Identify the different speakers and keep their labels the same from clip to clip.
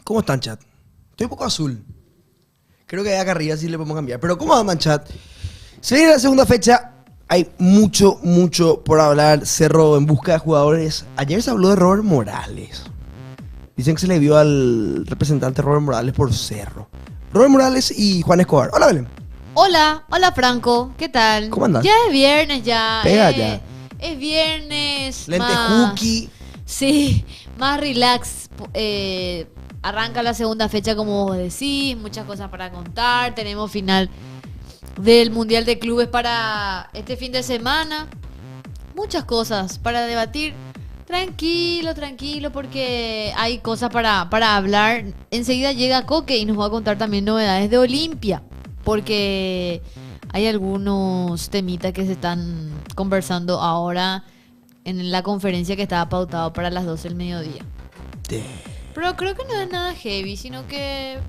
Speaker 1: ¿Cómo están, chat? Estoy un poco azul. Creo que acá arriba sí le podemos cambiar. Pero ¿cómo andan, chat? Se viene la segunda fecha. Hay mucho por hablar. Cerro en busca de jugadores. Ayer se habló de Robert Morales. Dicen que se le vio al representante Robert Morales por Cerro. Robert Morales y Juan Escobar. Hola, Belén.
Speaker 2: Hola Franco, ¿qué tal?
Speaker 1: ¿Cómo andás?
Speaker 2: Ya es viernes ya.
Speaker 1: Pega ya.
Speaker 2: Es viernes.
Speaker 1: Lentejuki.
Speaker 2: Sí, más relax. Arranca la segunda fecha, como vos decís. Muchas cosas para contar. Tenemos final del Mundial de Clubes para este fin de semana. Muchas cosas para debatir. Tranquilo, porque hay cosas para hablar. Enseguida llega Coque y nos va a contar también novedades de Olimpia, porque hay algunos temitas que se están conversando ahora en la conferencia que estaba pautado para las 12 del mediodía. Pero creo que no es nada heavy, sino que...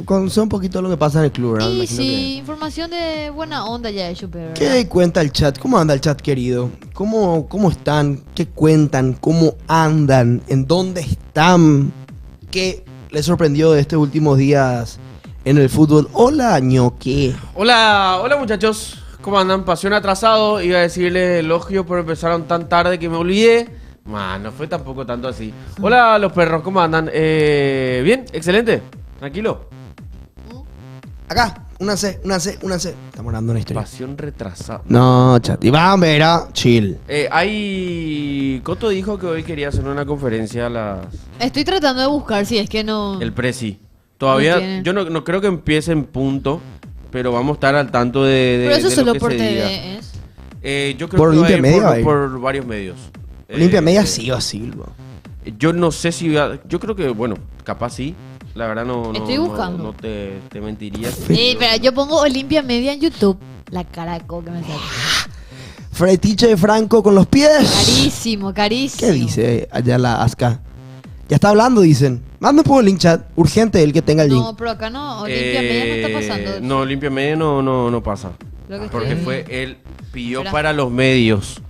Speaker 1: Conoce un poquito lo que pasa en el club, ¿verdad?
Speaker 2: Y sí, información de buena onda ya hecho, pero...
Speaker 1: ¿Qué cuenta el chat? ¿Cómo anda el chat, querido? ¿Cómo están? ¿Qué cuentan? ¿Cómo andan? ¿En dónde están? ¿Qué les sorprendió de estos últimos días en el fútbol? Hola, ñoque.
Speaker 3: Hola muchachos, ¿cómo andan? Pasión atrasado, iba a decirles elogios, pero empezaron tan tarde que me olvidé. No fue tampoco tanto así. Hola los perros, ¿cómo andan? Bien, excelente, tranquilo.
Speaker 1: Acá, una C. Estamos dando una historia.
Speaker 3: Pasión retrasada.
Speaker 1: No, chat. Iván Vera, chill.
Speaker 3: Coto dijo que hoy quería hacer una conferencia a las...
Speaker 2: Estoy tratando de buscar si es que no...
Speaker 3: El Presi. Todavía, yo no creo que empiece en punto, pero vamos a estar al tanto de
Speaker 2: Pero eso
Speaker 3: de
Speaker 2: solo
Speaker 3: lo que
Speaker 2: por
Speaker 3: se
Speaker 2: TV
Speaker 3: diga.
Speaker 2: es.
Speaker 3: Yo creo
Speaker 1: ¿Por
Speaker 3: que va a
Speaker 1: Olimpia
Speaker 3: ir
Speaker 1: Media?
Speaker 3: por varios medios.
Speaker 1: Olimpia Media sí o sí, bro.
Speaker 3: Yo no sé si... yo creo que, bueno, capaz sí. La verdad no
Speaker 2: Estoy buscando.
Speaker 3: No te mentiría.
Speaker 2: Pero yo pongo Olimpia Media en YouTube. La cara de Coque me sale.
Speaker 1: Fretiche de Franco con los pies.
Speaker 2: Carísimo.
Speaker 1: ¿Qué dice allá la Asca? Ya está hablando, dicen. Manden por el link, chat. Urgente el que tenga el link.
Speaker 2: No, pero acá no. Olimpia Media no está pasando.
Speaker 3: No, Olimpia Media no pasa.
Speaker 2: Lo que
Speaker 3: Porque
Speaker 2: estoy-
Speaker 3: él pidió
Speaker 2: Espera.
Speaker 3: para los medios.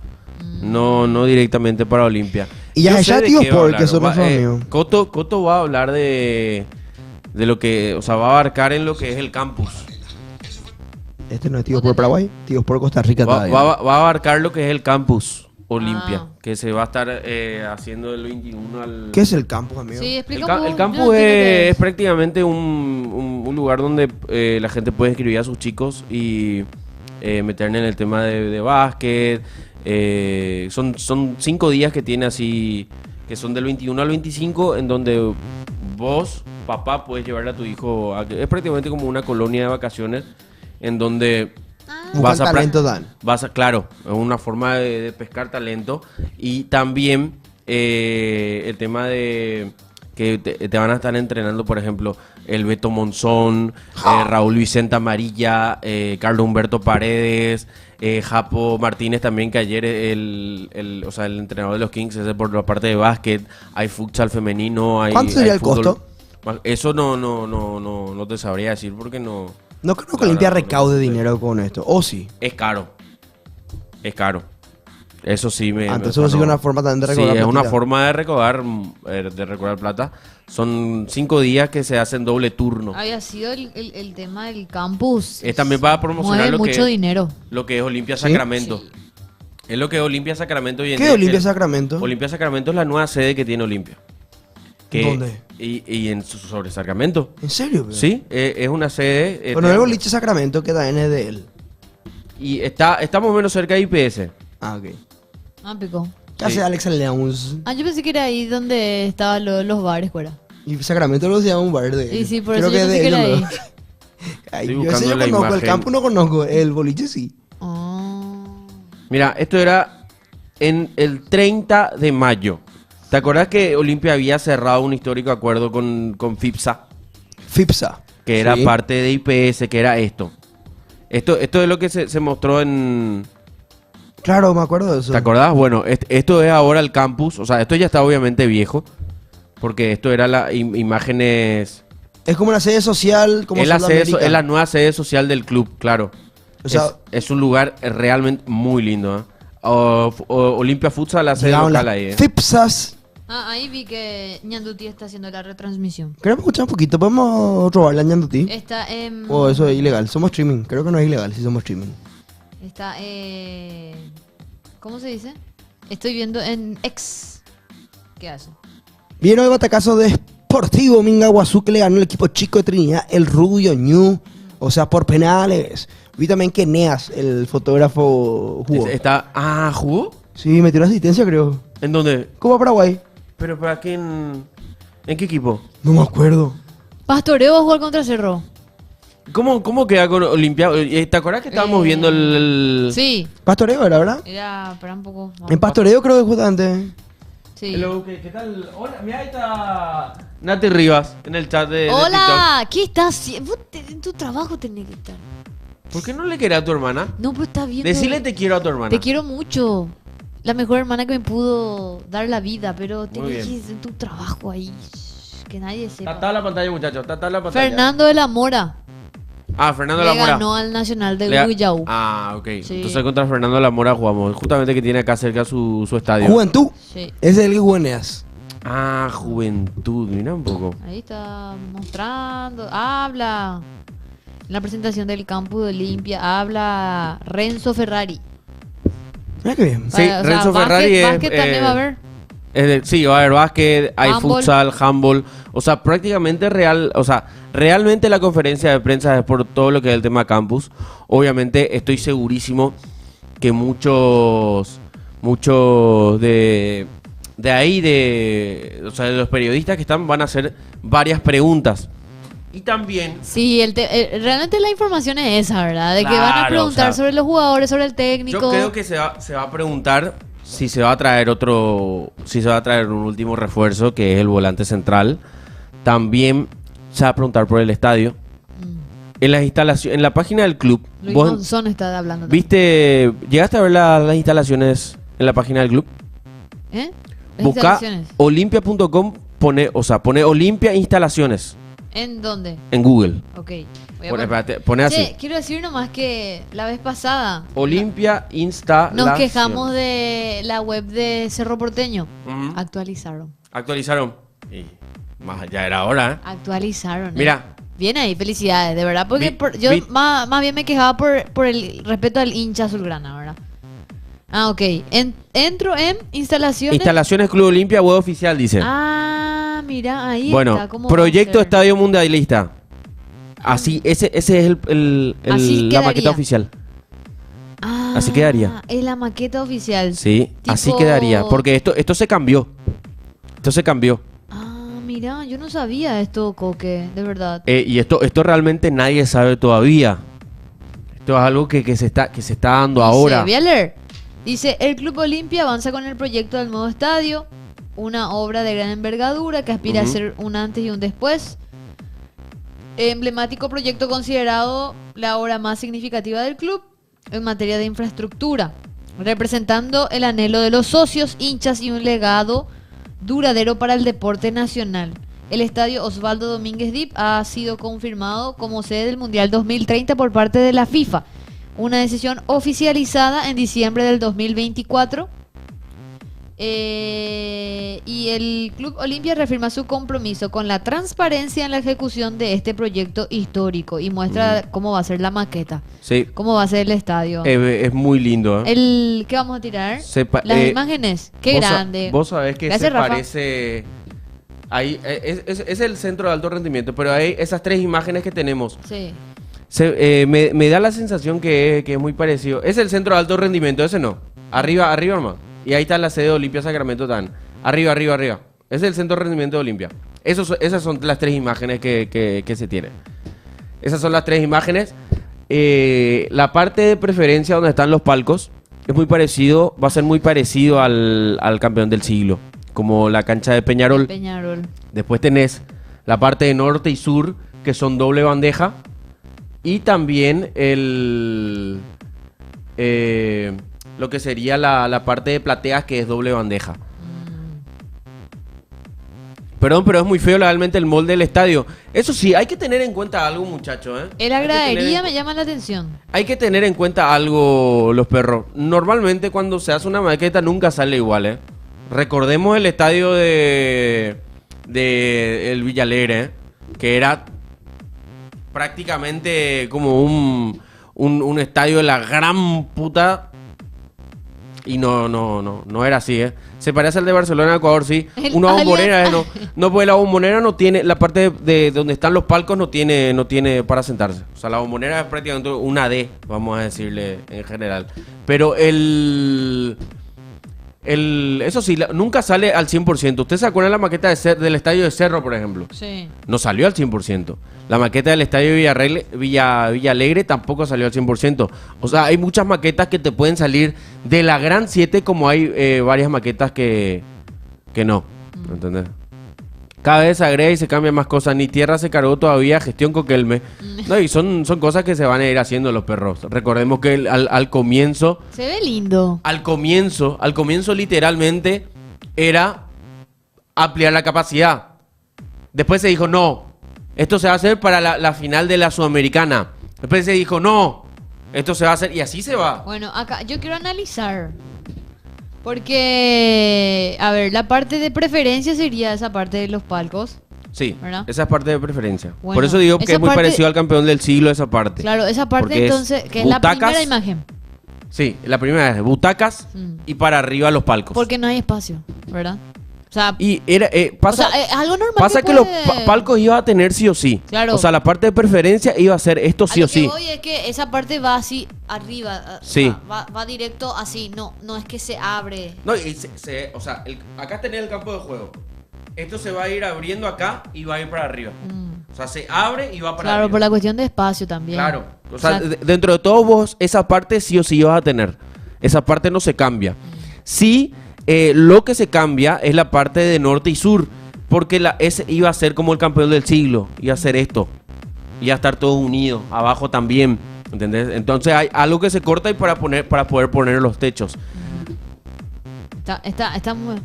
Speaker 3: No directamente para Olimpia.
Speaker 1: Y ya
Speaker 3: Yo
Speaker 1: es
Speaker 3: sé
Speaker 1: ya,
Speaker 3: de
Speaker 1: tío,
Speaker 3: qué va a
Speaker 1: porque
Speaker 3: hablar.
Speaker 1: son los amigos.
Speaker 3: Coto va a hablar de lo que... O sea, va a abarcar en lo que es el campus.
Speaker 1: Este no es tío por Paraguay, tío por Costa Rica
Speaker 3: Va
Speaker 1: todavía.
Speaker 3: a abarcar lo que es el campus Olimpia.
Speaker 2: Ah.
Speaker 3: Que se va a estar haciendo del 21 al...
Speaker 1: ¿Qué es el campus, amigo?
Speaker 2: Sí,
Speaker 3: El,
Speaker 2: explica
Speaker 3: ca-
Speaker 2: un poco.
Speaker 3: el campus
Speaker 2: Yo no entiendo qué
Speaker 3: es prácticamente un lugar donde la gente puede inscribir a sus chicos y meter en el tema de básquet. Son 5 días que tiene así, que son del 21 al 25, en donde vos, papá, puedes llevarle a tu hijo. Es prácticamente como una colonia de vacaciones en donde...
Speaker 1: Buscan talento, Dan.
Speaker 3: Claro, es una forma de pescar talento. Y también el tema de que te van a estar entrenando, por ejemplo, el Beto Monzón, Raúl Vicente Amarilla, Carlos Humberto Paredes, Japo Martínez también, que ayer el entrenador de los Kings, ese por la parte de básquet. Hay futsal femenino, hay...
Speaker 1: ¿Cuánto sería
Speaker 3: hay
Speaker 1: el
Speaker 3: fútbol.
Speaker 1: costo?
Speaker 3: Eso no te sabría decir porque no...
Speaker 1: No creo que
Speaker 3: La
Speaker 1: Olimpia
Speaker 3: verdad,
Speaker 1: recaude
Speaker 3: no sé.
Speaker 1: dinero con esto. ¿O sí?
Speaker 3: Es caro. Eso sí
Speaker 1: Entonces eso sí que es una forma también de
Speaker 3: Sí,
Speaker 1: recaudar
Speaker 3: es una
Speaker 1: platita.
Speaker 3: forma de recaudar plata. Son 5 días que se hacen doble turno.
Speaker 2: Había sido el tema del campus.
Speaker 3: Es también para promocionar
Speaker 2: Mueve mucho dinero.
Speaker 3: lo que es Olimpia
Speaker 1: ¿Sí?
Speaker 3: Sacramento. Es lo que es Olimpia Sacramento hoy en
Speaker 1: ¿Qué
Speaker 3: día.
Speaker 1: es Olimpia Sacramento?
Speaker 3: Olimpia Sacramento es la nueva sede que tiene Olimpia.
Speaker 1: ¿Dónde?
Speaker 3: Y sobre Sacramento.
Speaker 1: ¿En serio? Bro?
Speaker 3: Sí, es una sede.
Speaker 1: Bueno, el boliche Sacramento que también es de él.
Speaker 3: Y está más o menos cerca de IPS.
Speaker 1: Ah, ok.
Speaker 2: Ah, pico.
Speaker 1: ¿Qué hace Alex Leons?
Speaker 2: Yo pensé que era ahí donde estaban los bares, fuera.
Speaker 1: Y Sacramento lo se llama un bar de él.
Speaker 2: Y sí, por
Speaker 1: Creo
Speaker 2: eso yo
Speaker 1: es de
Speaker 2: pensé que era
Speaker 1: ellos,
Speaker 2: ahí.
Speaker 1: ¿no? Ay,
Speaker 3: Estoy
Speaker 1: yo ese
Speaker 3: buscando
Speaker 1: yo
Speaker 3: la
Speaker 1: conozco, el
Speaker 3: imagen.
Speaker 1: campo no conozco, el boliche sí.
Speaker 2: Ah.
Speaker 3: Mira, esto era en el 30 de mayo. ¿Te acuerdas que Olimpia había cerrado un histórico acuerdo con FIPSA?
Speaker 1: FIPSA.
Speaker 3: Que era
Speaker 1: Sí.
Speaker 3: parte de IPS, que era esto. Esto es lo que se mostró en...
Speaker 1: Claro, me acuerdo de eso.
Speaker 3: ¿Te acordás? Bueno, esto es ahora el campus. O sea, esto ya está obviamente viejo. Porque esto era las imágenes...
Speaker 1: Es como una sede social, como
Speaker 3: Es la,
Speaker 1: Sudamérica.
Speaker 3: es la nueva sede social del club, claro.
Speaker 1: O sea-
Speaker 3: es un lugar realmente muy lindo. Olimpia Futsal, la sede
Speaker 1: Llegaron
Speaker 3: local
Speaker 1: las
Speaker 3: ahí.
Speaker 1: FIPSAs
Speaker 2: Ah, ahí vi que Ñanduti está haciendo la retransmisión.
Speaker 1: Queremos escuchar un poquito. ¿Podemos robarle a Ñanduti?
Speaker 2: Está en...
Speaker 1: O eso es ilegal. Somos streaming. Creo que no es ilegal si somos streaming.
Speaker 2: Está ¿cómo se dice? Estoy viendo en X. ¿Qué hace?
Speaker 1: Bien, hoy batacazo de Sportivo Mingaguazú que le ganó el equipo chico de Trinidad, el Rubio Ñu. O sea, por penales. Vi también que Neas, el fotógrafo, jugó.
Speaker 3: ¿Jugó?
Speaker 1: Sí, metió una asistencia, creo.
Speaker 3: ¿En dónde?
Speaker 1: Copa Paraguay.
Speaker 3: ¿Pero para qué en qué equipo?
Speaker 1: No me acuerdo.
Speaker 2: Pastoreo va a jugar contra Cerro.
Speaker 3: ¿Cómo queda con Olimpia? ¿Te acuerdas que estábamos viendo el...
Speaker 2: Sí.
Speaker 1: Pastoreo era, ¿verdad?
Speaker 2: Era, espera un poco.
Speaker 1: En Pastoreo creo que justamente.
Speaker 2: Sí.
Speaker 3: Hello, ¿qué tal? Hola, mira, ahí está Nati Rivas en el chat de
Speaker 2: Hola, ¿qué estás haciendo? Vos en tu trabajo tenés que estar.
Speaker 3: TikTok. ¿Por qué no le querés a tu hermana?
Speaker 2: No, pero está viendo.
Speaker 3: Decile te quiero a tu hermana.
Speaker 2: Te quiero mucho. La mejor hermana que me pudo dar la vida, pero tenés
Speaker 3: bien.
Speaker 2: que ir en tu trabajo ahí. Que nadie sepa.
Speaker 3: Está la pantalla, muchachos. Está la pantalla.
Speaker 2: Fernando de la Mora
Speaker 3: Fernando de
Speaker 2: le
Speaker 3: la Mora.
Speaker 2: ganó al Nacional de
Speaker 3: Le-
Speaker 2: Guayau.
Speaker 3: ok.
Speaker 2: Sí.
Speaker 3: Entonces contra Fernando de la Mora jugamos. Justamente que tiene acá cerca su estadio.
Speaker 1: Juventud.
Speaker 2: Sí.
Speaker 1: Ese es el que jugó en Neas.
Speaker 3: Juventud. Mira un poco.
Speaker 2: Ahí está mostrando. Habla. En la presentación del campus de Olimpia habla Renzo Ferrari.
Speaker 1: Mira qué bien.
Speaker 3: Sí, Renzo Ferrari es,
Speaker 2: básquet también va a haber.
Speaker 3: Sí, va a haber básquet, hay
Speaker 2: Handball.
Speaker 3: futsal, handball. O sea, prácticamente realmente la conferencia de prensa es por todo lo que es el tema campus. Obviamente estoy segurísimo que muchos de ahí, o sea, de los periodistas que están, van a hacer varias preguntas. Y también...
Speaker 2: Sí, realmente la información es esa, ¿verdad? De que van a
Speaker 3: Claro,
Speaker 2: preguntar
Speaker 3: o sea,
Speaker 2: sobre los jugadores, sobre el técnico.
Speaker 3: Yo creo que se va a preguntar si se va a traer un último refuerzo, que es el volante central. También se va a preguntar por el estadio. En las instalaciones, en la página del club,
Speaker 2: Luis
Speaker 3: ¿vos
Speaker 2: Monzón está hablando también.
Speaker 3: llegaste a ver las instalaciones en la página del club?
Speaker 2: ¿Eh? Las
Speaker 3: Busca
Speaker 2: instalaciones.
Speaker 3: olimpia.com, pone Olimpia Instalaciones
Speaker 2: ¿En dónde?
Speaker 3: en Google.
Speaker 2: Ok. Voy a
Speaker 3: Pone así.
Speaker 2: Che, quiero decir nomás que la vez pasada
Speaker 3: Olimpia Instalaciones.
Speaker 2: nos quejamos de la web de Cerro Porteño.
Speaker 3: Ujú.
Speaker 2: Actualizaron.
Speaker 3: Actualizaron. Y ya era hora, ¿eh?
Speaker 2: Actualizaron.
Speaker 3: Mira.
Speaker 2: Bien ahí, felicidades, de verdad. Porque yo más bien me quejaba por el respeto al hincha azulgrana, ¿verdad? Ok. Entro en instalaciones.
Speaker 3: Instalaciones Club Olimpia, web oficial, dice.
Speaker 2: Mira, ahí
Speaker 3: Bueno,
Speaker 2: está. ¿Cómo va a
Speaker 3: proyecto
Speaker 2: ser?
Speaker 3: Estadio Mundialista. Así, ese es
Speaker 2: Así
Speaker 3: la
Speaker 2: quedaría.
Speaker 3: maqueta oficial. así quedaría.
Speaker 2: Es la maqueta oficial.
Speaker 3: Sí, así
Speaker 2: Tipo-
Speaker 3: quedaría. Porque esto se cambió. Esto se cambió.
Speaker 2: Mira, yo no sabía esto, Coque, de verdad.
Speaker 3: Y esto realmente nadie sabe todavía. Esto es algo que se está dando ahora.
Speaker 2: Voy a leer. Dice, el Club Olimpia avanza con el proyecto del nuevo estadio, una obra de gran envergadura que aspira a ser un antes y un después. Emblemático proyecto considerado la obra más significativa del club en materia de infraestructura, representando el anhelo de los socios, hinchas y un legado duradero para el deporte nacional. El estadio Osvaldo Domínguez Dip ha sido confirmado como sede del Mundial 2030 por parte de la FIFA. Una decisión oficializada en diciembre del 2024. Y el Club Olimpia reafirma su compromiso con la transparencia en la ejecución de este proyecto histórico y muestra cómo va a ser la maqueta,
Speaker 3: Sí.
Speaker 2: cómo va a ser el estadio.
Speaker 3: Es muy lindo, ¿eh?
Speaker 2: ¿Qué vamos a tirar?
Speaker 3: Sepa-
Speaker 2: Las
Speaker 3: vos
Speaker 2: imágenes. Qué grande.
Speaker 3: Vos sabés que
Speaker 2: Gracias,
Speaker 3: se
Speaker 2: Rafa.
Speaker 3: parece... Ahí, es el centro de alto rendimiento, pero hay esas tres imágenes que tenemos.
Speaker 2: Sí.
Speaker 3: Me da la sensación que es muy parecido. Es el centro de alto rendimiento, ese no. Arriba, hermano. Y ahí está la sede de Olimpia Sacramento tan. Arriba. Ese es el centro de rendimiento de Olimpia. Esas son las tres imágenes que se tienen. Esas son las tres imágenes. La parte de preferencia donde están los palcos es muy parecido, va a ser muy parecido al campeón del siglo. Como la cancha de Peñarol.
Speaker 2: Peñarol.
Speaker 3: Después tenés la parte de norte y sur, que son doble bandeja. Y también lo que sería la parte de plateas, que es doble bandeja. Perdón, pero es muy feo realmente el molde del estadio. Eso sí, hay que tener en cuenta algo, muchachos.
Speaker 2: El agradería me llama la atención.
Speaker 3: Hay que tener en cuenta algo, los perros. Normalmente cuando se hace una maqueta nunca sale igual, ¿eh? Recordemos el estadio de el Villalegre, que era prácticamente como un estadio de la gran puta. Y no era así, ¿eh? Se parece al de Barcelona, Ecuador, sí. Una bombonera, no, porque la bombonera no tiene, la parte de donde están los palcos no tiene para sentarse. O sea, la bombonera es prácticamente una D, vamos a decirle en general. Pero eso sí, nunca sale al 100%. ¿Usted se acuerda de la maqueta del estadio de Cerro, por ejemplo?
Speaker 2: Sí.
Speaker 3: No salió al 100%. La maqueta del estadio de Villalegre tampoco salió al 100%. O sea, hay muchas maquetas que te pueden salir de la Gran 7, como hay varias maquetas que no. ¿Entendés? Cada vez se agrega y se cambian más cosas. Ni tierra se cargó todavía, gestión Coquelme. No, y son cosas que se van a ir haciendo los perros. Recordemos que al comienzo...
Speaker 2: Se ve lindo.
Speaker 3: Al comienzo literalmente era ampliar la capacidad. Después se dijo, no, esto se va a hacer para la final de la Sudamericana. Después se dijo, no, esto se va a hacer, y así se va.
Speaker 2: Bueno, acá yo quiero analizar. Porque, a ver, la parte de preferencia sería esa parte de los palcos.
Speaker 3: Sí,
Speaker 2: ¿verdad?
Speaker 3: esa es parte de preferencia.
Speaker 2: Bueno,
Speaker 3: por eso digo que
Speaker 2: esa
Speaker 3: es muy
Speaker 2: parte-
Speaker 3: parecido al campeón del siglo esa parte.
Speaker 2: Claro, esa parte
Speaker 3: Porque
Speaker 2: entonces, que es la
Speaker 3: butacas,
Speaker 2: primera imagen.
Speaker 3: Sí, la primera es butacas y para arriba los palcos.
Speaker 2: Porque no hay espacio, ¿verdad? O sea,
Speaker 3: Y era, pasa,
Speaker 2: o sea, es algo normal.
Speaker 3: pasa que los
Speaker 2: puede-
Speaker 3: palcos iba a tener sí o sí.
Speaker 2: Claro.
Speaker 3: O sea, la parte de preferencia iba a ser esto
Speaker 2: A
Speaker 3: sí
Speaker 2: lo
Speaker 3: o
Speaker 2: que
Speaker 3: sí.
Speaker 2: voy es que esa parte va así arriba.
Speaker 3: Sí.
Speaker 2: Va directo así. No es que se abre.
Speaker 3: No, y o sea, acá tenés el campo de juego. Esto se va a ir abriendo acá y va a ir para arriba. O sea, se abre y va para
Speaker 2: Claro,
Speaker 3: arriba.
Speaker 2: por la cuestión de espacio también.
Speaker 3: Claro. O sea, dentro de todo vos, esa parte sí o sí vas a tener. Esa parte no se cambia. Sí, lo que se cambia es la parte de norte y sur. Porque ese iba a ser como el campeón del siglo. Iba a ser esto. Iba a estar todo unido. Abajo también. ¿Entendés? Entonces hay algo que se corta y para poder poner los techos.
Speaker 2: Está muy.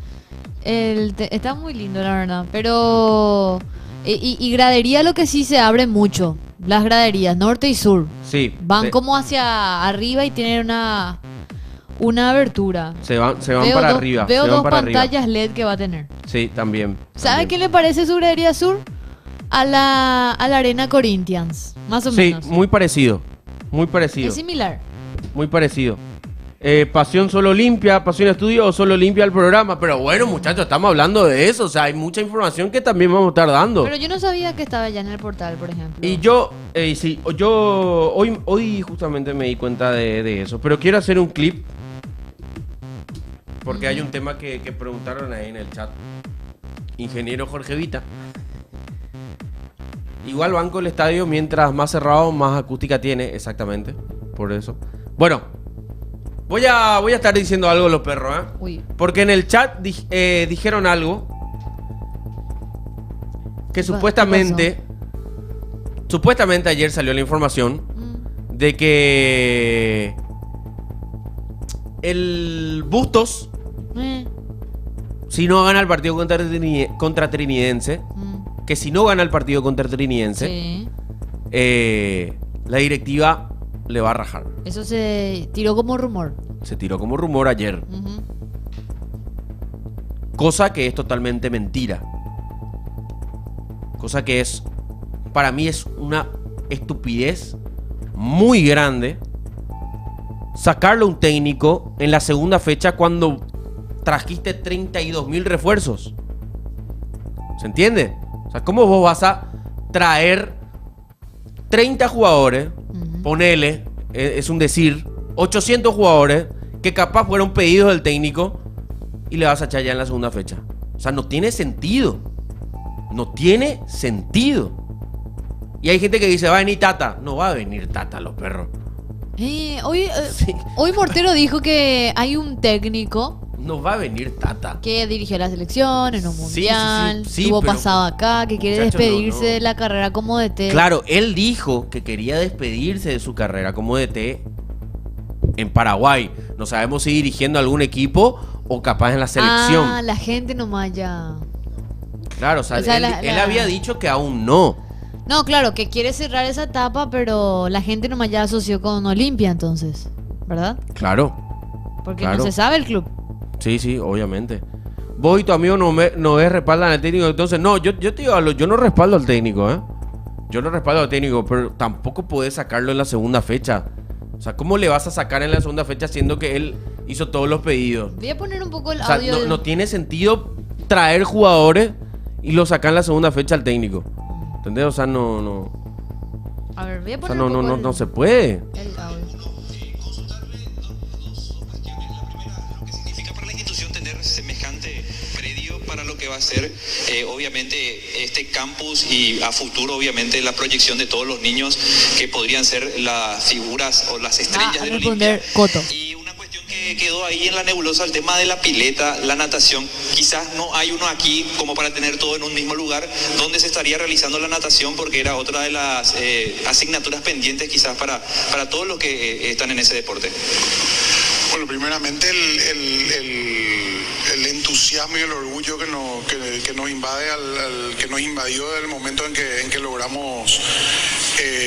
Speaker 2: Está muy lindo, la verdad. Pero. Y gradería lo que sí se abre mucho. Las graderías, norte y sur.
Speaker 3: Sí.
Speaker 2: Van como hacia arriba y tienen una abertura.
Speaker 3: Se van
Speaker 2: Veo
Speaker 3: para
Speaker 2: dos,
Speaker 3: arriba.
Speaker 2: Veo
Speaker 3: se van
Speaker 2: dos
Speaker 3: para arriba.
Speaker 2: pantallas LED que va a tener.
Speaker 3: Sí, también.
Speaker 2: ¿Sabe
Speaker 3: también.
Speaker 2: qué le parece su gradería sur? A la Arena Corinthians, más o
Speaker 3: Sí,
Speaker 2: menos.
Speaker 3: muy parecido. Muy parecido.
Speaker 2: Es similar.
Speaker 3: Muy parecido. Pasión Solo Limpia, Pasión Estudio o Solo Limpia el programa. Pero bueno, muchachos, estamos hablando de eso. O sea, hay mucha información que también vamos a estar dando.
Speaker 2: Pero yo no sabía que estaba ya en el portal, por ejemplo.
Speaker 3: Y yo hoy justamente me di cuenta de eso. Pero quiero hacer un clip. Porque hay un tema que preguntaron ahí en el chat. Ingeniero Jorge Vita. Igual banco el estadio, mientras más cerrado, más acústica tiene. Exactamente. Por eso. Bueno. Voy a estar diciendo algo los perros, ¿eh?
Speaker 2: Uy.
Speaker 3: Porque en el chat dijeron algo. Que supuestamente ayer salió la información de que el Bustos, si no gana el partido contra Trinidense, que si no gana el partido contra Trinidense,
Speaker 2: Sí.
Speaker 3: la directiva le va a rajar.
Speaker 2: Eso se tiró como rumor.
Speaker 3: Se tiró como rumor ayer.
Speaker 2: Ujú.
Speaker 3: Cosa que es totalmente mentira. Cosa que es, para mí es una estupidez muy grande sacarle a un técnico en la segunda fecha cuando trajiste 32.000 refuerzos. ¿Se entiende? O sea, ¿cómo vos vas a traer 30 jugadores? Ponele, es un decir, 800 jugadores que capaz fueron pedidos del técnico y le vas a echar ya en la segunda fecha. O sea, no tiene sentido. No tiene sentido. Y hay gente que dice, va a venir Tata. No va a venir Tata, los perros.
Speaker 2: Hoy Mortero dijo que hay un técnico
Speaker 3: No va a venir Tata.
Speaker 2: que dirigió la selección en un
Speaker 3: Sí,
Speaker 2: mundial,
Speaker 3: sí,
Speaker 2: estuvo
Speaker 3: pero-
Speaker 2: pasado acá, que quiere
Speaker 3: Muchacho,
Speaker 2: despedirse
Speaker 3: no.
Speaker 2: de la carrera como DT.
Speaker 3: Claro, él dijo que quería despedirse de su carrera como DT en Paraguay. No sabemos si dirigiendo algún equipo o capaz en la selección.
Speaker 2: Ah, la gente nomás ya.
Speaker 3: Claro, o sea,
Speaker 2: O sea,
Speaker 3: él había dicho que aún no.
Speaker 2: No, claro, que quiere cerrar esa etapa, pero la gente nomás ya asoció con Olimpia entonces, ¿verdad?
Speaker 3: Claro.
Speaker 2: Porque
Speaker 3: Claro.
Speaker 2: no se sabe el club.
Speaker 3: Sí, obviamente. vos y tu amigo no respaldan al técnico. Entonces, no, yo te digo algo, yo no respaldo al técnico, ¿eh? Yo no respaldo al técnico, pero tampoco podés sacarlo en la segunda fecha. O sea, ¿cómo le vas a sacar en la segunda fecha siendo que él hizo todos los pedidos?
Speaker 2: Voy a poner un poco el
Speaker 3: O sea,
Speaker 2: audio.
Speaker 3: no tiene sentido traer jugadores y lo sacar en la segunda fecha al técnico. ¿Entendés? O sea, no.
Speaker 2: A ver, voy a
Speaker 3: O
Speaker 2: poner
Speaker 3: sea,
Speaker 2: un poco
Speaker 3: no se puede.
Speaker 2: el audio.
Speaker 4: Significa para la institución tener semejante predio para lo que va a ser obviamente este campus y a futuro obviamente la proyección de todos los niños que podrían ser las figuras o las estrellas
Speaker 2: Va a
Speaker 4: del
Speaker 2: responder
Speaker 4: Olimpia.
Speaker 2: Coto.
Speaker 4: Y una cuestión que quedó ahí en la nebulosa, el tema de la pileta, la natación. Quizás no hay uno aquí como para tener todo en un mismo lugar donde se estaría realizando la natación, porque era otra de las asignaturas pendientes quizás para todos los que están en ese deporte.
Speaker 5: Bueno, primeramente el entusiasmo y el orgullo que nos invade, que nos invadió el momento en que logramos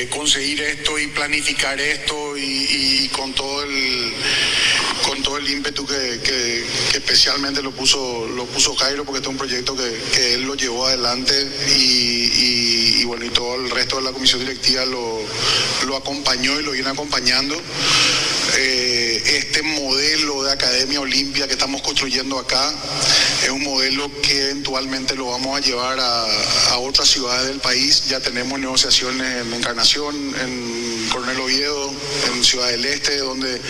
Speaker 5: conseguir esto y planificar esto y con todo el ímpetu que especialmente lo puso Jairo, porque este es un proyecto que él lo llevó adelante y bueno, y todo el resto de la comisión directiva lo acompañó y lo viene acompañando. Este modelo de Academia Olimpia que estamos construyendo acá es un modelo que eventualmente lo vamos a llevar a otras ciudades del país. Ya tenemos negociaciones en Encarnación, en Coronel Oviedo, en Ciudad del Este, donde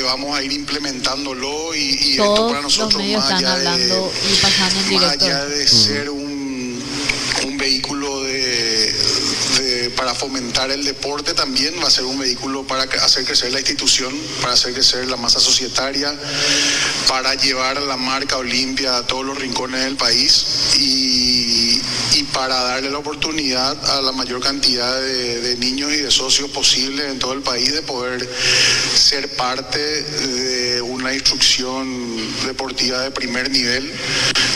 Speaker 5: vamos a ir implementándolo y
Speaker 2: Todos
Speaker 5: esto para
Speaker 2: los
Speaker 5: nosotros
Speaker 2: medios
Speaker 5: más
Speaker 2: están
Speaker 5: allá
Speaker 2: hablando y pasando en
Speaker 5: más
Speaker 2: directo.
Speaker 5: allá de ser un vehículo para fomentar el deporte, también va a ser un vehículo para hacer crecer la institución, para hacer crecer la masa societaria, para llevar la marca Olimpia a todos los rincones del país y para darle la oportunidad a la mayor cantidad de niños y de socios posibles en todo el país de poder ser parte de una instrucción deportiva de primer nivel,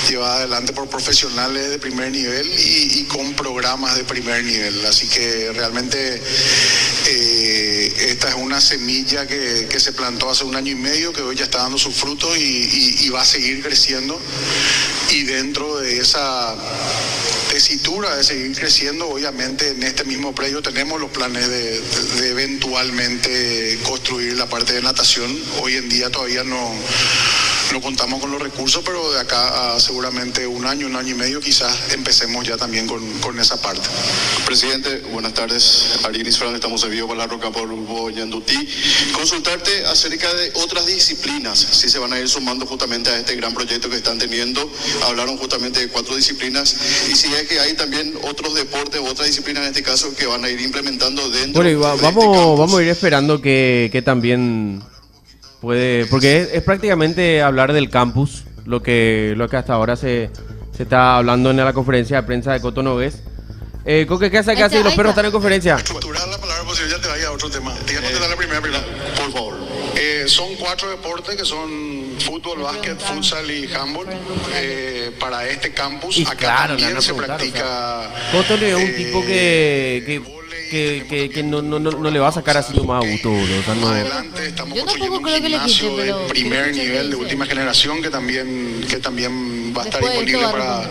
Speaker 5: llevada adelante por profesionales de primer nivel y con programas de primer nivel. Así que realmente esta es una semilla que se plantó hace 1 año y medio, que hoy ya está dando sus frutos y va a seguir creciendo. Y dentro de esa tesitura de seguir creciendo, obviamente en este mismo predio tenemos los planes de eventualmente construir la parte de natación. Hoy en día todavía no contamos con los recursos, pero de acá a seguramente 1 año, 1 año y medio quizás empecemos ya también con esa parte.
Speaker 6: Presidente, buenas tardes. Ariel Fran, estamos en vivo con la Roca por el grupo Yandutí. Consultarte acerca de otras disciplinas, si se van a ir sumando justamente a este gran proyecto que están teniendo. Hablaron justamente de 4 disciplinas y si es que hay también otros deportes, otras disciplinas en este caso que van a ir implementando dentro
Speaker 3: Bueno, y
Speaker 6: de este
Speaker 3: vamos a ir esperando que también puede, porque es prácticamente hablar del campus, lo que hasta ahora se está hablando en la conferencia de prensa de Coto Nogués. Coque, ¿qué hace acá si los perros están en conferencia?
Speaker 5: Estructurar la palabra posible, ya te vaya a otro tema. Déjame te dar la primera.
Speaker 6: Por favor.
Speaker 5: Son 4 deportes que son fútbol, básquet, futsal y handball. Para este campus,
Speaker 3: Y
Speaker 5: acá
Speaker 3: claro, le
Speaker 5: también
Speaker 3: van a
Speaker 5: se
Speaker 3: preguntar,
Speaker 5: practica.
Speaker 3: Coto es un tipo que no le va a sacar así nomás a gusto, boludo. O sea, no.
Speaker 5: Adelante, estamos
Speaker 2: Yo tampoco
Speaker 5: construyendo un
Speaker 2: creo que le
Speaker 5: gimnasio
Speaker 2: quite, pero
Speaker 5: de primer
Speaker 2: quiero
Speaker 5: nivel, de
Speaker 2: escuchar
Speaker 5: última generación, que también va a estar
Speaker 2: Después de
Speaker 5: disponible
Speaker 2: esto va a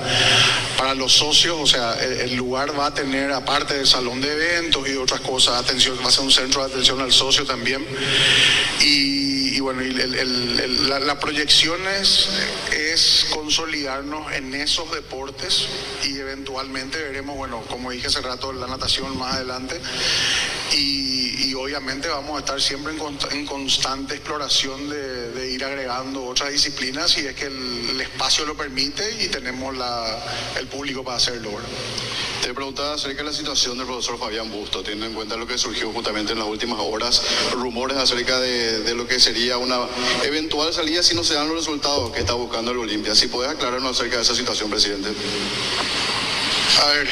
Speaker 5: para los socios. O sea, el lugar va a tener, aparte del salón de eventos y otras cosas, atención, va a ser un centro de atención al socio también. Y bueno, la proyección es consolidarnos en esos deportes y eventualmente veremos, bueno, como dije hace rato, la natación más adelante. Y obviamente vamos a estar siempre en constante exploración de ir agregando otras disciplinas si es que el espacio lo permite y tenemos el público para hacerlo. ¿Verdad?
Speaker 6: Te preguntaba acerca de la situación del profesor Fabián Busto, teniendo en cuenta lo que surgió justamente en las últimas horas, rumores acerca de lo que sería una eventual salida si no se dan los resultados que está buscando el Olimpia. Si podés aclararnos acerca de esa situación, presidente.
Speaker 5: A ver,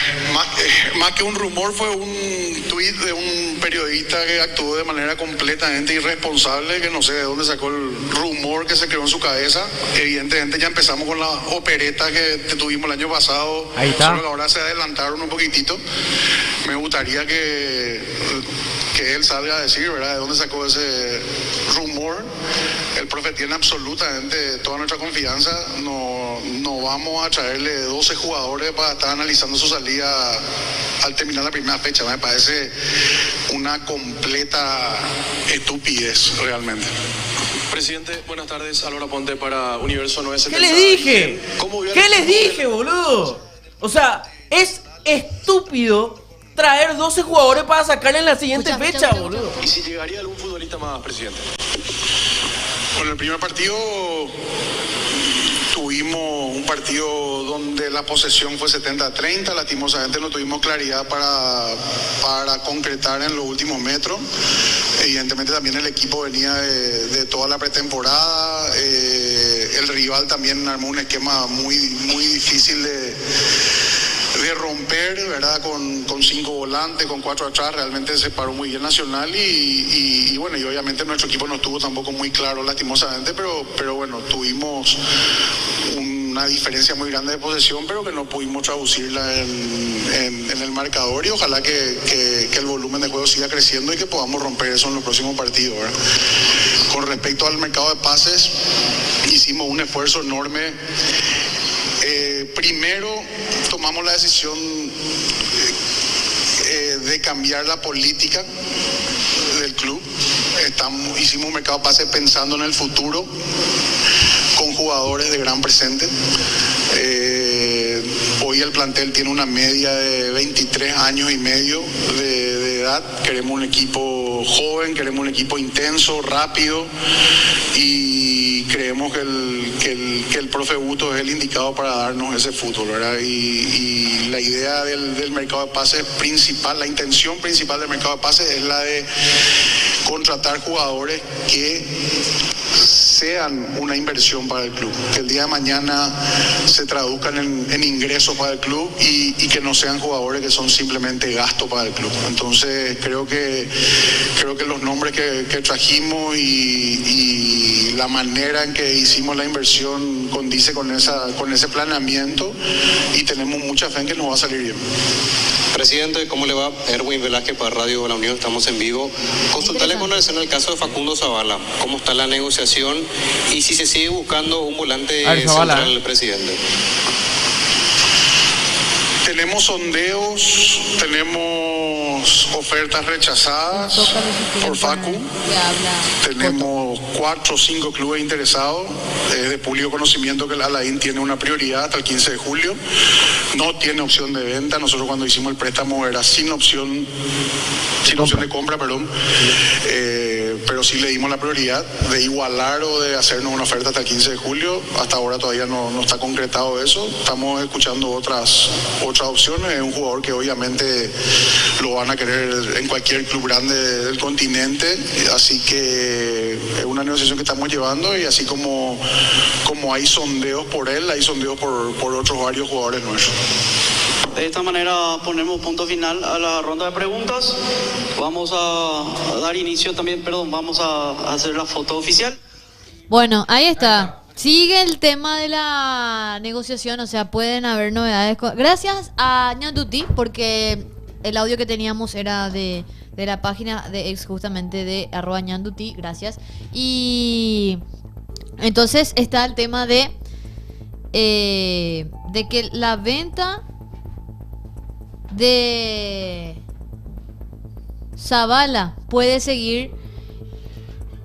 Speaker 5: más que un rumor, fue un tuit de un periodista que actuó de manera completamente irresponsable, que no sé de dónde sacó el rumor que se creó en su cabeza. Evidentemente ya empezamos con la opereta que tuvimos el año pasado.
Speaker 3: Ahí está.
Speaker 5: Solo que ahora se adelantaron un poquitito. Me gustaría que que él salga a decir, ¿verdad?, de dónde sacó ese rumor. El profe tiene absolutamente toda nuestra confianza. No vamos a traerle 12 jugadores para estar analizando su salida al terminar la primera fecha. Me parece una completa estupidez realmente.
Speaker 7: Presidente, buenas tardes. Alora Ponte para Universo 970.
Speaker 3: ¿Qué les dije?
Speaker 7: ¿Cómo
Speaker 3: ¿Qué les dije, boludo? O sea, es estúpido traer 12 jugadores para sacarle en la siguiente fecha, boludo.
Speaker 7: ¿Y si llegaría algún futbolista más, presidente?
Speaker 5: Bueno, el primer partido tuvimos un partido donde la posesión fue 70-30, lastimosamente no tuvimos claridad para concretar en los últimos metros. Evidentemente también el equipo venía de toda la pretemporada, el rival también armó un esquema muy difícil de romper, ¿verdad? Con 5 volantes, con 4 atrás, realmente se paró muy bien Nacional y bueno, y obviamente nuestro equipo no estuvo tampoco muy claro lastimosamente, pero bueno, tuvimos una diferencia muy grande de posesión, pero que no pudimos traducirla en el marcador y ojalá que el volumen de juego siga creciendo y que podamos romper eso en los próximos partidos, ¿verdad? Con respecto al mercado de pases, hicimos un esfuerzo enorme. Primero tomamos la decisión de cambiar la política del club. Hicimos un mercado de pases pensando en el futuro, con jugadores de gran presente. Hoy el plantel tiene una media de 23 años y medio de edad. Queremos un equipo joven, queremos un equipo intenso, rápido, y creemos que el profe Buto es el indicado para darnos ese fútbol, ¿verdad? Y la idea del mercado de pases principal, la intención principal del mercado de pases es la de contratar jugadores que sean una inversión para el club, que el día de mañana se traduzcan en ingresos para el club y que no sean jugadores que son simplemente gasto para el club. Entonces creo que los nombres que trajimos y la manera en que hicimos la inversión condice con ese planeamiento y tenemos mucha fe en que nos va a salir bien.
Speaker 8: Presidente, ¿cómo le va? Erwin Velázquez para Radio La Unión, estamos en vivo. Consultarle con relación al caso de Facundo Zavala, ¿cómo está la negociación y si se sigue buscando un volante central del presidente?
Speaker 5: Tenemos sondeos, tenemos ofertas rechazadas por Facu, tenemos 4 o 5 clubes interesados. Es de público conocimiento que el Alain tiene una prioridad hasta el 15 de julio, no tiene opción de venta. Nosotros cuando hicimos el préstamo era sin opción de compra, pero sí le dimos la prioridad de igualar o de hacernos una oferta hasta el 15 de julio. Hasta ahora todavía no está concretado eso, estamos escuchando otras opciones. Es un jugador que obviamente lo van a querer en cualquier club grande del continente, así que es una negociación que estamos llevando y así como hay sondeos por él, hay sondeos por otros varios jugadores nuestros.
Speaker 9: De esta manera ponemos punto final a la ronda de preguntas. Vamos a dar inicio también, vamos a hacer la foto oficial.
Speaker 2: Bueno, ahí está. Sigue el tema de la negociación, o sea, pueden haber novedades. Gracias a Ñanduti, porque el audio que teníamos era de la página de ex justamente de @Ñanduti, gracias. Y entonces está el tema de que la venta de Zavala puede seguir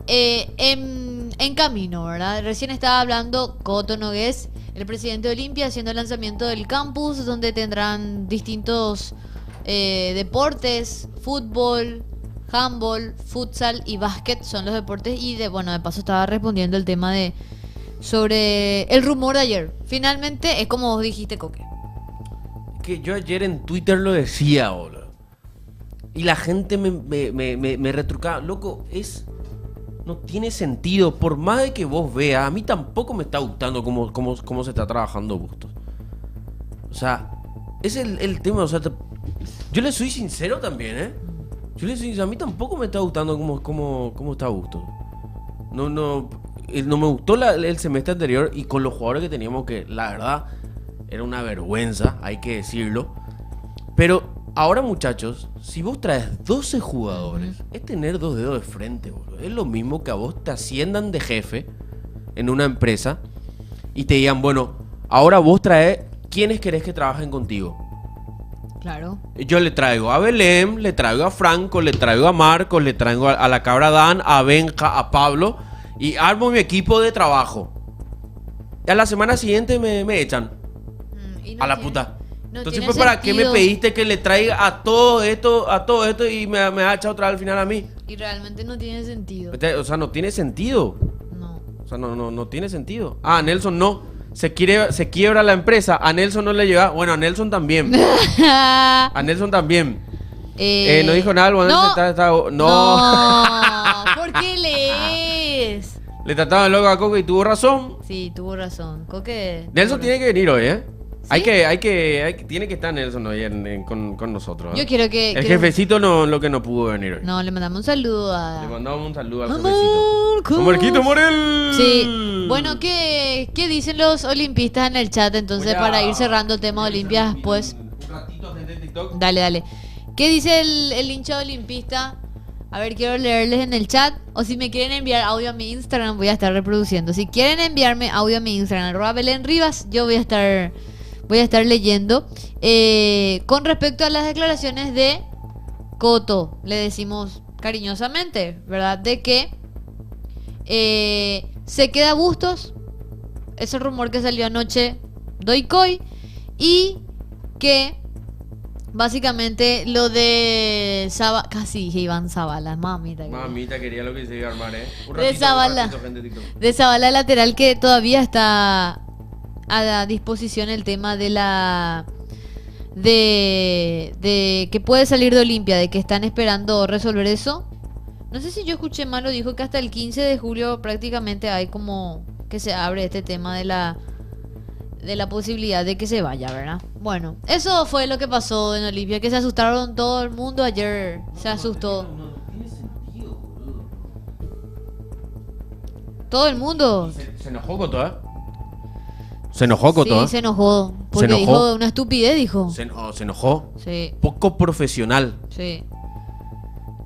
Speaker 2: en camino, ¿verdad? Recién estaba hablando Coto Nogués, el presidente de Olimpia, haciendo el lanzamiento del campus, donde tendrán distintos deportes, fútbol, handball, futsal y básquet son los deportes. Y de paso estaba respondiendo el tema sobre el rumor de ayer. Finalmente es como vos dijiste, Coque.
Speaker 3: Que yo ayer en Twitter lo decía, boludo. Y la gente me retrucaba. Loco, no tiene sentido. Por más de que vos veas, a mí tampoco me está gustando cómo se está trabajando Bustos. O sea, es el tema. O sea, yo le soy sincero también, ¿eh? A mí tampoco me está gustando cómo está Bustos. No me gustó el semestre anterior y con los jugadores que teníamos, que la verdad era una vergüenza, hay que decirlo. Pero Ahora, muchachos, si vos traes 12 jugadores, es tener 2 dedos de frente, boludo. Es lo mismo que a vos te asciendan de jefe en una empresa y te digan, bueno, ahora vos traes, ¿quiénes querés que trabajen contigo?
Speaker 2: Claro.
Speaker 3: Yo le traigo a Belén, le traigo a Franco, le traigo a Marcos, le traigo a la cabra Dan, a Benja, a Pablo y armo mi equipo de trabajo. Y a la semana siguiente me echan.
Speaker 2: Y no
Speaker 3: A la
Speaker 2: tiene-
Speaker 3: puta.
Speaker 2: no
Speaker 3: Entonces,
Speaker 2: tiene
Speaker 3: pues, ¿para qué me
Speaker 2: sentido.
Speaker 3: pediste que le traiga a todo esto y me ha echado otra vez al final a mí?
Speaker 2: Y realmente no tiene sentido.
Speaker 3: O sea, no tiene sentido.
Speaker 2: No.
Speaker 3: O sea, no tiene sentido. Ah, a Nelson no. Se quiebra la empresa. A Nelson no le llega. Bueno, a Nelson también. A Nelson también. No dijo nada. Bueno,
Speaker 2: no.
Speaker 3: no.
Speaker 2: No. ¿Por qué lees?
Speaker 3: Le trataban loco a Coco y tuvo razón.
Speaker 2: Sí, tuvo razón. Coque.
Speaker 3: Nelson tiene que venir hoy, ¿eh?
Speaker 2: ¿Sí?
Speaker 3: Tiene que estar Nelson hoy con nosotros. ¿eh?
Speaker 2: Yo quiero que.
Speaker 3: El jefecito lo que no pudo venir hoy.
Speaker 2: No, le mandamos un saludo a.
Speaker 3: Le mandamos un saludo al
Speaker 2: a
Speaker 3: jefecito.
Speaker 2: Marcos.
Speaker 3: ¡A Marquito Morel!
Speaker 2: Sí. Bueno, ¿qué dicen los olimpistas en el chat? Entonces,
Speaker 3: Voy a-
Speaker 2: para ir cerrando el tema de Olimpias, pues.
Speaker 3: Un ratito, gente de TikTok.
Speaker 2: Dale. ¿Qué dice el hincha olimpista? A ver, quiero leerles en el chat. O si me quieren enviar audio a mi Instagram, voy a estar reproduciendo. Si quieren enviarme audio a mi Instagram, @Belén_Rivas, yo voy a estar leyendo. Con respecto a las declaraciones de Coto, le decimos cariñosamente, ¿verdad? De que se queda Bustos, ese rumor que salió anoche, Doicoy, y que básicamente lo de casi dije Iván Zavala, mamita.
Speaker 3: Mamita, quería lo que se iba a armar, ¿eh? Un
Speaker 2: De
Speaker 3: ratito,
Speaker 2: Zavala.
Speaker 3: un ratito, gente de TikTok.
Speaker 2: De Zavala lateral, que todavía está a disposición el tema de la de que puede salir de Olimpia, de que están esperando resolver eso. No sé si yo escuché mal o dijo que hasta el 15 de julio prácticamente hay como que se abre este tema de la posibilidad de que se vaya, ¿verdad? Bueno, eso fue lo que pasó en Olimpia, que se asustaron todo el mundo ayer, se asustó. Todo el mundo.
Speaker 3: Se enojó Coto, ¿eh? Se enojó Coto,
Speaker 2: Sí,
Speaker 3: ¿eh?
Speaker 2: se enojó. Porque
Speaker 3: enojó.
Speaker 2: dijo una estupidez, dijo.
Speaker 3: Se enojó.
Speaker 2: Sí,
Speaker 3: Poco profesional.
Speaker 2: sí.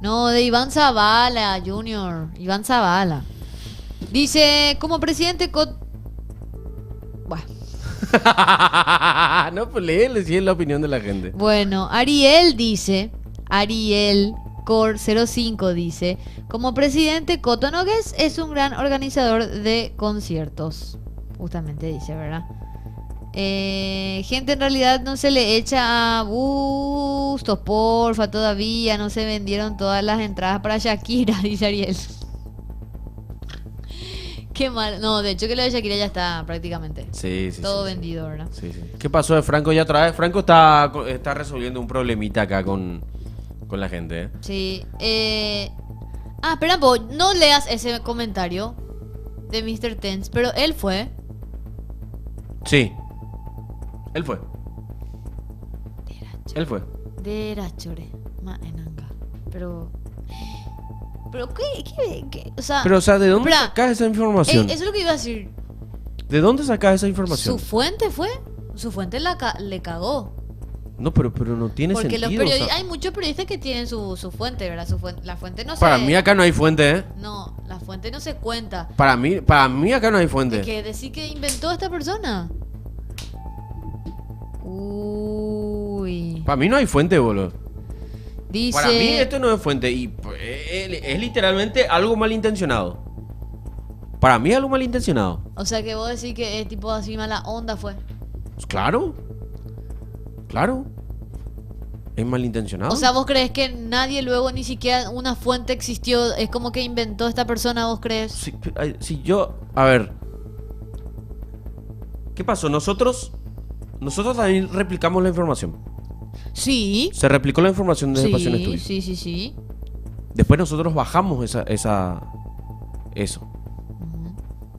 Speaker 2: No, de Iván Zavala, Junior. Iván Zavala. Dice, como presidente Bueno,
Speaker 3: No, pues léele si es la opinión de la gente.
Speaker 2: bueno, Ariel dice, Ariel Cor 05 dice, como presidente Coto Nogués es un gran organizador de conciertos. Justamente dice, ¿verdad? Gente, en realidad no se le echa a Bustos, porfa, todavía no se vendieron todas las entradas para Shakira, dice Ariel. Qué mal. No, de hecho que lo de Shakira ya está prácticamente.
Speaker 3: Sí.
Speaker 2: Todo vendido, ¿verdad?
Speaker 3: Sí. ¿Qué pasó de Franco ya otra vez? Franco está resolviendo un problemita acá con la gente, ¿eh?
Speaker 2: Sí. Espera, no leas ese comentario de Mr. Tense, pero él fue.
Speaker 3: Sí. Él fue.
Speaker 2: De Rachore. Enanga. Pero ¿qué? O sea,
Speaker 3: Pero, o sea, ¿de dónde
Speaker 2: espera,
Speaker 3: sacás esa información?
Speaker 2: eso es lo que iba a decir.
Speaker 3: ¿De dónde sacás esa información?
Speaker 2: Su fuente fue. Su fuente le cagó.
Speaker 3: No, pero no tiene
Speaker 2: Porque
Speaker 3: sentido.
Speaker 2: los
Speaker 3: o
Speaker 2: periodistas,
Speaker 3: sea,
Speaker 2: hay muchos periodistas que tienen su fuente, ¿verdad? La fuente no se.
Speaker 3: para mí acá no hay fuente, ¿eh?
Speaker 2: No, la fuente no se cuenta.
Speaker 3: Para mí acá no hay fuente.
Speaker 2: Es que decir que inventó esta persona. Uy.
Speaker 3: Para mí no hay fuente, boludo.
Speaker 2: Dice.
Speaker 3: Para mí esto no es fuente y pues, es literalmente algo malintencionado. Para mí es algo malintencionado.
Speaker 2: O sea que vos decís que es tipo así mala onda fue.
Speaker 3: Pues claro. Es malintencionado.
Speaker 2: O sea, vos crees que nadie luego ni siquiera una fuente existió. Es como que inventó esta persona, ¿vos crees?
Speaker 3: Si yo... A ver. ¿Qué pasó? Nosotros también replicamos la información.
Speaker 2: Sí.
Speaker 3: Se replicó la información de Pasión Estudio.
Speaker 2: Sí.
Speaker 3: Después nosotros bajamos eso.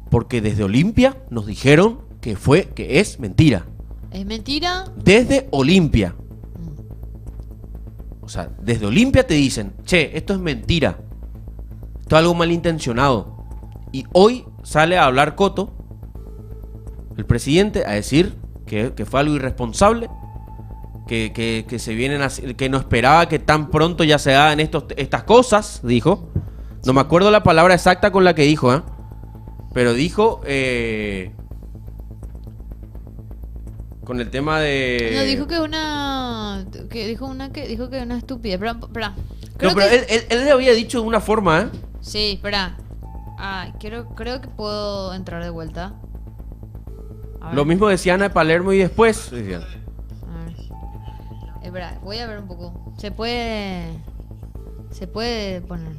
Speaker 3: Porque desde Olimpia nos dijeron que es mentira.
Speaker 2: ¿Es mentira?
Speaker 3: Desde Olimpia. O sea, desde Olimpia te dicen, che, esto es mentira. Esto es algo malintencionado. Y hoy sale a hablar Coto, el presidente, a decir que fue algo irresponsable que se vienen que no esperaba que tan pronto ya se hagan estas cosas, dijo. No me acuerdo la palabra exacta con la que dijo, pero dijo con el tema de...
Speaker 2: No, dijo que una... dijo que una estupidez. Espera.
Speaker 3: No, pero él le había dicho de una forma,
Speaker 2: Sí, espera. Creo que puedo entrar de vuelta. A ver.
Speaker 3: Lo mismo decía Ana de Palermo y después decían.
Speaker 2: A ver. Espera, voy a ver un poco. Se puede poner.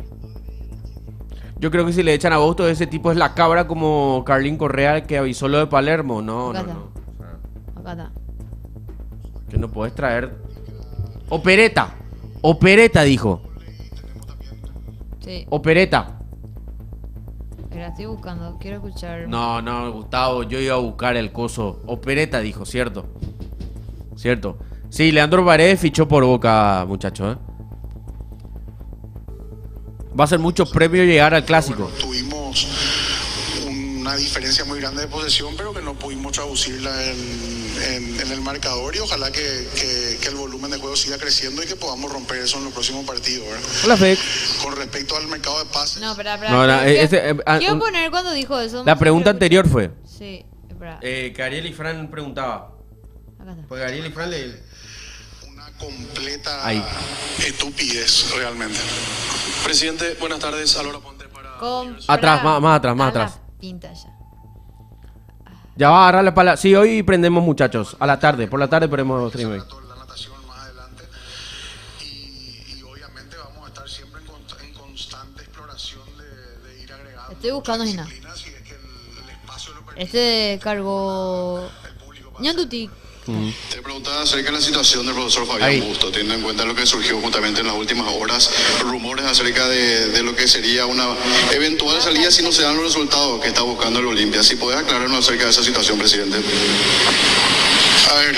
Speaker 3: Yo creo que si le echan a Bausto, ese tipo es la cabra como Carlín Correa que avisó lo de Palermo. No.
Speaker 2: Acá está.
Speaker 3: Que no puedes traer... Opereta dijo.
Speaker 2: Sí.
Speaker 3: Opereta.
Speaker 2: Espera, estoy buscando. Quiero escuchar.
Speaker 3: No, Gustavo, yo iba a buscar el coso. Opereta dijo, ¿cierto? ¿Cierto? Sí, Leandro Paredes fichó por Boca, muchachos, Va a ser mucho premio llegar al clásico.
Speaker 5: Bueno, tuvimos una diferencia muy grande de posesión, pero que no pudimos traducirla en el marcador, y ojalá que el volumen de juego siga creciendo y que podamos romper eso en los próximos partidos, ¿verdad?
Speaker 3: Hola, Fede.
Speaker 5: Con respecto al mercado de pases.
Speaker 2: No, espera.
Speaker 3: Quiero
Speaker 2: poner cuando dijo eso.
Speaker 3: La pregunta anterior fue.
Speaker 2: Sí, espera.
Speaker 3: Que Ariel y Fran preguntaba.
Speaker 2: Acá está.
Speaker 3: Porque Ariel y Fran
Speaker 5: Una completa
Speaker 3: Ahí.
Speaker 5: estupidez, realmente.
Speaker 7: Presidente, buenas tardes. Alora Ponte para...
Speaker 3: Atrás, más atrás.
Speaker 2: Pinta ya.
Speaker 3: Ya va a agarrar la pala. Sí, hoy prendemos, muchachos. A la tarde. Por la tarde ponemos stream.
Speaker 5: La natación más adelante. Y obviamente vamos a estar siempre en constante exploración de ir agregando.
Speaker 2: Estoy buscando Gina.
Speaker 5: disciplinas, si es que el espacio lo permite.
Speaker 2: Este cargo Ñanduti.
Speaker 6: Te preguntaba acerca de la situación del profesor Fabián
Speaker 3: Ahí.
Speaker 6: Busto, teniendo en cuenta lo que surgió justamente en las últimas horas, rumores acerca de lo que sería una eventual salida si no se dan los resultados que está buscando el Olimpia. Si podés aclararnos acerca de esa situación, presidente.
Speaker 5: A ver,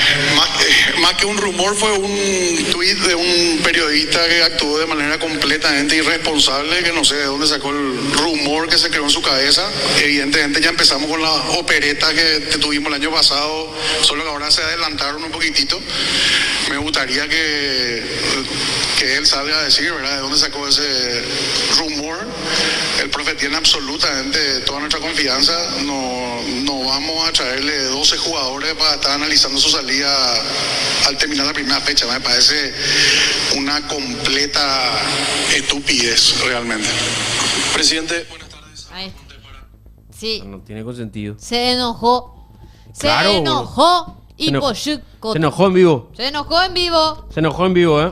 Speaker 5: más que un rumor, fue un tuit de un periodista que actuó de manera completamente irresponsable, que no sé de dónde sacó el rumor que se creó en su cabeza. Evidentemente ya empezamos con la opereta que tuvimos el año pasado, solo que ahora se adelantaron un poquitito. Me gustaría que él salga a decir, ¿verdad?, de dónde sacó ese rumor. El profe tiene absolutamente toda nuestra confianza. No vamos a traerle 12 jugadores para estar analizando su salida al terminar la primera fecha. Me parece una completa estupidez, realmente.
Speaker 7: Presidente, buenas tardes.
Speaker 2: Ahí. Sí.
Speaker 3: No tiene sentido.
Speaker 2: Se enojó.
Speaker 3: Claro,
Speaker 2: Se enojó. Y
Speaker 3: Se enojó.
Speaker 2: Poshuk Coto.
Speaker 3: Se enojó en vivo.
Speaker 2: Se enojó en vivo.
Speaker 3: Se enojó en vivo,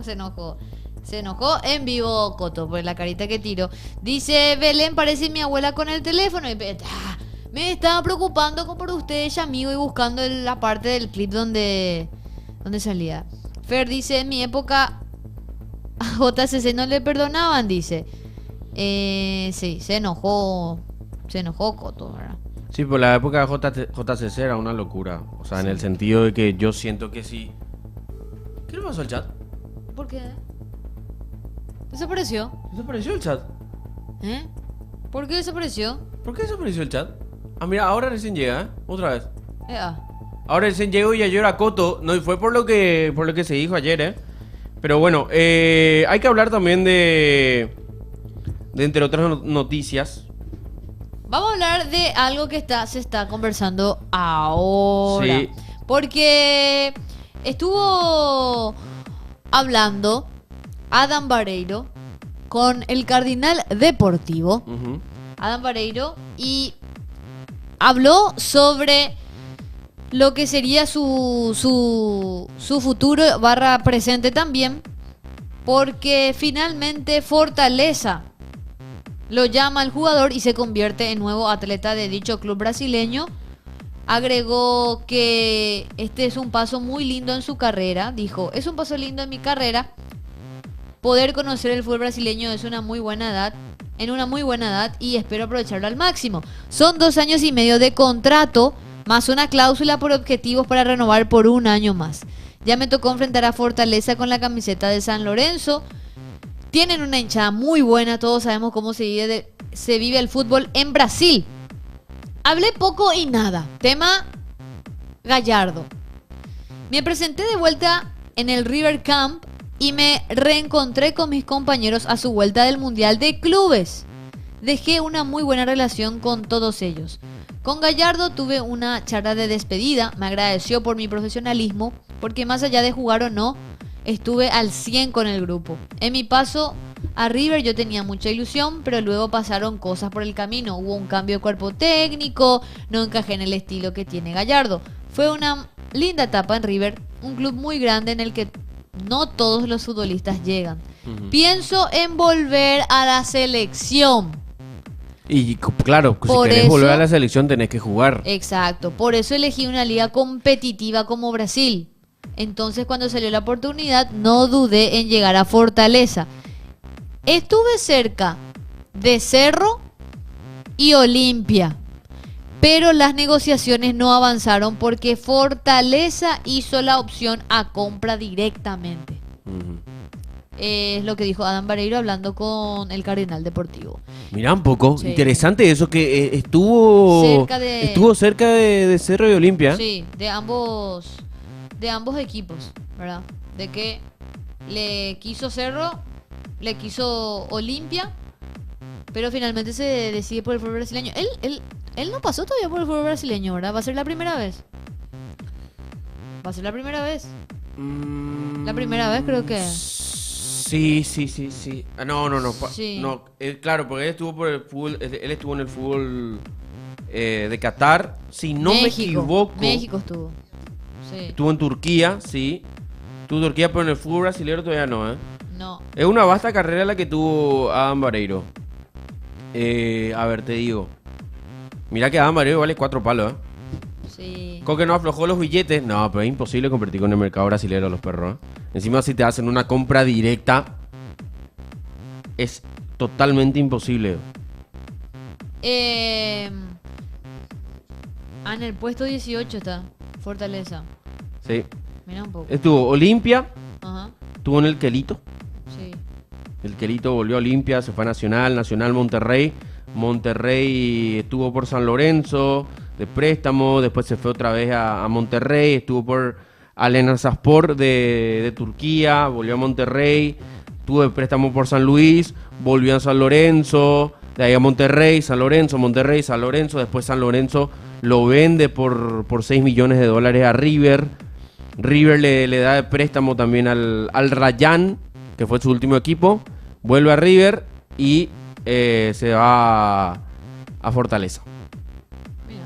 Speaker 2: Se enojó en vivo Coto por la carita que tiro. Dice Belén, parece mi abuela con el teléfono. Y me estaba preocupando por ustedes, amigo, y buscando la parte del clip donde salía. Fer dice, en mi época a JCC no le perdonaban, dice. Sí, se enojó Coto, ¿verdad?
Speaker 3: Sí, por la época de JCC era una locura. O sea, en el sentido de que yo siento que sí. ¿Qué le pasó al chat?
Speaker 2: ¿Por qué? ¿Desapareció?
Speaker 3: ¿Desapareció el chat?
Speaker 2: ¿Eh? ¿Por qué desapareció?
Speaker 3: ¿Por qué desapareció el chat? Ah, mira, ahora recién llega, otra vez.
Speaker 2: Ah.
Speaker 3: Ahora recién llegó y ayer era Coto. No, y fue por lo que se dijo ayer, Pero bueno, hay que hablar también de entre otras noticias.
Speaker 2: Vamos a hablar de algo que se está conversando ahora.
Speaker 3: Sí.
Speaker 2: Porque estuvo hablando Adam Vareiro con el Cardinal Deportivo.
Speaker 3: Ujú.
Speaker 2: Adam Vareiro, y habló sobre lo que sería su futuro / presente también, porque finalmente Fortaleza lo llama al jugador y se convierte en nuevo atleta de dicho club brasileño. Agregó que este es un paso muy lindo en su carrera. Dijo, es un paso lindo en mi carrera. Poder conocer el fútbol brasileño es una muy buena edad. En una muy buena edad, y espero aprovecharlo al máximo. Son 2 años y medio de contrato, más una cláusula por objetivos para renovar por 1 año más. Ya me tocó enfrentar a Fortaleza con la camiseta de San Lorenzo. Tienen una hinchada muy buena, todos sabemos cómo se vive el fútbol en Brasil. Hablé poco y nada. Tema Gallardo. Me presenté de vuelta en el River Camp y me reencontré con mis compañeros a su vuelta del Mundial de Clubes. Dejé una muy buena relación con todos ellos. Con Gallardo tuve una charla de despedida, me agradeció por mi profesionalismo, porque más allá de jugar o no, estuve al 100 con el grupo. En mi paso a River yo tenía mucha ilusión, pero luego pasaron cosas por el camino. Hubo un cambio de cuerpo técnico, no encajé en el estilo que tiene Gallardo. Fue una linda etapa en River, un club muy grande en el que no todos los futbolistas llegan. Pienso en volver a la selección.
Speaker 3: Y claro, si
Speaker 2: Por
Speaker 3: querés
Speaker 2: eso-
Speaker 3: volver a la selección tenés que jugar.
Speaker 2: Exacto, por eso elegí una liga competitiva como Brasil. Entonces cuando salió la oportunidad no dudé en llegar a Fortaleza. Estuve cerca de Cerro y Olimpia, pero las negociaciones no avanzaron porque Fortaleza hizo la opción a compra directamente.
Speaker 3: Ujú.
Speaker 2: Es lo que dijo Adam Vareiro hablando con el Cardenal Deportivo.
Speaker 3: Mirá un poco,
Speaker 2: Sí.
Speaker 3: interesante eso que estuvo cerca de Cerro y Olimpia.
Speaker 2: Sí, de ambos equipos, ¿verdad? De que le quiso Cerro, le quiso Olimpia, pero finalmente se decide por el fútbol brasileño. Él no pasó todavía por el fútbol brasileño, ¿verdad? Va a ser la primera vez. Va a ser la primera vez. La primera vez creo que.
Speaker 3: Sí. Ah, no.
Speaker 2: Sí.
Speaker 3: No, claro, porque él estuvo por el fútbol, él estuvo en el fútbol de Qatar, si no me equivoco.
Speaker 2: México estuvo. Sí.
Speaker 3: Estuvo en Turquía, sí. Estuvo en Turquía, pero en el fútbol brasileño todavía no, ¿eh?
Speaker 2: No.
Speaker 3: Es una vasta carrera la que tuvo Adam Vareiro. A ver, te digo. Mira que Adam Vareiro vale 4 palos, ¿eh?
Speaker 2: Sí.
Speaker 3: Con que no aflojó los billetes. No, pero es imposible competir con el mercado brasileño los perros, ¿eh? Encima si te hacen una compra directa, es totalmente imposible.
Speaker 2: En el puesto 18 está Fortaleza.
Speaker 3: Sí.
Speaker 2: Mira un poco.
Speaker 3: Estuvo Olimpia,
Speaker 2: Ajá.
Speaker 3: estuvo en el Quelito.
Speaker 2: Sí.
Speaker 3: El Quelito volvió a Olimpia, se fue a Nacional, Monterrey. Monterrey estuvo por San Lorenzo de préstamo, después se fue otra vez a Monterrey, estuvo por Alenazspor de Turquía, volvió a Monterrey, estuvo de préstamo por San Luis, volvió a San Lorenzo, de ahí a Monterrey, San Lorenzo, Monterrey, San Lorenzo, después San Lorenzo lo vende por $6 millones a River. River le da de préstamo también al Rayán, que fue su último equipo, vuelve a River y se va a Fortaleza.
Speaker 2: Mira.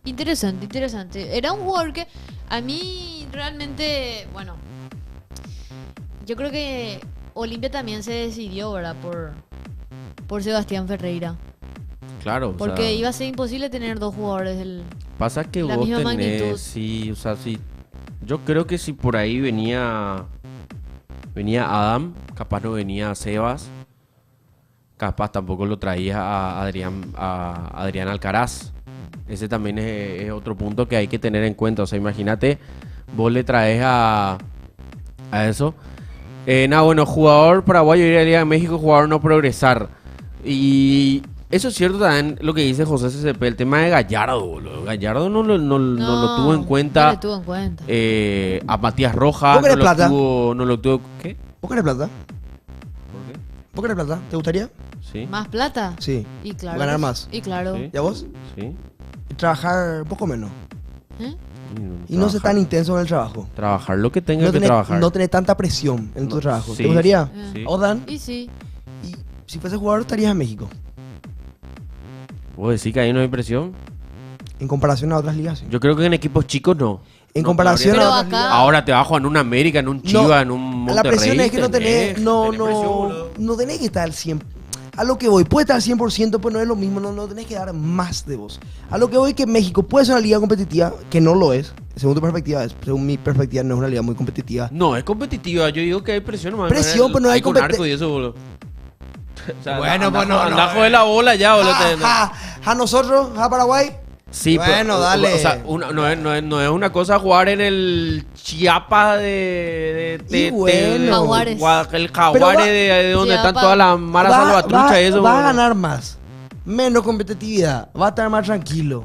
Speaker 2: Interesante. Era un jugador que a mí realmente, bueno, yo creo que Olimpia también se decidió, ¿verdad? Por Sebastián Ferreira.
Speaker 3: Claro, o
Speaker 2: Porque
Speaker 3: sea,
Speaker 2: iba a ser imposible tener dos jugadores del...
Speaker 3: pasa que
Speaker 2: la
Speaker 3: vos
Speaker 2: misma
Speaker 3: tenés,
Speaker 2: magnitud.
Speaker 3: sí, o sea, sí. Yo creo que si por ahí venía Adam, capaz no venía Sebas, capaz tampoco lo traía a Adrián Alcaraz. Ese también es otro punto que hay que tener en cuenta. O sea, imagínate, vos le traes a eso. Bueno, jugador paraguayo ir a la Liga de México, jugador no progresar. Y eso es cierto también lo que dice José CCP, el tema de Gallardo, boludo. Gallardo no lo tuvo en cuenta.
Speaker 2: No lo tuvo en cuenta.
Speaker 3: A Matías Rojas
Speaker 1: ¿Vos querés plata?
Speaker 3: no lo tuvo. ¿Qué?
Speaker 1: ¿Vos querés plata?
Speaker 3: ¿Por qué?
Speaker 1: ¿Vos querés plata? ¿Te gustaría?
Speaker 3: Sí.
Speaker 2: ¿Más plata?
Speaker 1: Sí.
Speaker 2: Y claro.
Speaker 1: Ganar
Speaker 2: que-
Speaker 1: más.
Speaker 2: Y claro.
Speaker 3: Sí.
Speaker 1: ¿Y a vos?
Speaker 3: Sí.
Speaker 1: Trabajar un poco menos.
Speaker 2: ¿Eh?
Speaker 1: Y no ser tan intenso en el trabajo.
Speaker 3: Trabajar lo que tenga
Speaker 1: No
Speaker 3: que
Speaker 1: tener,
Speaker 3: trabajar.
Speaker 1: no tener tanta presión en tu
Speaker 3: No,
Speaker 1: trabajo.
Speaker 3: sí,
Speaker 1: ¿Te gustaría?
Speaker 3: sí.
Speaker 1: ¿O Dan?
Speaker 2: Y sí.
Speaker 1: Y si fuese jugador estarías en México.
Speaker 3: ¿Vos decís que ahí no hay presión?
Speaker 1: En comparación a otras ligas. Sí.
Speaker 3: Yo creo que en equipos chicos no.
Speaker 1: En
Speaker 3: No,
Speaker 1: comparación
Speaker 2: Pero
Speaker 1: a otras
Speaker 2: acá-
Speaker 1: ligas.
Speaker 3: Ahora te bajo en un América, en un Chivas, en un Monterrey.
Speaker 1: La presión es que no tenés,
Speaker 3: tenés presión,
Speaker 1: no
Speaker 3: boludo.
Speaker 1: tenés que estar al 100. A lo que voy, puede estar al 100%, pues no es lo mismo, no tenés que dar más de vos. A lo que voy que México puede ser una liga competitiva, que no lo es. Según tu perspectiva, según mi perspectiva, no es una liga muy competitiva.
Speaker 3: No, es competitiva. Yo digo que hay presión. Nomás.
Speaker 1: Presión, pero no hay
Speaker 3: con
Speaker 1: competi-
Speaker 3: arco y eso, boludo. O sea,
Speaker 1: Bueno,
Speaker 3: anda,
Speaker 1: pues no,
Speaker 3: anda
Speaker 1: no,
Speaker 3: a joder la bola ya, boludo.
Speaker 1: A nosotros, a Paraguay.
Speaker 3: Sí,
Speaker 1: Bueno,
Speaker 3: pero,
Speaker 1: dale.
Speaker 3: O sea, no es una cosa jugar en el Chiapas
Speaker 1: Y bueno.
Speaker 2: Jaguares.
Speaker 3: El
Speaker 1: Pero
Speaker 3: Jaguares
Speaker 1: va-
Speaker 3: de donde están
Speaker 2: Chiapas.
Speaker 3: todas las maras salvatruchas y eso.
Speaker 1: va a
Speaker 3: boludo.
Speaker 1: ganar más. Menos competitividad. Va a estar más tranquilo.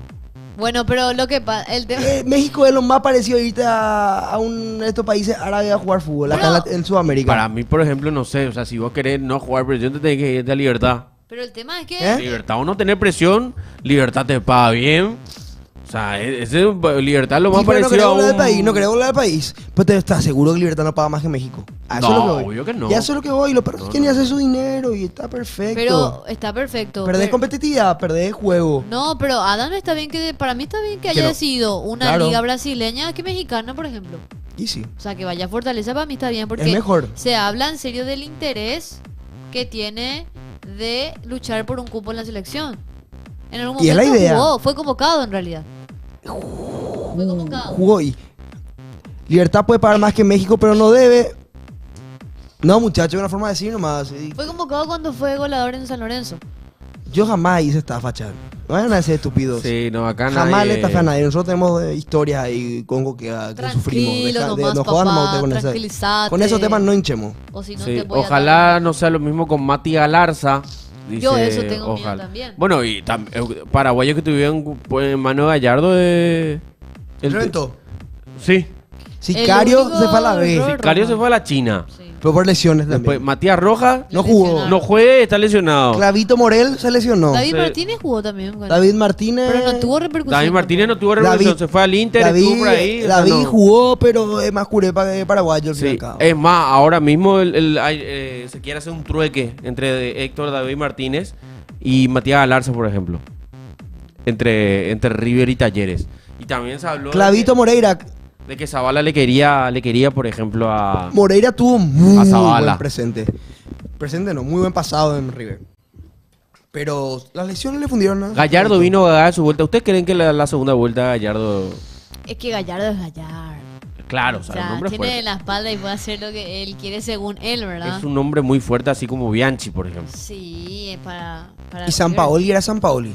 Speaker 2: Bueno, pero lo que pasa, el tema...
Speaker 1: México es lo más parecido a irte a un de estos países árabes a jugar fútbol, acá en Sudamérica.
Speaker 3: Para mí, por ejemplo, no sé, o sea, si vos querés no jugar presión, te tenés que ir de libertad.
Speaker 2: Pero el tema es que...
Speaker 3: Libertad o no tener presión, libertad te paga bien. O sea, libertad es lo más parecido a un...
Speaker 1: No querés volar del país. Pues te estás seguro que Libertad no paga más que México. A eso
Speaker 3: No,
Speaker 1: es lo que voy.
Speaker 3: obvio que no.
Speaker 1: Ya eso es lo que voy. Los perros quieren hacer su dinero y está perfecto.
Speaker 2: Pero está perfecto.
Speaker 1: Perdés
Speaker 2: pero-
Speaker 1: competitividad, perdés juego.
Speaker 2: No, pero Adam está bien que... Para mí está bien que haya
Speaker 1: Que no.
Speaker 2: decidido una
Speaker 1: Claro.
Speaker 2: liga brasileña que mexicana, por ejemplo.
Speaker 1: Y sí.
Speaker 2: O sea, que vaya a Fortaleza para mí está bien porque
Speaker 1: Es mejor.
Speaker 2: se habla en serio del interés que tiene de luchar por un cupo en la selección. En algún
Speaker 1: Y es
Speaker 2: momento
Speaker 1: la idea.
Speaker 2: jugó, fue convocado en realidad. Fue convocado.
Speaker 1: Jugó y Libertad puede pagar más que México, pero no debe. No, muchachos, es una forma de decir nomás.
Speaker 2: Fue convocado cuando fue goleador en San Lorenzo.
Speaker 1: Yo jamás hice estafa, Chad. No vayan a ser estúpidos.
Speaker 3: Sí, no, acá
Speaker 1: Jamás
Speaker 3: nadie...
Speaker 1: le estafé a nadie. Nosotros tenemos historias ahí con que sufrimos.
Speaker 2: Nomás,
Speaker 1: No jodan nomás
Speaker 2: papá,
Speaker 1: usted con ese-
Speaker 2: tranquilizate.
Speaker 1: con esos temas no hinchemos.
Speaker 2: O si no
Speaker 3: Sí,
Speaker 2: te voy a
Speaker 3: ojalá
Speaker 2: dar-
Speaker 3: no sea lo mismo con Mati Galarza. Dice,
Speaker 2: Yo eso tengo miedo
Speaker 3: ojalá.
Speaker 2: también.
Speaker 3: Bueno, y paraguayos que tuvieron pues, en mano de Gallardo de...
Speaker 1: Reventó.
Speaker 3: Sí.
Speaker 1: Sicario
Speaker 2: único
Speaker 1: se fue a la B.
Speaker 2: error-
Speaker 3: Sicario se fue a la China.
Speaker 2: Sí.
Speaker 1: Pero por lesiones
Speaker 3: Después,
Speaker 1: también.
Speaker 3: Matías Rojas
Speaker 1: No jugó.
Speaker 3: no juegue, está lesionado.
Speaker 1: Clavito Morel se lesionó.
Speaker 2: David
Speaker 3: Sí.
Speaker 2: Martínez jugó también. bueno.
Speaker 1: David Martínez.
Speaker 2: Pero no tuvo repercusión.
Speaker 3: David Martínez no tuvo
Speaker 1: David-
Speaker 3: revolución, se fue al Inter, estuvo por ahí. o sea,
Speaker 1: David
Speaker 3: no.
Speaker 1: jugó, pero es más curepa que paraguayo al fin y
Speaker 3: Sí,
Speaker 1: al cabo.
Speaker 3: es más, ahora mismo se quiere hacer un trueque entre Héctor David Martínez y Matías Galarza, por ejemplo. Entre River y Talleres. Y también se habló
Speaker 1: Clavito Moreira.
Speaker 3: de que Zavala le quería, por ejemplo, a...
Speaker 1: Moreira tuvo muy
Speaker 3: A Zavala.
Speaker 1: buen presente. Presente no, muy buen pasado en River. Pero las lesiones le fundieron. ¿no?
Speaker 3: Gallardo vino a dar su vuelta. ¿Ustedes creen que la segunda vuelta de Gallardo...
Speaker 2: Es que Gallardo es Gallardo.
Speaker 3: Claro, o
Speaker 2: O
Speaker 3: sea, el
Speaker 2: sea,
Speaker 3: nombre es
Speaker 2: tiene
Speaker 3: fuerte.
Speaker 2: la espalda y puede hacer lo que él quiere según él, ¿verdad?
Speaker 3: Es un nombre muy fuerte, así como Bianchi, por ejemplo.
Speaker 2: Sí, es para
Speaker 1: Y San
Speaker 2: River.
Speaker 1: Paoli era San Paoli.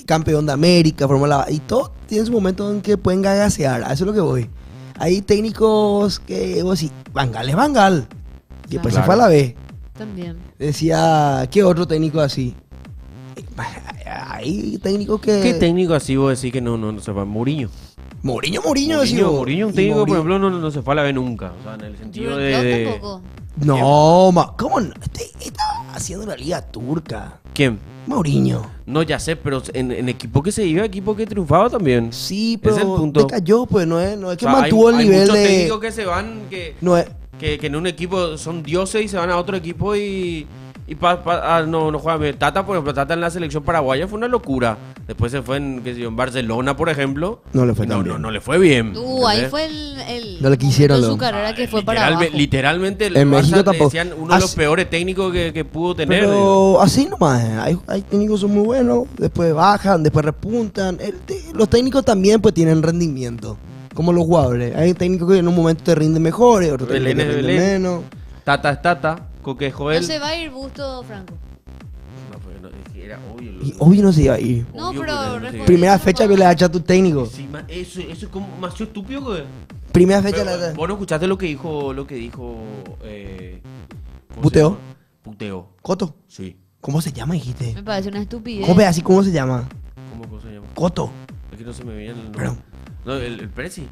Speaker 1: Campeón de América, Fórmula. Y todo tiene su momento en que pueden gagasear. A eso es lo que voy. Hay técnicos que vos decís, Bangal es Bangal. Y después
Speaker 3: Claro.
Speaker 1: se fue a la B.
Speaker 2: También.
Speaker 1: Decía, ¿qué otro técnico así? Hay técnicos que.
Speaker 3: ¿Qué técnico así vos decís que no se va? Mourinho.
Speaker 1: Mourinho,
Speaker 3: Mourinho, un
Speaker 1: Y
Speaker 3: técnico, por
Speaker 1: Mourinho-
Speaker 3: ejemplo, no se fue a la B nunca. O sea, en el sentido
Speaker 2: Jürgen
Speaker 3: de...
Speaker 2: Klopp tampoco.
Speaker 1: No, ¿cómo no? Está haciendo la liga turca.
Speaker 3: ¿Quién?
Speaker 1: Mourinho.
Speaker 3: No, ya sé, pero en equipo que se iba, equipo que triunfaba también.
Speaker 1: Sí,
Speaker 3: Ese es el
Speaker 1: pero
Speaker 3: punto.
Speaker 1: decayó, pues no es que
Speaker 3: O sea,
Speaker 1: mantuvo
Speaker 3: hay
Speaker 1: el nivel
Speaker 3: muchos
Speaker 1: de.
Speaker 3: técnicos que se van,
Speaker 1: No es.
Speaker 3: que en un equipo son dioses y se van a otro equipo y no juegan bien. Tata, por ejemplo, Tata en la selección paraguaya fue una locura. Después se fue en Barcelona, por ejemplo.
Speaker 1: No le fue
Speaker 3: Y
Speaker 1: tan bien.
Speaker 3: no le fue bien.
Speaker 2: Ahí
Speaker 3: ¿entendés?
Speaker 2: fue el
Speaker 1: No le quisieron,
Speaker 2: momento de su
Speaker 1: no.
Speaker 2: carrera que fue para abajo.
Speaker 3: Literalmente el
Speaker 1: En
Speaker 3: Barça
Speaker 1: México
Speaker 3: le
Speaker 1: tampoco.
Speaker 3: decían uno de los
Speaker 1: Así-
Speaker 3: peores técnicos que pudo tener. digo.
Speaker 1: Pero así nomás, hay técnicos que son muy buenos, después bajan, después repuntan. Los técnicos también pues tienen rendimiento, como los jugadores. Hay técnicos que en un momento te rinden mejor, otros técnicos
Speaker 3: Belén
Speaker 1: te
Speaker 3: es
Speaker 1: rinden
Speaker 3: Belén.
Speaker 1: menos.
Speaker 3: Tata es Tata, Coque es Joel.
Speaker 2: No se va a ir Busto Franco.
Speaker 3: No, pues, no, es que era obvio.
Speaker 1: Y obvio no se iba a ir.
Speaker 2: No,
Speaker 3: Obvio
Speaker 2: pero
Speaker 3: que no se
Speaker 2: respondiendo
Speaker 3: iba.
Speaker 1: Primera fecha que le ha hecho a tu técnico.
Speaker 3: Sí, eso es como demasiado estúpido, güey.
Speaker 1: Primera fecha
Speaker 3: Pero,
Speaker 1: le
Speaker 3: vos no escuchaste lo que dijo ¿cómo se
Speaker 1: Puteo.
Speaker 3: llama? Puteo,
Speaker 1: Coto.
Speaker 3: sí.
Speaker 1: ¿Cómo se llama, dijiste?
Speaker 2: Me parece una estupidez.
Speaker 1: ¿Cómo así cómo se llama?
Speaker 3: ¿Cómo se llama?
Speaker 1: Coto.
Speaker 3: Es que no se me veía el nombre.
Speaker 1: Perdón.
Speaker 3: No, el Prezi.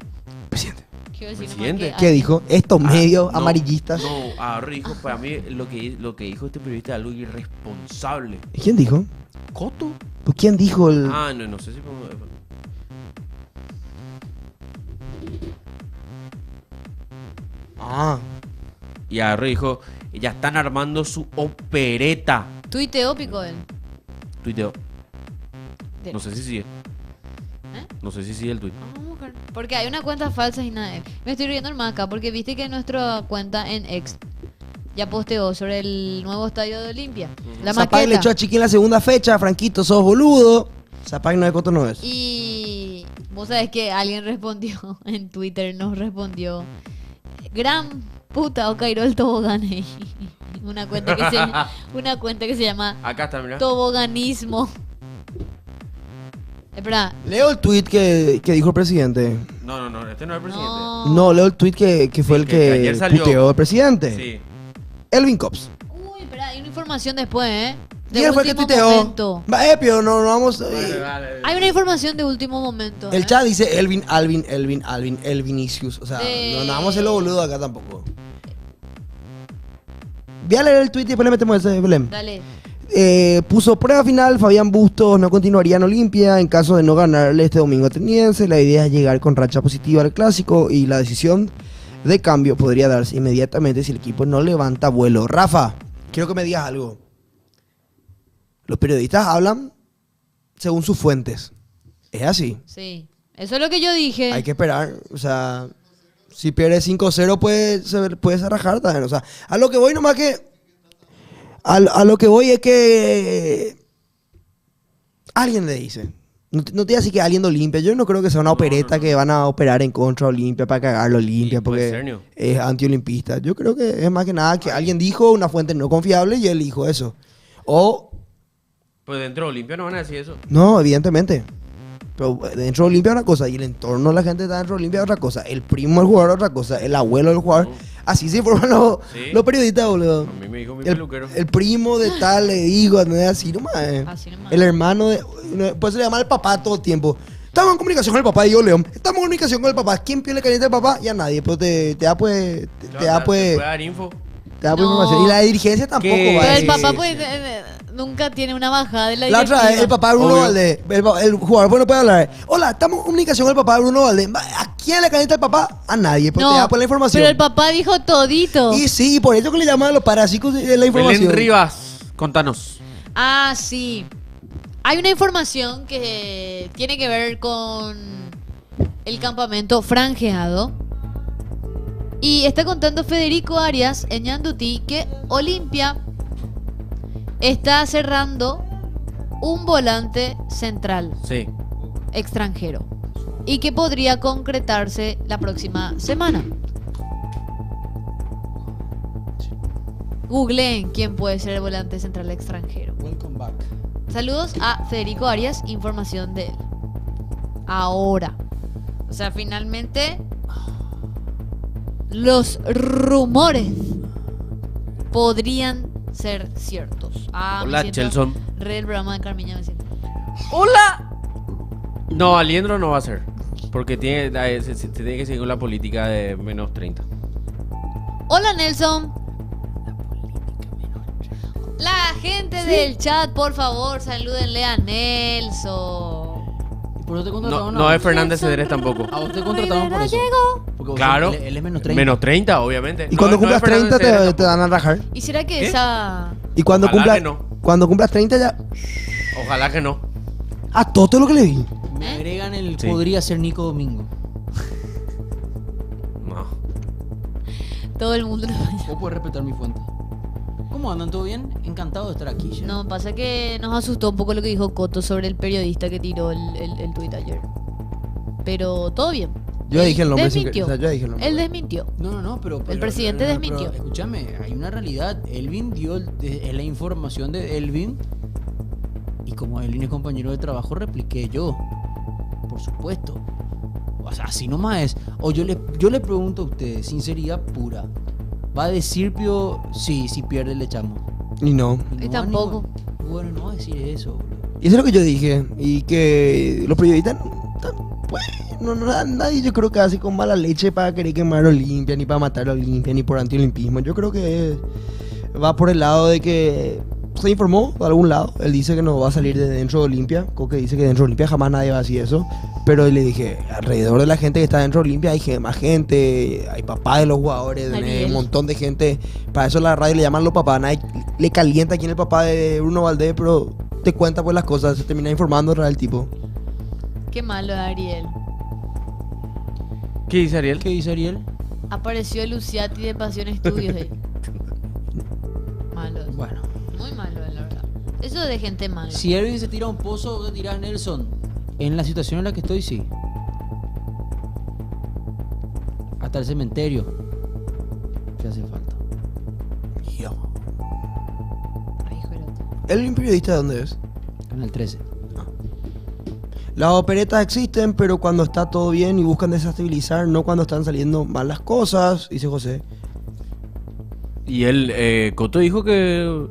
Speaker 1: Presidente.
Speaker 2: Quiero decir
Speaker 3: Presidente.
Speaker 2: nomás que-
Speaker 1: ¿Qué dijo? Estos medios
Speaker 3: No,
Speaker 1: amarillistas.
Speaker 3: No, ahora dijo, para mí lo que dijo este periodista es algo irresponsable.
Speaker 1: ¿Y quién dijo?
Speaker 3: ¿Coto?
Speaker 1: Pues quién dijo el.
Speaker 3: Ah, no sé si podemos...
Speaker 1: Ah.
Speaker 3: Y ahora dijo, ya están armando su opereta.
Speaker 2: Tuiteó Pico él.
Speaker 3: Tuiteo.
Speaker 2: De-
Speaker 3: No sé si sigue.
Speaker 2: ¿Eh?
Speaker 3: No sé si sigue el tuit.
Speaker 2: Vamos a buscar. Porque hay una cuenta falsa y nada. Me estoy riendo más acá porque viste que nuestra cuenta en X ya posteó sobre el nuevo estadio de Olimpia. La
Speaker 1: Zapag le echó
Speaker 2: maqueta.
Speaker 1: a Chiqui en la segunda fecha. Franquito, sos boludo. Zapag no es Coto no es.
Speaker 2: Y vos sabés que alguien respondió en Twitter, nos respondió. Gran puta Ocairo el tobogán. una cuenta que se llama
Speaker 3: Acá está, mira.
Speaker 2: Toboganismo. Espera.
Speaker 1: Leo el tweet que dijo el presidente.
Speaker 3: No, este no es el presidente.
Speaker 1: No, leo el tweet que fue
Speaker 3: Sí,
Speaker 1: el
Speaker 3: que ayer salió.
Speaker 1: puteó el presidente.
Speaker 3: Sí.
Speaker 1: Elvin Cops.
Speaker 2: Uy, espera, hay una información después, ¿eh? De
Speaker 1: Y él fue el que
Speaker 2: último
Speaker 1: tuiteó.
Speaker 2: momento.
Speaker 1: Pero no vamos.
Speaker 2: Hay una información de último momento.
Speaker 1: El chat dice El Vinicius. O sea, no vamos a hacer lo boludo acá tampoco. Voy a leer el tweet y después le metemos ese, Belén.
Speaker 2: Dale.
Speaker 1: Puso prueba final, Fabián Bustos no continuaría en Olimpia en caso de no ganarle este domingo a Ateniense. La idea es llegar con racha positiva al clásico y la decisión de cambio podría darse inmediatamente si el equipo no levanta vuelo. Rafa, quiero que me digas algo. Los periodistas hablan según sus fuentes. Es así.
Speaker 2: Sí. Eso es lo que yo dije.
Speaker 1: Hay que esperar. O sea, si pierdes 5-0 puedes arrajar también. O sea, a lo que voy nomás que... A lo que voy es que... Alguien le dice. No te voy a decir que alguien de Olimpia. Yo no creo que sea una opereta que van a operar en contra de Olimpia para cagarlo a Olimpia porque es antiolimpista. Yo creo que es más que nada que alguien dijo, una fuente no confiable, y él dijo eso. O...
Speaker 3: Pues dentro de Olimpia no van a decir eso.
Speaker 1: No, evidentemente. Pero dentro de Olimpia es una cosa, y el entorno de la gente está dentro de Olimpia es otra cosa. El primo del jugador es otra cosa, el abuelo del jugador. Así se informan los periodistas, boludo.
Speaker 3: A mí me dijo mi peluquero.
Speaker 1: El primo de tal, le digo, no es así nomás.
Speaker 2: Así nomás.
Speaker 1: El hermano de... Pues se le llama el papá todo el tiempo. Estamos en comunicación con el papá, digo León. Estamos en comunicación con el papá. ¿Quién pide caliente al papá? Ya nadie. Pero te da pues... Te da pues...
Speaker 3: ¿Te puede dar info?
Speaker 1: Te da pues información. Y la dirigencia tampoco va a
Speaker 2: Pero el
Speaker 1: decir.
Speaker 2: papá pues nunca tiene una bajada de la
Speaker 1: La otra vez, el papá de Bruno Valdés, el jugador pues no puede hablar. Hola, estamos en comunicación con el papá de Bruno Valdés. ¿A quién le calienta el papá? A nadie, pero te da pues la información.
Speaker 2: Pero el papá dijo todito.
Speaker 1: Y sí, por eso que le llaman a los parásicos de la información.
Speaker 3: Belén Rivas, contanos.
Speaker 2: Ah, sí. Hay una información que tiene que ver con el campamento franjeado. Y está contando Federico Arias en Ñandutí que Olimpia está cerrando un volante central extranjero y que podría concretarse la próxima semana. Googleen quién puede ser el volante central extranjero.
Speaker 1: Welcome back.
Speaker 2: Saludos a Federico Arias, información de él. Ahora. O sea, finalmente los rumores podrían ser ciertos.
Speaker 3: Hola, Chelson.
Speaker 2: Re el programa de Carmiña me siento.
Speaker 3: ¡Hola! No, Aliendro no va a ser. Porque se tiene que seguir con la política de menos 30.
Speaker 2: Hola, Nelson. La gente del chat, por favor, salúdenle a Nelson.
Speaker 3: No es Fernández Cedrés tampoco.
Speaker 10: A vos te contrataron por eso. Porque
Speaker 3: Claro.
Speaker 10: Él es menos 30.
Speaker 3: Menos 30, obviamente.
Speaker 1: Y cuando cumplas
Speaker 3: es Fernández
Speaker 1: 30
Speaker 3: Cedrés
Speaker 1: te dan a rajar.
Speaker 2: ¿Y será que
Speaker 3: ¿Qué?
Speaker 2: esa...
Speaker 1: Y cuando
Speaker 3: Ojalá
Speaker 1: cuando
Speaker 3: que
Speaker 1: cumplas 30 ya...
Speaker 3: Ojalá que no.
Speaker 1: A todo lo que le di.
Speaker 10: Me agregan el
Speaker 3: Sí.
Speaker 10: podría ser Nico Domingo.
Speaker 3: No.
Speaker 2: todo el mundo...
Speaker 10: Vos podés respetar mi fuente. ¿Cómo andan? ¿Todo bien? Encantado de estar aquí ya.
Speaker 2: No, pasa que nos asustó un poco lo que dijo Coto sobre el periodista que tiró el tuit ayer. Pero todo bien.
Speaker 1: Yo dije el nombre sin
Speaker 2: Desmintió.
Speaker 1: querer, o sea, yo dije el nombre.
Speaker 2: Él desmintió.
Speaker 10: No, pero
Speaker 2: El presidente desmintió.
Speaker 10: Escúchame, hay una realidad. Elvin dio la información de Elvin. Y como Elvin es compañero de trabajo, repliqué yo. Por supuesto. O sea, así nomás es. O yo le pregunto a ustedes, sinceridad pura. ¿Va a decir Pio, sí, si pierde le echamos?
Speaker 1: Y no.
Speaker 2: Y tampoco.
Speaker 10: Bueno, no va a decir eso, boludo.
Speaker 1: Y eso es lo que yo dije. Y que los periodistas... Pues, nadie yo creo que hace con mala leche para querer quemar a Olimpia, ni para matar a Olimpia, ni por antiolimpismo. Yo creo que va por el lado de que se informó de algún lado. Él dice que no va a salir de dentro de Olimpia. Coque dice que dentro de Olimpia jamás nadie va a decir eso. Pero le dije, alrededor de la gente que está dentro de Olimpia hay más gente, hay papás de los jugadores, hay un montón de gente. Para eso la radio le llaman los papás. Nadie le calienta quién es el papá de Bruno Valdés, pero te cuenta pues las cosas, se termina informando el tipo.
Speaker 2: Qué malo, Ariel.
Speaker 3: ¿Qué dice Ariel?
Speaker 10: ¿Qué dice Ariel?
Speaker 2: Apareció el Luciati de Pasión Estudios. Malo.
Speaker 10: Bueno.
Speaker 2: Muy malo, la verdad. Eso de gente mala.
Speaker 10: Si Elvin se tira a un pozo, te tiras Nelson. En la situación en la que estoy, sí. Hasta el cementerio. Si hace falta.
Speaker 1: Yo.
Speaker 2: Ay, joder.
Speaker 1: ¿El periodista de dónde es?
Speaker 10: En el 13.
Speaker 1: Las operetas existen, pero cuando está todo bien y buscan desestabilizar, no cuando están saliendo mal las cosas, dice José.
Speaker 3: Y él, Coto dijo que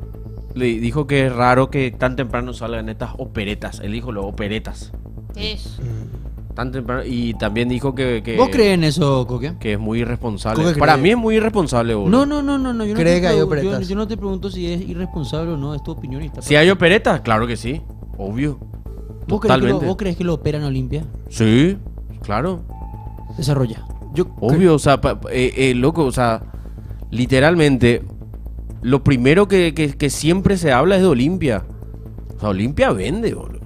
Speaker 3: le dijo que es raro que tan temprano salgan estas operetas. Él dijo, los operetas.
Speaker 2: Eso.
Speaker 3: Tan temprano. Y también dijo que
Speaker 10: ¿Vos crees en eso, Coque?
Speaker 3: que es muy irresponsable.
Speaker 1: ¿Coque
Speaker 3: Para
Speaker 1: cree?
Speaker 3: mí es muy irresponsable, boludo.
Speaker 10: No. Yo no,
Speaker 1: ¿Cree
Speaker 10: te
Speaker 1: que hay
Speaker 10: pregun-
Speaker 1: operetas?
Speaker 10: yo no te pregunto si es irresponsable o no, es tu opinión. Y está
Speaker 3: Si hay operetas, claro que sí. Obvio.
Speaker 10: ¿Vos crees,
Speaker 3: Totalmente.
Speaker 10: ¿Vos crees que lo operan a Olimpia?
Speaker 3: Sí, claro.
Speaker 10: Desarrolla.
Speaker 3: Obvio, o sea, loco, o sea, literalmente, lo primero que siempre se habla es de Olimpia. O sea, Olimpia vende, boludo.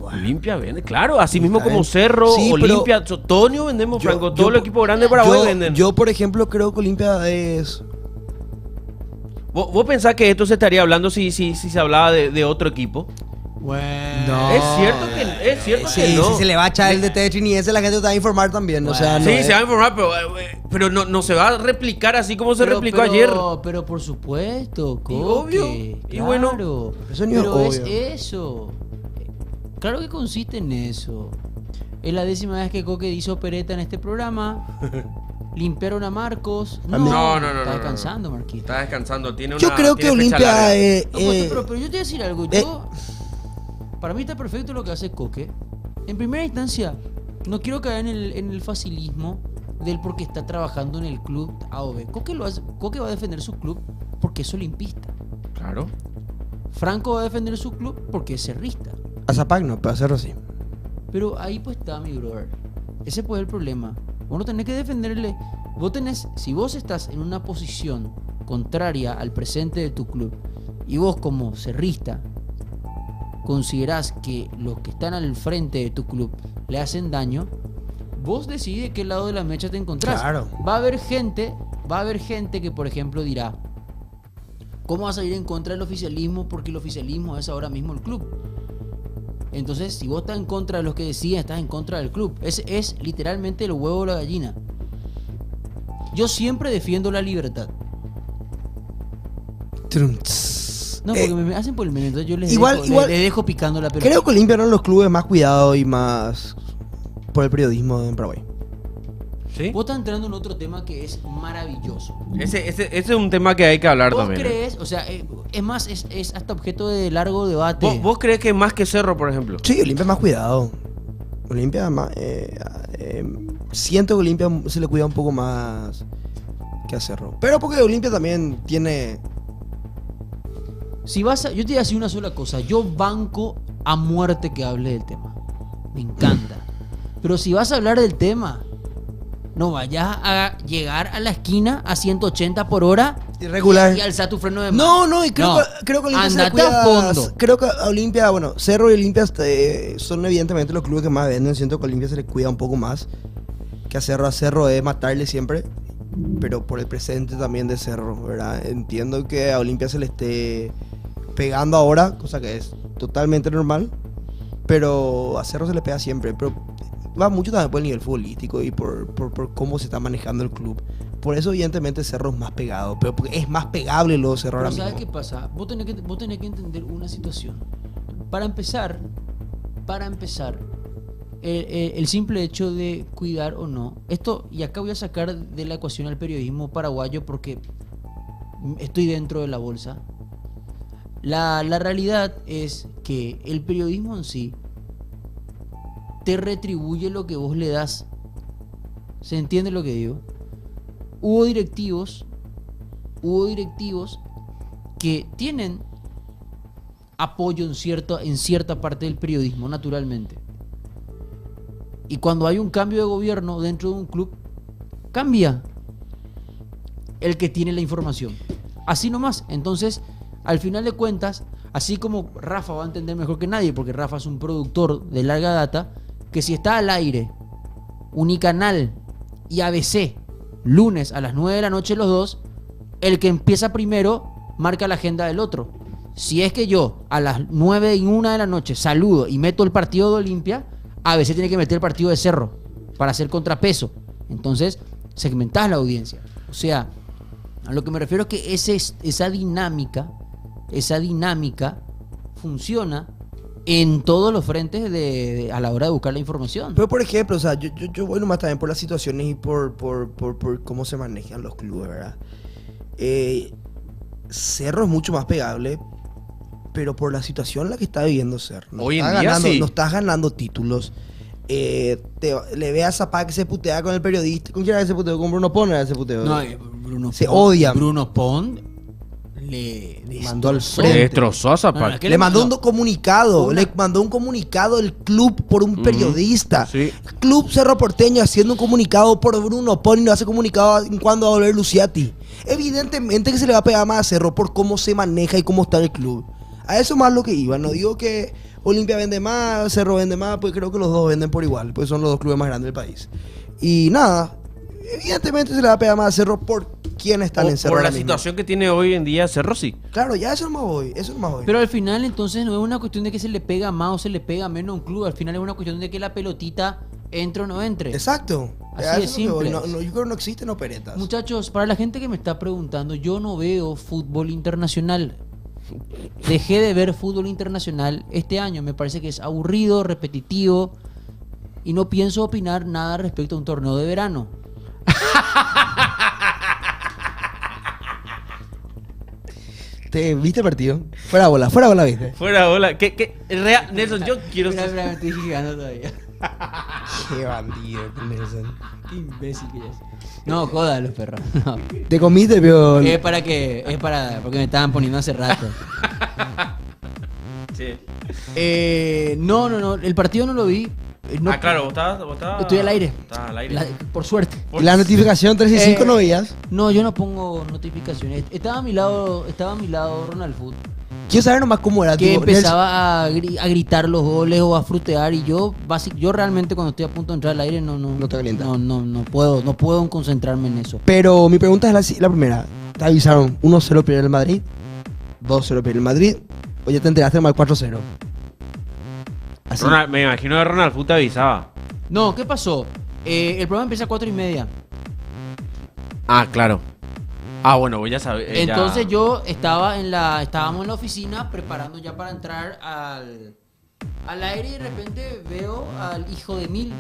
Speaker 3: Olimpia vende, claro, así mismo como Cerro,
Speaker 1: Sí, pero
Speaker 3: Olimpia, Toño vendemos,
Speaker 1: yo-
Speaker 3: Franco,
Speaker 1: yo-
Speaker 3: todo el equipo grande de Paraguay venden.
Speaker 1: Yo, por ejemplo, creo que Olimpia es...
Speaker 3: ¿Vos pensás que esto se estaría hablando si se hablaba de otro equipo?
Speaker 10: Bueno.
Speaker 3: Es cierto
Speaker 1: Sí,
Speaker 3: que no.
Speaker 1: si se le va a echar el de Tetri y ese, la gente te va a informar también. O sea, no
Speaker 3: Sí,
Speaker 1: es-
Speaker 3: se va a informar, pero no se va a replicar así como se replicó ayer.
Speaker 10: Pero por supuesto, Coque,
Speaker 3: obvio. Y
Speaker 10: claro.
Speaker 3: bueno,
Speaker 1: eso ni es
Speaker 10: pero es
Speaker 1: obvio.
Speaker 10: eso. Claro que consiste en eso. Es la 10ª vez que Coque dice opereta en este programa. Limpiaron a Marcos. No,
Speaker 3: No.
Speaker 10: Está descansando, Marquito.
Speaker 3: Está descansando, tiene
Speaker 1: Yo creo que
Speaker 3: tiene fecha larga.
Speaker 1: Olimpia...
Speaker 10: No, pero yo te voy a decir algo. Para mí está perfecto lo que hace Coque. En primera instancia, no quiero caer en el facilismo del porque está trabajando en el club A o B. Coque va a defender su club porque es olimpista.
Speaker 3: Claro.
Speaker 10: Franco va a defender su club porque es cerrista.
Speaker 1: A Zapac no, pero a Cerro sí.
Speaker 10: Pero ahí pues está, mi brother. Ese pues es el problema. Vos no tenés que defenderle. Si vos estás en una posición contraria al presente de tu club y vos como cerrista considerás que los que están al frente de tu club le hacen daño, vos decidís de qué lado de la mecha te encontrás.
Speaker 1: Claro.
Speaker 10: Va a haber gente que, por ejemplo, dirá: ¿cómo vas a ir en contra del oficialismo? Porque el oficialismo es ahora mismo el club. Entonces, si vos estás en contra de los que deciden, estás en contra del club. Es literalmente el huevo o la gallina. Yo siempre defiendo la libertad. No, porque me hacen por el medio, entonces yo les
Speaker 1: Igual-
Speaker 10: le dejo picando la pelota.
Speaker 1: Creo que Olimpia eran los clubes más cuidados y más por el periodismo en Paraguay.
Speaker 3: ¿Sí?
Speaker 10: Vos estás entrando en otro tema que es maravilloso.
Speaker 3: Ese es un tema que hay que hablar
Speaker 10: ¿Vos
Speaker 3: también.
Speaker 10: crees? O sea, es más, es hasta objeto de largo debate.
Speaker 3: ¿Vos crees que más que Cerro, por ejemplo?
Speaker 1: Sí, Olimpia es más cuidado. Olimpia más... siento que Olimpia se le cuida un poco más que a Cerro. Pero porque Olimpia también tiene...
Speaker 10: Yo te voy a decir una sola cosa. Yo banco a muerte que hable del tema. Me encanta. Pero si vas a hablar del tema, no vayas a llegar a la esquina a 180 por hora
Speaker 1: Irregular.
Speaker 10: y alzar tu freno de mano.
Speaker 1: No, y creo que Olimpia se le
Speaker 10: Andate
Speaker 1: cuida...
Speaker 10: a fondo.
Speaker 1: Creo que a Olimpia, bueno, Cerro y Olimpia son evidentemente los clubes que más venden. Siento que a Olimpia se le cuida un poco más que a Cerro. A Cerro es matarle siempre, pero por el presente también de Cerro, ¿verdad? Entiendo que a Olimpia se le esté pegando ahora, cosa que es totalmente normal, pero a Cerro se le pega siempre. Pero va mucho también por el nivel futbolístico y por cómo se está manejando el club. Por eso, evidentemente, Cerro es más pegado, pero porque es más pegable lo de Cerro
Speaker 10: Pero
Speaker 1: ahora
Speaker 10: ¿sabes
Speaker 1: mismo.
Speaker 10: qué pasa? Vos tenés que entender una situación. Para empezar, el simple hecho de cuidar o no, esto, y acá voy a sacar de la ecuación al periodismo paraguayo porque estoy dentro de la bolsa. La realidad es que el periodismo en sí te retribuye lo que vos le das. ¿Se entiende lo que digo? Hubo directivos que tienen apoyo en cierta parte del periodismo, naturalmente. Y cuando hay un cambio de gobierno dentro de un club, cambia el que tiene la información. Así nomás. Entonces, al final de cuentas, así como Rafa va a entender mejor que nadie, porque Rafa es un productor de larga data, que si está al aire Unicanal y ABC lunes a las 9 de la noche los dos, el que empieza primero marca la agenda del otro. Si es que yo a las 9:01 de la noche saludo y meto el partido de Olimpia, ABC tiene que meter el partido de Cerro para hacer contrapeso. Entonces segmentás la audiencia. O sea, a lo que me refiero es que esa dinámica funciona en todos los frentes a la hora de buscar la información.
Speaker 1: Pero por ejemplo, o sea, yo voy nomás también por las situaciones y por cómo se manejan los clubes, ¿verdad? Cerro es mucho más pegable pero por la situación en la que está viviendo Cerro.
Speaker 3: Hoy en día sí.
Speaker 1: No estás ganando títulos. Le ve a Zapá que se putea con el periodista. ¿Con quién era que se puteó? ¿Con Bruno Pon era ese puteo?
Speaker 10: No, Bruno
Speaker 1: se
Speaker 10: Pon,
Speaker 1: odian.
Speaker 10: Bruno Pon le
Speaker 1: mandó al
Speaker 3: Le
Speaker 1: frente.
Speaker 3: destrozó a Zapata.
Speaker 1: Le mandó un comunicado. Le mandó un comunicado el club por un periodista.
Speaker 3: Sí.
Speaker 1: Club Cerro Porteño haciendo un comunicado por Bruno Pon y no hace comunicado en cuándo va a volver Luciati. Evidentemente que se le va a pegar más a Cerro por cómo se maneja y cómo está el club. A eso más lo que iba. No digo que Olimpia vende más, Cerro vende más, pues creo que los dos venden por igual, pues son los dos clubes más grandes del país. Y nada, evidentemente se le va a pegar más a Cerro por quién están en Cerro.
Speaker 3: Por la
Speaker 1: mismo.
Speaker 3: situación que tiene hoy en día Cerro, sí.
Speaker 1: Claro, ya eso no más voy, eso no más voy.
Speaker 10: Pero al final entonces no es una cuestión de que se le pega más o se le pega menos a un club. Al final es una cuestión de que la pelotita entre o no entre.
Speaker 1: Exacto.
Speaker 10: Así de simple.
Speaker 1: No, yo creo que no existen operetas.
Speaker 10: Muchachos, para la gente que me está preguntando, yo no veo fútbol internacional. Dejé de ver fútbol internacional este año. Me parece que es aburrido, repetitivo y no pienso opinar nada respecto a un torneo de verano.
Speaker 1: ¿Te viste el partido? Fuera bola, viste.
Speaker 3: Fuera bola. Real, Nelson, yo quiero...
Speaker 10: Espera, me estoy gigando todavía.
Speaker 1: Qué bandido, Nelson.
Speaker 10: Qué imbécil que es. No, joda los perros. No.
Speaker 1: ¿Te comiste, pero...?
Speaker 10: Porque me estaban poniendo hace rato.
Speaker 3: Sí.
Speaker 10: No. El partido no lo vi. No,
Speaker 3: claro, vos estabas...
Speaker 10: Estoy al aire.
Speaker 3: Estás al aire.
Speaker 10: Por suerte.
Speaker 1: ¿Y la notificación 365 no veías?
Speaker 10: No, yo no pongo notificaciones. Estaba a mi lado Ronald Food.
Speaker 1: Quiero saber nomás cómo era.
Speaker 10: Que empezaba a gritar los goles o a frutear y yo realmente cuando estoy a punto de entrar al aire no
Speaker 1: te calienta.
Speaker 10: No puedo concentrarme en eso.
Speaker 1: Pero mi pregunta es la primera. Te avisaron 1-0 pierde el Madrid, 2-0 pierde el Madrid, o ya te enteraste mal 4-0. Así.
Speaker 3: Me imagino que Ronald Foot te avisaba.
Speaker 10: No, ¿qué pasó? El programa empieza a 4:30.
Speaker 3: Ah, claro. Bueno, voy a saber.
Speaker 10: Entonces yo estábamos en la oficina preparando ya para entrar al aire y de repente veo al hijo de mil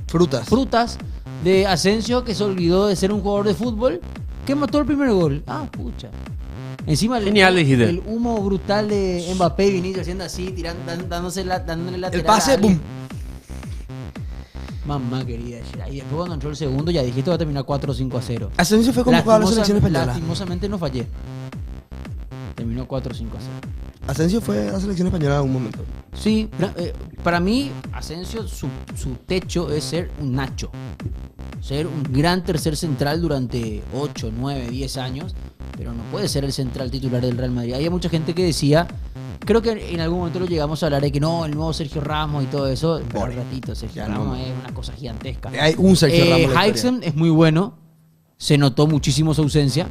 Speaker 10: frutas de Asensio que se olvidó de ser un jugador de fútbol que mató el primer gol. Pucha. Encima el humo brutal de Mbappé y Vinicius haciendo así, dándole lateral.
Speaker 1: El pase, boom.
Speaker 10: Mamá querida. Y después cuando entró el segundo ya dije, esto va a terminar 4-5-0.
Speaker 1: Asensio fue convocado a la selección española.
Speaker 10: Lastimosamente no fallé. Terminó 4-5-0.
Speaker 1: Asensio fue a la selección española en algún momento.
Speaker 10: Sí, para mí Asensio su techo es ser un Nacho. Ser un gran tercer central durante 8, 9, 10 años, pero no puede ser el central titular del Real Madrid. Había mucha gente que decía, creo que en algún momento lo llegamos a hablar de que no, el nuevo Sergio Ramos y todo eso. Por un ratito, Sergio Ramos es una cosa gigantesca.
Speaker 1: Hay un Sergio Ramos.
Speaker 10: Heisen es muy bueno, se notó muchísimo su ausencia.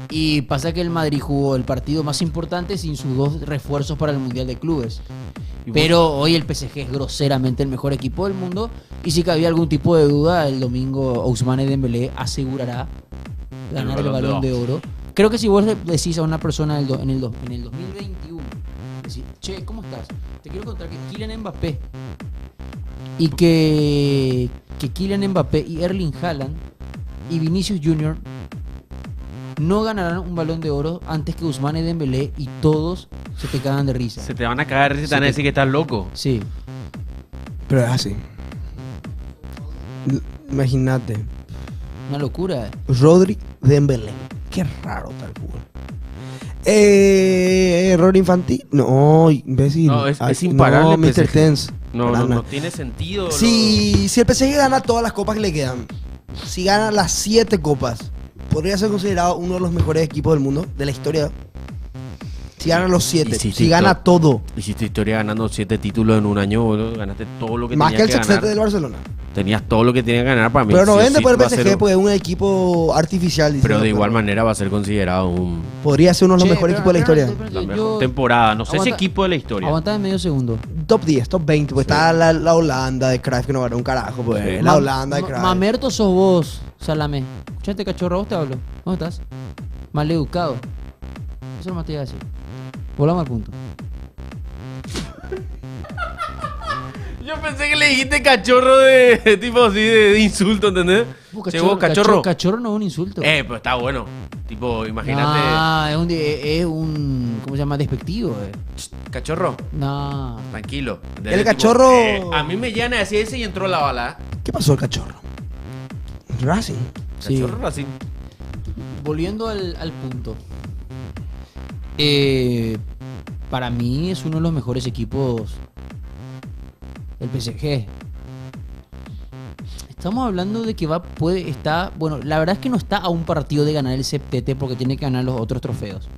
Speaker 10: Y pasa que el Madrid jugó el partido más importante sin sus dos refuerzos para el Mundial de Clubes. Pero hoy el PSG es groseramente el mejor equipo del mundo. Y si cabía algún tipo de duda, el domingo Ousmane Dembélé asegurará ganar el Balón de Oro. Creo que si vos le decís a una persona en el 2021, decís, che, ¿cómo estás? Te quiero contar que Kylian Mbappé y que Kylian Mbappé y Erling Haaland y Vinicius Jr. no ganarán un Balón de Oro antes que Ousmane Dembélé y todos se te cagan de risa.
Speaker 3: Se te van a cagar de risa y te van a decir que estás loco.
Speaker 10: Sí.
Speaker 1: Pero es así. Imagínate.
Speaker 10: Una locura.
Speaker 1: Rodri Dembélé. Qué raro tal cual. Error infantil. No, imbécil.
Speaker 3: No, es imparable.
Speaker 1: No, Mr. Tense.
Speaker 3: No tiene sentido.
Speaker 1: Si el PSG gana todas las copas que le quedan, si gana las 7 copas, podría ser considerado uno de los mejores equipos del mundo, de la historia. Si gana los 7, si gana todo.
Speaker 3: Hiciste historia ganando 7 títulos en un año, boludo. Ganaste todo lo que tenías que ganar.
Speaker 1: Más que el sextete del Barcelona.
Speaker 3: Tenías todo lo que tenías que ganar para mí.
Speaker 1: Pero no vende por el PSG porque es un equipo artificial.
Speaker 3: Pero de igual manera va a ser considerado un...
Speaker 1: Podría ser uno de los mejores equipos de la historia.
Speaker 3: La mejor temporada. No sé si equipo de la historia.
Speaker 10: Aguantame medio segundo.
Speaker 1: Top 10, top 20. Pues está la Holanda de Cruyff que no ganó un carajo. Pues. Sí. La Holanda de Cruyff.
Speaker 10: Mamerto sos vos, Salame. Escuchate, cachorro, vos te hablo. ¿Cómo estás? Maleducado. Eso nomás te iba a decir. Volamos al punto.
Speaker 3: Yo pensé que le dijiste cachorro de tipo así de insulto, ¿entendés?
Speaker 10: Cachorro no es un insulto.
Speaker 3: Pues está bueno. Tipo, imagínate.
Speaker 10: Ah, es un ¿cómo se llama? Despectivo.
Speaker 3: Cachorro,
Speaker 10: No.
Speaker 3: tranquilo.
Speaker 1: El cachorro-
Speaker 3: A mí me llana así ese y entró la bala.
Speaker 1: ¿Qué pasó el cachorro? Racing.
Speaker 10: Sí.
Speaker 3: Cachorro así.
Speaker 10: Volviendo al punto. Para mí es uno de los mejores equipos el PSG. Estamos hablando de que bueno, la verdad es que no está a un partido de ganar el septete porque tiene que ganar los otros trofeos.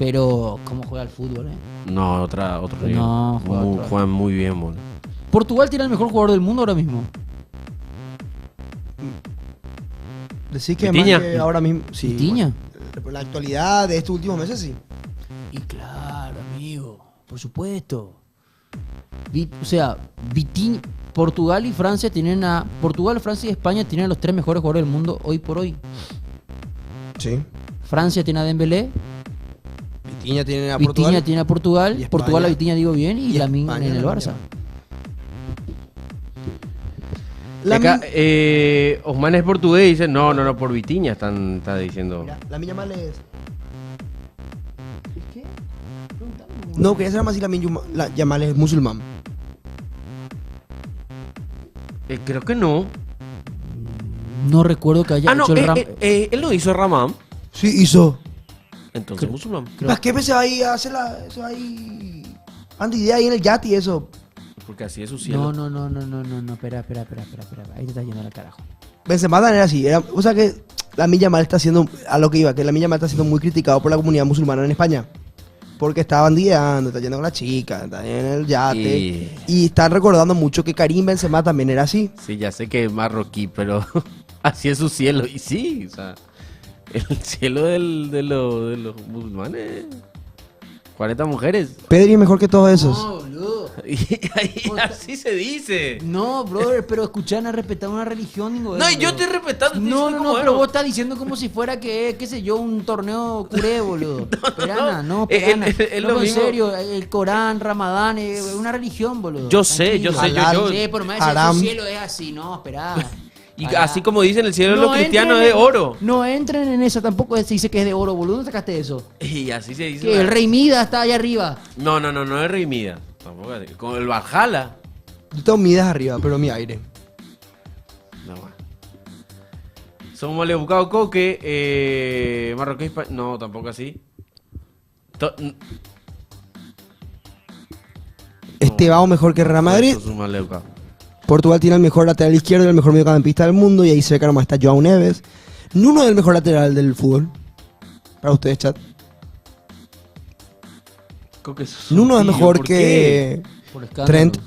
Speaker 10: Pero, ¿cómo juega el fútbol,
Speaker 3: No, otro nivel.
Speaker 10: No,
Speaker 3: Juegan muy bien, boludo.
Speaker 10: Portugal tiene el mejor jugador del mundo ahora mismo.
Speaker 1: Decís que
Speaker 3: Vitinha.
Speaker 1: más que ahora mismo. Sí,
Speaker 10: Vitinha.
Speaker 1: bueno, por la actualidad de estos últimos meses, sí.
Speaker 10: Y claro, amigo, por supuesto. O sea, Vitinha, Portugal y Francia tienen Portugal, Francia y España tienen a los 3 mejores jugadores del mundo hoy por hoy.
Speaker 1: Sí.
Speaker 10: Francia tiene a Dembélé,
Speaker 1: Vitinha tiene a Portugal.
Speaker 10: Vitinha tiene a Portugal,
Speaker 1: Y España.
Speaker 10: Portugal a Vitinha digo bien y Lamine
Speaker 1: España,
Speaker 10: en el
Speaker 1: Lamine
Speaker 10: Barça.
Speaker 3: Y acá, Osman es portugués y dice, no, por Vitinha está diciendo.
Speaker 1: Lamine Yamal es. ¿Qué? No, quería ser más si Lamine Yamal es musulmán.
Speaker 3: Creo que no.
Speaker 10: No recuerdo que haya
Speaker 3: No,
Speaker 10: hecho el
Speaker 3: él no hizo Ramán.
Speaker 1: Sí, hizo.
Speaker 3: Entonces musulmán.
Speaker 1: ¿Para qué se va a ir a hacer se va a ir Andy Díaz ahí en el yate y eso?
Speaker 3: Porque así es su cielo.
Speaker 10: No, espera. Ahí te estás yendo al carajo.
Speaker 1: Benzema también era así. O sea que Lamine Yamal está siendo, a lo que iba, que Lamine Yamal está siendo muy criticado por la comunidad musulmana en España. Porque está bandideando, está yendo con la chica, está en el yate. Y están recordando mucho que Karim Benzema también era así.
Speaker 3: Sí, ya sé que es marroquí, pero así es su cielo. Y sí, o sea, el cielo de los musulmanes. 40 mujeres.
Speaker 1: Pedri es mejor que todos esos.
Speaker 10: No, boludo.
Speaker 3: Y así se dice.
Speaker 10: No, brother, pero escuchan a respetar una religión. Digo,
Speaker 3: No, y yo estoy respetando. estoy
Speaker 10: No,
Speaker 3: diciendo como
Speaker 10: pero
Speaker 3: es.
Speaker 10: vos estás diciendo como si fuera que, qué sé yo, un torneo curé, boludo. Perana, Perana.
Speaker 3: Es lo
Speaker 10: No, en
Speaker 3: mismo.
Speaker 10: serio, el Corán, Ramadán, es una religión, boludo.
Speaker 3: Yo sé, yo
Speaker 10: Tranquilo.
Speaker 3: sé.
Speaker 10: Sí, por más
Speaker 1: Haram.
Speaker 10: el cielo es así, no, esperá.
Speaker 3: Y
Speaker 10: Pará.
Speaker 3: así como dicen, el cielo de
Speaker 10: No
Speaker 3: los cristianos
Speaker 10: entren
Speaker 3: es de oro.
Speaker 10: No entren en esa, tampoco se dice que es de oro, boludo. ¿Dónde sacaste eso?
Speaker 3: Y así se dice.
Speaker 10: Que el rey Midas está allá arriba.
Speaker 3: No es Rey Mida. Tampoco es así. Con el Valhalla.
Speaker 1: Yo tengo Midas arriba, pero mi aire.
Speaker 3: No, bueno. Somos maleducados Coque, marroquí, no, tampoco así.
Speaker 1: Estebao mejor que Real Madrid.
Speaker 3: Eso es un maleducado.
Speaker 1: Portugal tiene el mejor lateral izquierdo y el mejor mediocampista del mundo. Y ahí cerca nomás está Joao Neves. Nuno es el mejor lateral del fútbol. Para ustedes, chat.
Speaker 3: Coque es
Speaker 1: Nuno es
Speaker 3: sutil,
Speaker 1: mejor
Speaker 3: ¿por
Speaker 1: que
Speaker 10: Por escándalo.
Speaker 1: Trent.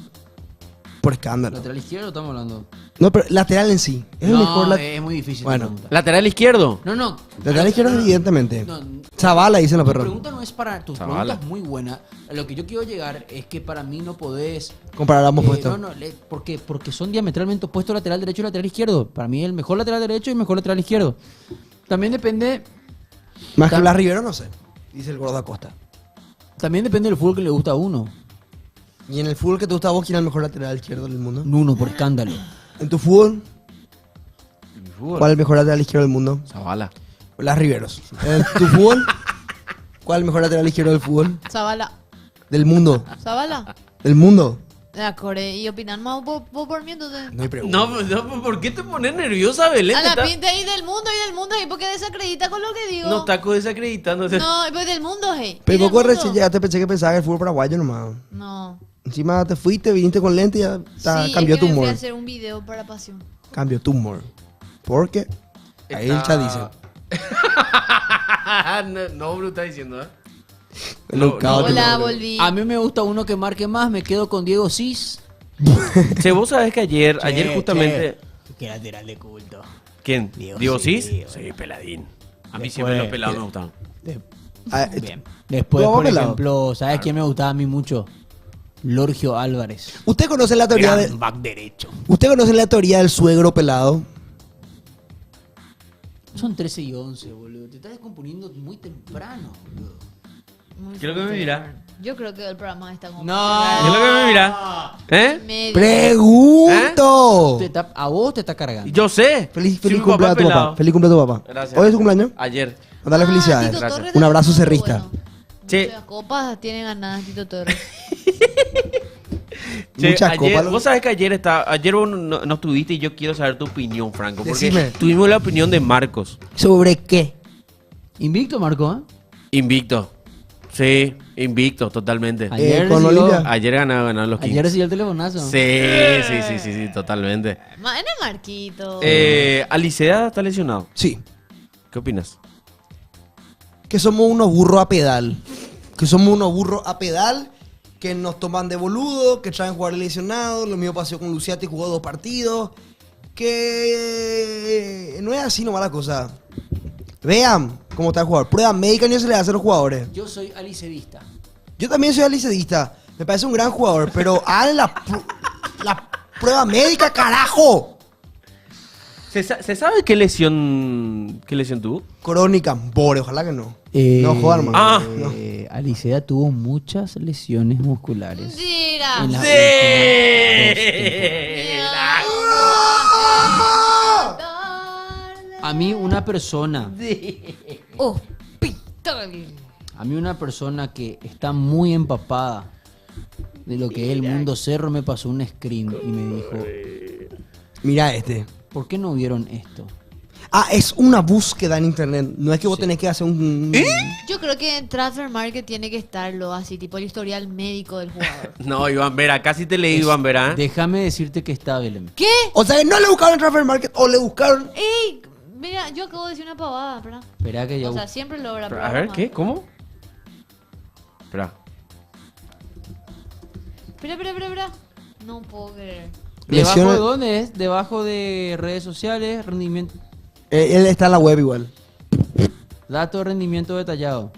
Speaker 1: Por escándalo.
Speaker 10: ¿Lateral izquierdo estamos hablando?
Speaker 1: No, pero lateral en sí. Es el
Speaker 10: No,
Speaker 1: mejor
Speaker 10: es muy difícil.
Speaker 1: Bueno.
Speaker 10: la pregunta.
Speaker 3: ¿Lateral izquierdo?
Speaker 10: No.
Speaker 1: lateral izquierdo, evidentemente.
Speaker 10: No,
Speaker 1: Zavala, dicen los
Speaker 10: tu
Speaker 1: perros.
Speaker 10: pregunta no es para. Tu
Speaker 3: Zavala.
Speaker 10: pregunta es muy buena. A lo que yo quiero llegar es que para mí no podés.
Speaker 1: Comparar ambos puestos.
Speaker 10: Porque son diametralmente opuestos lateral derecho y lateral izquierdo. Para mí el mejor lateral derecho y el mejor lateral izquierdo. También depende.
Speaker 1: Más que Blas Rivero, no sé. Dice el gordo Acosta.
Speaker 10: También depende del fútbol que le gusta a uno.
Speaker 1: ¿Y en el fútbol que te gusta a vos, quién es el mejor lateral izquierdo del mundo?
Speaker 10: Nuno, por escándalo.
Speaker 1: ¿En tu fútbol?
Speaker 3: Mi fútbol.
Speaker 1: ¿Cuál es el mejor lateral izquierdo del mundo?
Speaker 3: Zavala.
Speaker 1: Blas Riveros. ¿En tu fútbol? ¿Cuál es el mejor lateral izquierdo del fútbol?
Speaker 2: Zavala.
Speaker 1: Del mundo.
Speaker 2: Zavala.
Speaker 1: Del mundo.
Speaker 2: De Core. ¿Y opinan más vos por mí entonces?
Speaker 1: No hay pregunta.
Speaker 3: No, ¿por qué te pones nerviosa, Belén?
Speaker 2: A la
Speaker 3: Está-
Speaker 2: pinta ahí del mundo, ¿y por qué desacredita con lo que digo?
Speaker 3: No, Taco desacreditando.
Speaker 2: No, pues del mundo, hey.
Speaker 1: Pero
Speaker 2: ¿Y del
Speaker 1: poco
Speaker 2: mundo?
Speaker 1: recién llegaste, pensé que pensaba que el fútbol paraguayo nomás.
Speaker 2: No.
Speaker 1: Encima te fuiste, viniste con lente y ya
Speaker 2: Sí,
Speaker 1: cambió
Speaker 2: es
Speaker 1: tu
Speaker 2: que me fui
Speaker 1: humor.
Speaker 2: a hacer un video para Pasión.
Speaker 1: Cambió tu humor. ¿Por qué? Ahí el chat dice.
Speaker 3: no, Bruno está diciendo, ¿eh?
Speaker 1: Educado,
Speaker 2: Hola,
Speaker 1: te lo-
Speaker 2: volví.
Speaker 10: A mí me gusta uno que marque más. Me quedo con Diego Cis.
Speaker 3: Che, vos sabés que ayer justamente.
Speaker 10: Qué lateral de culto.
Speaker 3: ¿Quién?
Speaker 10: Diego
Speaker 3: ¿Diego
Speaker 10: Cis,
Speaker 3: Cis? Sí, peladín. A mí
Speaker 10: Después-
Speaker 3: siempre los pelados me gustaban.
Speaker 1: Ah,
Speaker 10: Bien. Después,
Speaker 1: ¿Cómo
Speaker 10: por
Speaker 1: pelado?
Speaker 10: ejemplo, ¿sabes quién me gustaba a mí mucho? Lorgio Álvarez.
Speaker 1: ¿Usted conoce la teoría de,
Speaker 10: Back derecho.
Speaker 1: ¿Usted conoce la teoría del suegro pelado?
Speaker 10: Son 13 y 11, boludo. Te estás descomponiendo muy temprano, boludo.
Speaker 3: ¿Qué es lo que me mira?
Speaker 2: Yo creo que el programa está como...
Speaker 3: ¿Qué es lo que me mira? ¿Eh?
Speaker 1: ¡Pregunto!
Speaker 10: A vos te está cargando.
Speaker 3: Yo sé.
Speaker 1: Feliz
Speaker 3: Soy un
Speaker 1: cumpleaños a tu
Speaker 3: pelado.
Speaker 1: papá. Feliz cumpleaños a tu papá.
Speaker 3: Gracias.
Speaker 1: ¿Hoy es su cumpleaños?
Speaker 3: Ayer.
Speaker 1: Dale felicidades.
Speaker 2: Tito Torres
Speaker 1: Un
Speaker 2: también
Speaker 1: abrazo
Speaker 2: estuvo
Speaker 1: cerrista.
Speaker 2: bueno.
Speaker 3: Che,
Speaker 2: Muchas copas tiene ganadas Tito Torres.
Speaker 3: che,
Speaker 1: Muchas
Speaker 3: ayer,
Speaker 1: copas.
Speaker 3: vos sabés que ayer vos no estuviste y yo quiero saber tu opinión, Franco. Porque
Speaker 1: Decime.
Speaker 3: tuvimos la opinión de Marcos.
Speaker 1: ¿Sobre qué?
Speaker 10: Invicto, Marco, ¿eh?
Speaker 3: Invicto. Sí, invicto, totalmente.
Speaker 10: Ayer
Speaker 1: con
Speaker 10: recibió-
Speaker 1: Olivia.
Speaker 3: Ayer ganaron los Kings.
Speaker 10: Ayer recibió el telefonazo.
Speaker 3: Sí, totalmente.
Speaker 2: En el Marquito.
Speaker 3: Alicea está lesionado.
Speaker 1: Sí.
Speaker 3: ¿Qué opinas?
Speaker 1: Que somos unos burros a pedal. Que somos unos burros a pedal. Que nos toman de boludo. Que traen jugadores lesionados. Lo mismo pasó con Luciati, jugó 2 partidos. Que no es así nomás la cosa. Vean cómo está el jugador. Prueba médica no se le hace a los jugadores.
Speaker 10: Yo soy alicedista.
Speaker 1: Yo también soy alicedista. Me parece un gran jugador. Pero hagan la prueba médica, carajo.
Speaker 3: ¿Se sabe qué lesión tuvo?
Speaker 1: Crónica, Bore, ojalá que no.
Speaker 10: Eh,
Speaker 1: No jodan más.
Speaker 3: Ah.
Speaker 1: No.
Speaker 10: Alicea tuvo muchas lesiones musculares.
Speaker 2: Mentira.
Speaker 10: En la A mí una persona,
Speaker 2: Hospital.
Speaker 10: a mí una persona que está muy empapada de lo que es el mundo cerro me pasó un screen y me dijo,
Speaker 1: Mira este.
Speaker 10: ¿por qué no vieron esto?
Speaker 1: Ah, es una búsqueda en internet. No es que vos tenés que hacer un...
Speaker 2: Yo creo que en Transfer Market tiene que estarlo así, tipo el historial médico del jugador.
Speaker 3: No, Iván Vera, casi te leí, Iván Vera.
Speaker 10: Déjame decirte que está Belén.
Speaker 2: ¿Qué?
Speaker 1: O sea, que no le buscaron en Transfer Market o le buscaron...
Speaker 2: ¡Ey! Mira, yo acabo de decir una pavada, ¿verdad?
Speaker 10: Espera que ya
Speaker 2: O sea, siempre logra.
Speaker 3: A ver, ¿qué? ¿Cómo? Espera.
Speaker 2: Espera. No puedo creer.
Speaker 10: ¿Debajo
Speaker 1: Lesiones-
Speaker 10: de dónde es? Debajo de redes sociales, rendimiento,
Speaker 1: Él está en la web igual.
Speaker 10: dato de rendimiento detallado.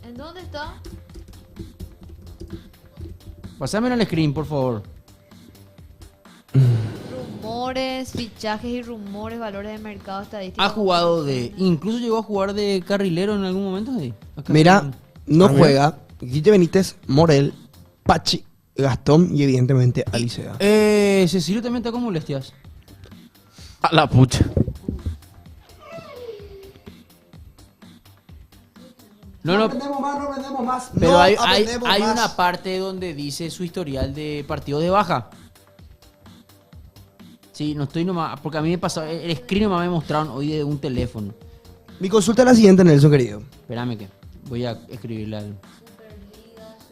Speaker 2: ¿En dónde está?
Speaker 10: Pásamelo al screen, por favor.
Speaker 2: Rumores, fichajes y rumores, valores de mercado, estadísticas.
Speaker 10: Ha jugado de... Incluso llegó a jugar de carrilero en algún momento. ¿Sí? Acá.
Speaker 1: Mira, no
Speaker 10: A ver.
Speaker 1: juega Guille Benítez, Morel, Pachi, Gastón y evidentemente Alicea.
Speaker 10: Cecilio también está con molestias.
Speaker 3: A la pucha.
Speaker 10: No, no,
Speaker 1: aprendemos más.
Speaker 10: pero
Speaker 1: No
Speaker 10: hay
Speaker 1: aprendemos más.
Speaker 10: una parte donde dice su historial de partido de baja. Sí, no estoy nomás, porque a mí me pasó, el screen nomás me mostraron hoy de un teléfono.
Speaker 1: Mi consulta es la siguiente, Nelson, querido.
Speaker 10: Espérame que voy a escribirle algo.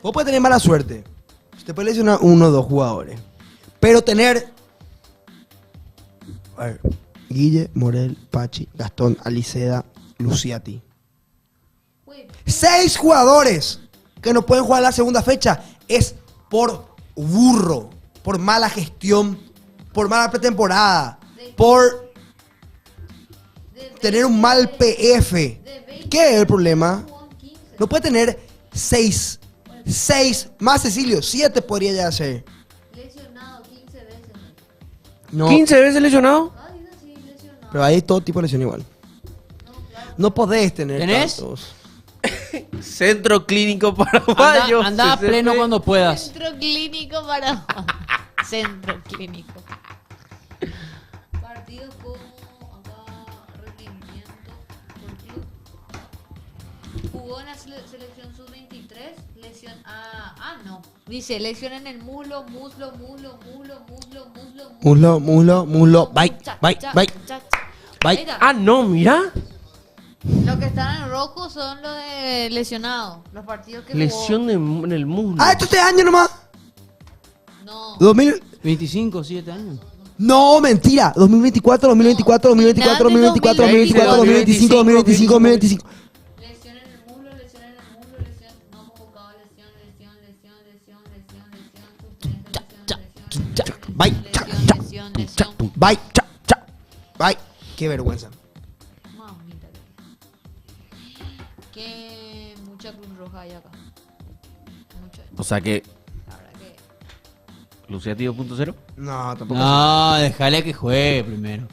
Speaker 1: Vos podés tener mala suerte. Usted puede lesionar 1 o 2 jugadores. Pero tener... A ver, Guille, Morel, Pachi, Gastón, Aliceda, Luciati. 6 jugadores que no pueden jugar la segunda fecha. Es por burro, por mala gestión, por mala pretemporada, por tener un mal PF. ¿Qué es el problema? No puede tener 6 más Cecilio, 7 podría ya ser.
Speaker 2: Lesionado 15 veces.
Speaker 1: No,
Speaker 3: ¿15 veces lesionado?
Speaker 1: pero hay todo tipo de lesión igual. No podés tener
Speaker 10: ¿Tenés?
Speaker 1: tantos.
Speaker 3: Centro Clínico Paraguayo.
Speaker 10: Anda a
Speaker 3: CCP.
Speaker 10: pleno cuando puedas.
Speaker 2: Centro clínico para... Centro clínico. Partidos como acá, rendimiento por club. Jugó en la selección sub-23, lesión... no. Dice, lesión en el muslo.
Speaker 1: Muslo. Bye.
Speaker 2: Ahí está.
Speaker 3: Ah, no, mira.
Speaker 2: Los que están en rojo son los de lesionados. Los partidos que
Speaker 3: Lesión en el muslo.
Speaker 1: Ah, esto este año nomás.
Speaker 2: jugó. No.
Speaker 1: 2000.
Speaker 10: 25, 7 años.
Speaker 1: No, mentira. 2024, 2024, 2024, 2024, 2024, 2025, 2025, 2025.
Speaker 2: Lesión en el muslo, lesión. No convocado, lesión.
Speaker 1: Bye.
Speaker 2: Lesión.
Speaker 1: Bye. Bye. Qué vergüenza.
Speaker 2: Mamita. Que mucha Cruz Roja hay acá. Mucha.
Speaker 3: O sea que
Speaker 2: La verdad que...
Speaker 3: Luciati 2.0.
Speaker 1: No, tampoco.
Speaker 10: No, déjale que juegue primero.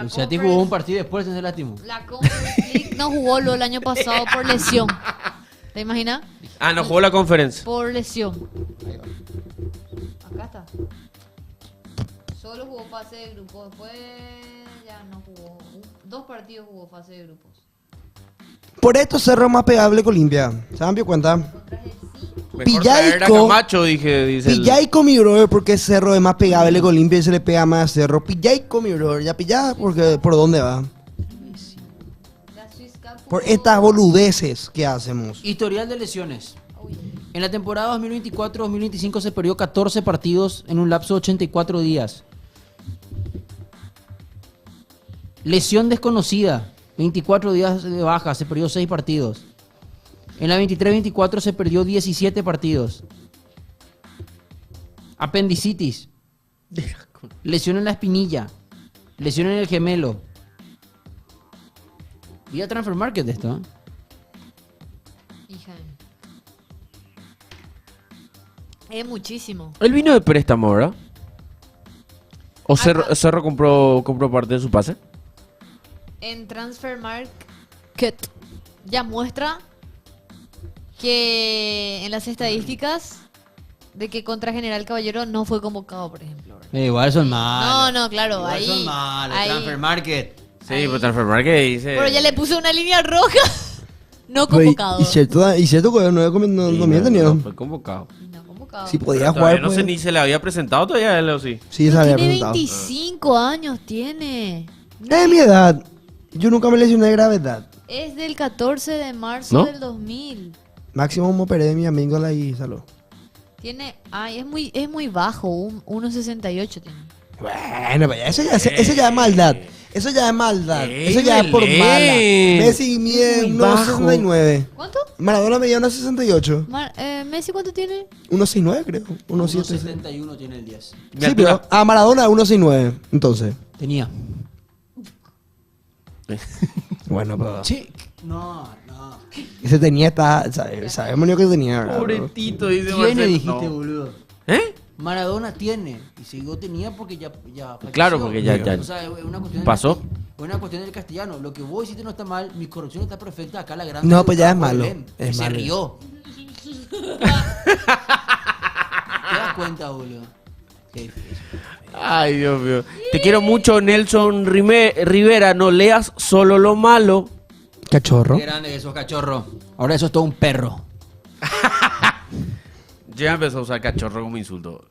Speaker 2: La
Speaker 10: O sea, te
Speaker 2: Conference-
Speaker 10: jugó un partido y después se lastimó.
Speaker 2: La Conference League no jugó lo el año pasado por lesión. ¿Te imaginas?
Speaker 3: Ah, no jugó la conferencia.
Speaker 2: Por lesión. Acá está. Solo jugó fase de grupos. Después ya no jugó. 2 partidos jugó fase de grupos.
Speaker 1: Por esto Cerro es más pegable que Olimpia. ¿Se han dado cuenta?
Speaker 3: Mejor traer a
Speaker 1: Pillaico-
Speaker 3: Camacho, dice el-
Speaker 1: Pillaico, mi brother, porque Cerro es más pegable que Olimpia y se le pega más a Cerro. Pillaico, mi brother, ya pillá, porque ¿por dónde va?
Speaker 2: La Swiss Cup
Speaker 1: Por
Speaker 2: jugó-
Speaker 1: estas boludeces que hacemos.
Speaker 10: Historial de lesiones. En la temporada 2024-2025 se perdió 14 partidos en un lapso de 84 días. Lesión desconocida. 24 días de baja, se perdió 6 partidos. En la 23-24 se perdió 17 partidos. Apendicitis. Lesión en la espinilla. Lesión en el gemelo. Vía Transfer Market esto, ¿eh?
Speaker 2: Hija. Es muchísimo.
Speaker 3: Él vino de préstamo, ¿verdad? ¿O Cerro compró parte de su pase?
Speaker 2: En Transfer Market ya muestra que en las estadísticas de que contra General Caballero no fue convocado, por ejemplo.
Speaker 10: Igual son malos.
Speaker 2: No, claro,
Speaker 10: Igual
Speaker 2: ahí.
Speaker 10: son malos.
Speaker 2: ahí-
Speaker 10: Transfer Market.
Speaker 3: Sí, pero Transfer Market dice...
Speaker 2: Pero ya le puse una línea roja. No
Speaker 1: Pero,
Speaker 2: convocado.
Speaker 1: y cierto que no mienten ni
Speaker 3: no,
Speaker 1: no.
Speaker 3: fue convocado.
Speaker 2: No convocado.
Speaker 1: Si podía
Speaker 3: Pero
Speaker 1: jugar,
Speaker 3: todavía no
Speaker 1: pues.
Speaker 3: sé ni se le había presentado todavía a él o sí.
Speaker 1: Sí, se había
Speaker 2: Tiene
Speaker 1: presentado.
Speaker 2: 25 años, tiene.
Speaker 1: Es mi edad. Yo nunca me lesioné de gravedad.
Speaker 2: Es del 14 de marzo
Speaker 3: ¿No?
Speaker 2: del 2000.
Speaker 1: Máximo me operé de mi amigo y salud.
Speaker 2: Tiene, ay, es muy bajo, 1.68 tiene.
Speaker 1: Bueno, pues eso ya es maldad. Eso ya es maldad. Eso ya es por
Speaker 3: Belén.
Speaker 1: mala. Messi mide
Speaker 3: Muy bajo.
Speaker 1: 1.69.
Speaker 2: ¿Cuánto?
Speaker 1: Maradona medía 1.68.
Speaker 2: ¿Messi cuánto tiene?
Speaker 1: 1.69 creo. 1.7.
Speaker 10: 71 tiene el 10.
Speaker 1: Sí, pero a Maradona 1.69. Entonces.
Speaker 10: Tenía.
Speaker 1: Bueno, pero.
Speaker 10: Sí. No.
Speaker 1: Ese tenía sabemos lo que tenía, ¿verdad?
Speaker 3: Pobretito, dice
Speaker 10: Tiene,
Speaker 3: Marcelo.
Speaker 10: dijiste,
Speaker 3: No.
Speaker 10: boludo.
Speaker 3: ¿Eh?
Speaker 10: Maradona tiene. Y si digo tenía porque ya falleció.
Speaker 3: Claro, porque ya-
Speaker 10: O sea, es una cuestión
Speaker 3: pasó.
Speaker 10: Es una cuestión del castellano. Lo que vos hiciste no está mal. Mi corrección está perfecta. Acá la gran.
Speaker 1: No, pues ya es malo. Es
Speaker 10: Se
Speaker 1: malo.
Speaker 10: rió. ¿Te das cuenta, boludo? Qué difícil.
Speaker 3: Ay, Dios mío. Te quiero mucho, Nelson Rivera. No leas solo lo malo.
Speaker 1: Cachorro.
Speaker 10: Qué grande que sos, cachorro. Ahora eso es todo un perro.
Speaker 3: Yo ya empecé a usar cachorro como insulto.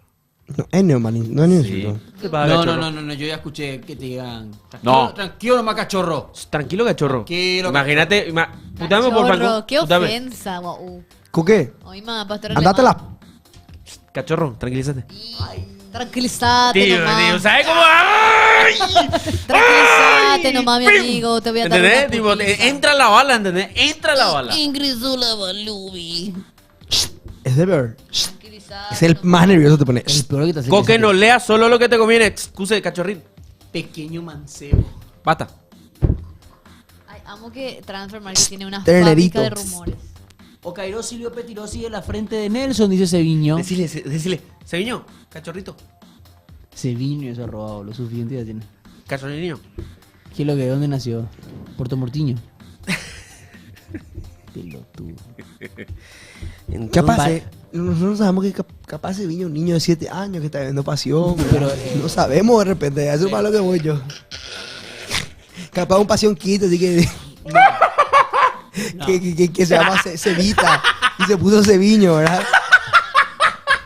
Speaker 1: No es neomanín, no es ni
Speaker 3: Sí.
Speaker 1: insulto.
Speaker 3: ¿Qué pasa,
Speaker 10: No,
Speaker 3: cachorro?
Speaker 10: no, yo ya escuché que te digan.
Speaker 3: No.
Speaker 10: Tranquilo nomás, cachorro.
Speaker 3: Tranquilo, cachorro.
Speaker 10: Tranquilo,
Speaker 3: Imagínate. Putame por
Speaker 2: Chorro,
Speaker 3: Franco.
Speaker 2: qué
Speaker 3: Putame.
Speaker 2: ofensa, guau.
Speaker 1: ¿Con qué?
Speaker 2: Oye, ma, pastor
Speaker 1: Andate
Speaker 2: alemán.
Speaker 1: la.
Speaker 3: Cachorro, tranquilízate.
Speaker 2: Tranquilízate
Speaker 3: Tío,
Speaker 2: nomás.
Speaker 3: ¿sabes cómo? ¡Ay!
Speaker 2: Tranquilízate nomás, mi amigo. Te voy a dar
Speaker 3: ¿Entendés?
Speaker 2: una
Speaker 3: Tipo,
Speaker 2: putiza.
Speaker 3: entra la bala, ¿entendés? Entra la bala.
Speaker 2: Ingrisula Balubi.
Speaker 1: Es de ver.
Speaker 2: Tranquilízate
Speaker 1: Es el
Speaker 2: nomás.
Speaker 1: más nervioso te pone.
Speaker 10: El peor que te hace
Speaker 3: Coque,
Speaker 10: que
Speaker 3: no leas solo lo que te conviene. Excuse, cachorrín.
Speaker 10: pequeño mancebo.
Speaker 3: Basta.
Speaker 2: Ay, amo que Transfer Market tiene una
Speaker 1: Ternerito.
Speaker 2: fábrica de rumores.
Speaker 10: Ocairó Silvio Petirosi de la frente de Nelson, dice Seviño.
Speaker 3: Decile. Seviño, cachorrito.
Speaker 10: Seviño eso ha robado, lo suficiente ya tiene.
Speaker 3: Cachorriño.
Speaker 10: ¿Qué es lo que? ¿Dónde nació? Puerto Mortiño. Pelotudo.
Speaker 1: Capaz, nosotros sabemos que capaz se vino un niño de 7 años que está viendo pasión, pero no sabemos de repente, eso es para lo que voy yo. Capaz un pasión quito, así que. Que se llama Cevita y se puso Ceviño, ¿verdad?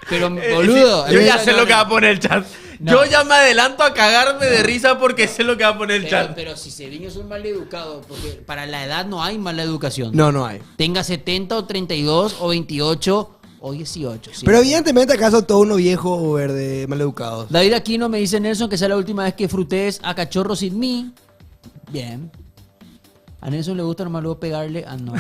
Speaker 10: Pero, boludo.
Speaker 3: Yo ya sé lo que va a poner el chat.
Speaker 10: No.
Speaker 3: Yo ya me adelanto a cagarme de risa porque sé lo que va a poner el chat.
Speaker 10: Pero si Seviño es un mal educado, porque para la edad no hay mala educación.
Speaker 1: No hay.
Speaker 10: Tenga 70 o 32 o 28 o 18. sí.
Speaker 1: Pero evidentemente acá son todos unos viejos verde maleducados.
Speaker 10: David Aquino me dice Nelson que sea la última vez que frutees a cachorro sin mí. Bien. A Nelson le gusta nomás luego pegarle a no.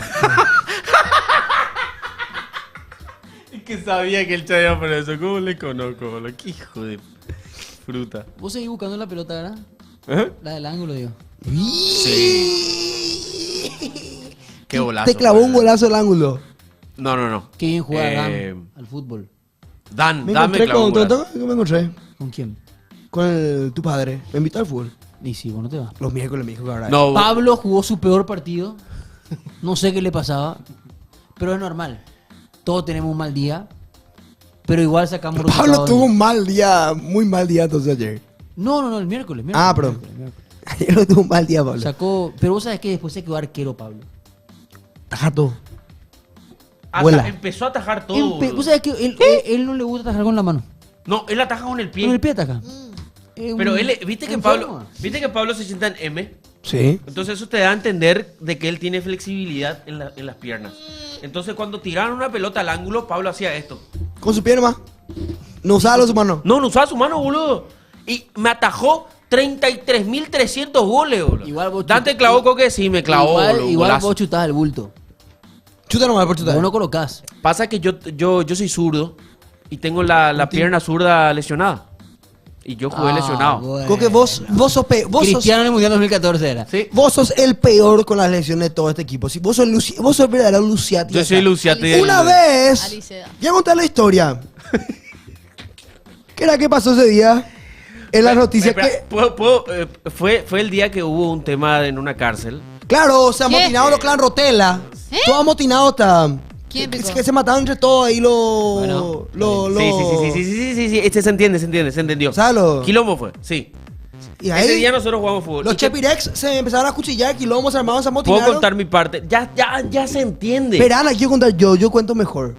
Speaker 3: Es que sabía que el chat iba a poner eso. ¿Cómo le conozco, boludo? Qué hijo de fruta.
Speaker 10: Vos seguís buscando la pelota, ¿verdad?
Speaker 3: ¿Eh?
Speaker 10: La del ángulo, digo.
Speaker 3: Sí. Qué golazo.
Speaker 1: Te clavó un
Speaker 3: boludo.
Speaker 1: golazo al ángulo.
Speaker 3: No.
Speaker 10: Qué bien juega
Speaker 3: Eh,
Speaker 10: Dan al fútbol.
Speaker 3: Dan
Speaker 1: Me
Speaker 3: me
Speaker 1: encontré
Speaker 3: clavó un
Speaker 1: con.
Speaker 3: golazo.
Speaker 1: ¿Qué me encontré?
Speaker 10: ¿Con quién?
Speaker 1: Con tu padre. Me invitó al fútbol.
Speaker 10: Y sí, vos no te vas.
Speaker 1: Los miércoles me dijo que ahora.
Speaker 3: No,
Speaker 10: Pablo jugó su peor partido. No sé qué le pasaba. Pero es normal. Todos tenemos un mal día. Pero igual sacamos
Speaker 1: Pablo
Speaker 10: resultados.
Speaker 1: tuvo un mal día, muy mal día entonces ayer.
Speaker 10: No, el miércoles.
Speaker 1: Ah, perdón. Ayer no tuvo un mal día, Pablo.
Speaker 10: Sacó. Pero vos sabés que después se quedó arquero, Pablo.
Speaker 1: Taja todo.
Speaker 3: hasta
Speaker 1: vuela.
Speaker 3: empezó a atajar todo.
Speaker 10: Vos sabés que él no le gusta atajar con la mano.
Speaker 3: No, él ataja con el pie.
Speaker 10: Con el pie ataca.
Speaker 3: Pero él, ¿viste que Pablo se sienta en M?
Speaker 1: Sí.
Speaker 3: Entonces eso te da a entender de que él tiene flexibilidad en las piernas. Entonces cuando tiraron una pelota al ángulo, Pablo hacía esto.
Speaker 1: Con su pierna. No usaba su mano.
Speaker 3: No usaba su mano, boludo. Y me atajó 33.300 goles, boludo.
Speaker 10: Igual vos
Speaker 3: Dante clavó Coque, sí, me clavó, boludo,
Speaker 10: Igual
Speaker 3: golazo.
Speaker 10: vos chutás el bulto.
Speaker 1: Chuta nomás por chutar.
Speaker 10: Vos no colocás.
Speaker 3: Pasa que yo soy zurdo y tengo la pierna zurda lesionada. Y yo jugué lesionado.
Speaker 10: Bueno.
Speaker 1: Coque, vos sos
Speaker 10: Cristiano en el Mundial 2014 era.
Speaker 3: Sí.
Speaker 1: vos sos el peor con las lesiones de todo este equipo. Si vos sos el verdadero Luciati.
Speaker 3: Yo soy Luciati.
Speaker 1: Una vez.
Speaker 2: Aliceda.
Speaker 1: Voy a contar la historia. ¿Qué era que pasó ese día? En las noticias
Speaker 3: Espera,
Speaker 1: que.
Speaker 3: fue el día que hubo un tema en una cárcel.
Speaker 1: Claro, se
Speaker 2: ¿Qué?
Speaker 1: amotinaron los clan Rotela.
Speaker 2: ¿Eh?
Speaker 1: Todos amotinados hasta.
Speaker 2: ¿Quién
Speaker 1: que,
Speaker 2: picó?
Speaker 1: que se mataron entre todos ahí los.
Speaker 10: Bueno,
Speaker 3: Sí. Se entendió.
Speaker 1: ¿Sabes?
Speaker 3: Quilombo fue, sí.
Speaker 1: Y ahí,
Speaker 3: Ese día nosotros jugamos fútbol.
Speaker 1: los
Speaker 3: ¿Y qué-
Speaker 1: Chepirex se empezaron a cuchillar, quilombos armados, se
Speaker 3: Puedo
Speaker 1: amotinaron.
Speaker 3: contar mi parte. Ya se entiende.
Speaker 1: Verán, aquí quiero contar yo cuento mejor.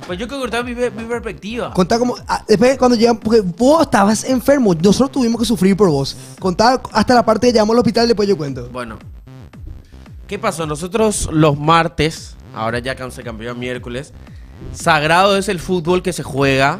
Speaker 3: Pues yo quiero contar mi perspectiva.
Speaker 1: Contá como. Después, cuando llegamos. Porque vos estabas enfermo. Nosotros tuvimos que sufrir por vos. Contá hasta la parte que llegamos al hospital, después yo cuento.
Speaker 3: Bueno, ¿qué pasó? Nosotros los martes, ahora ya que se cambió a miércoles, sagrado es el fútbol que se juega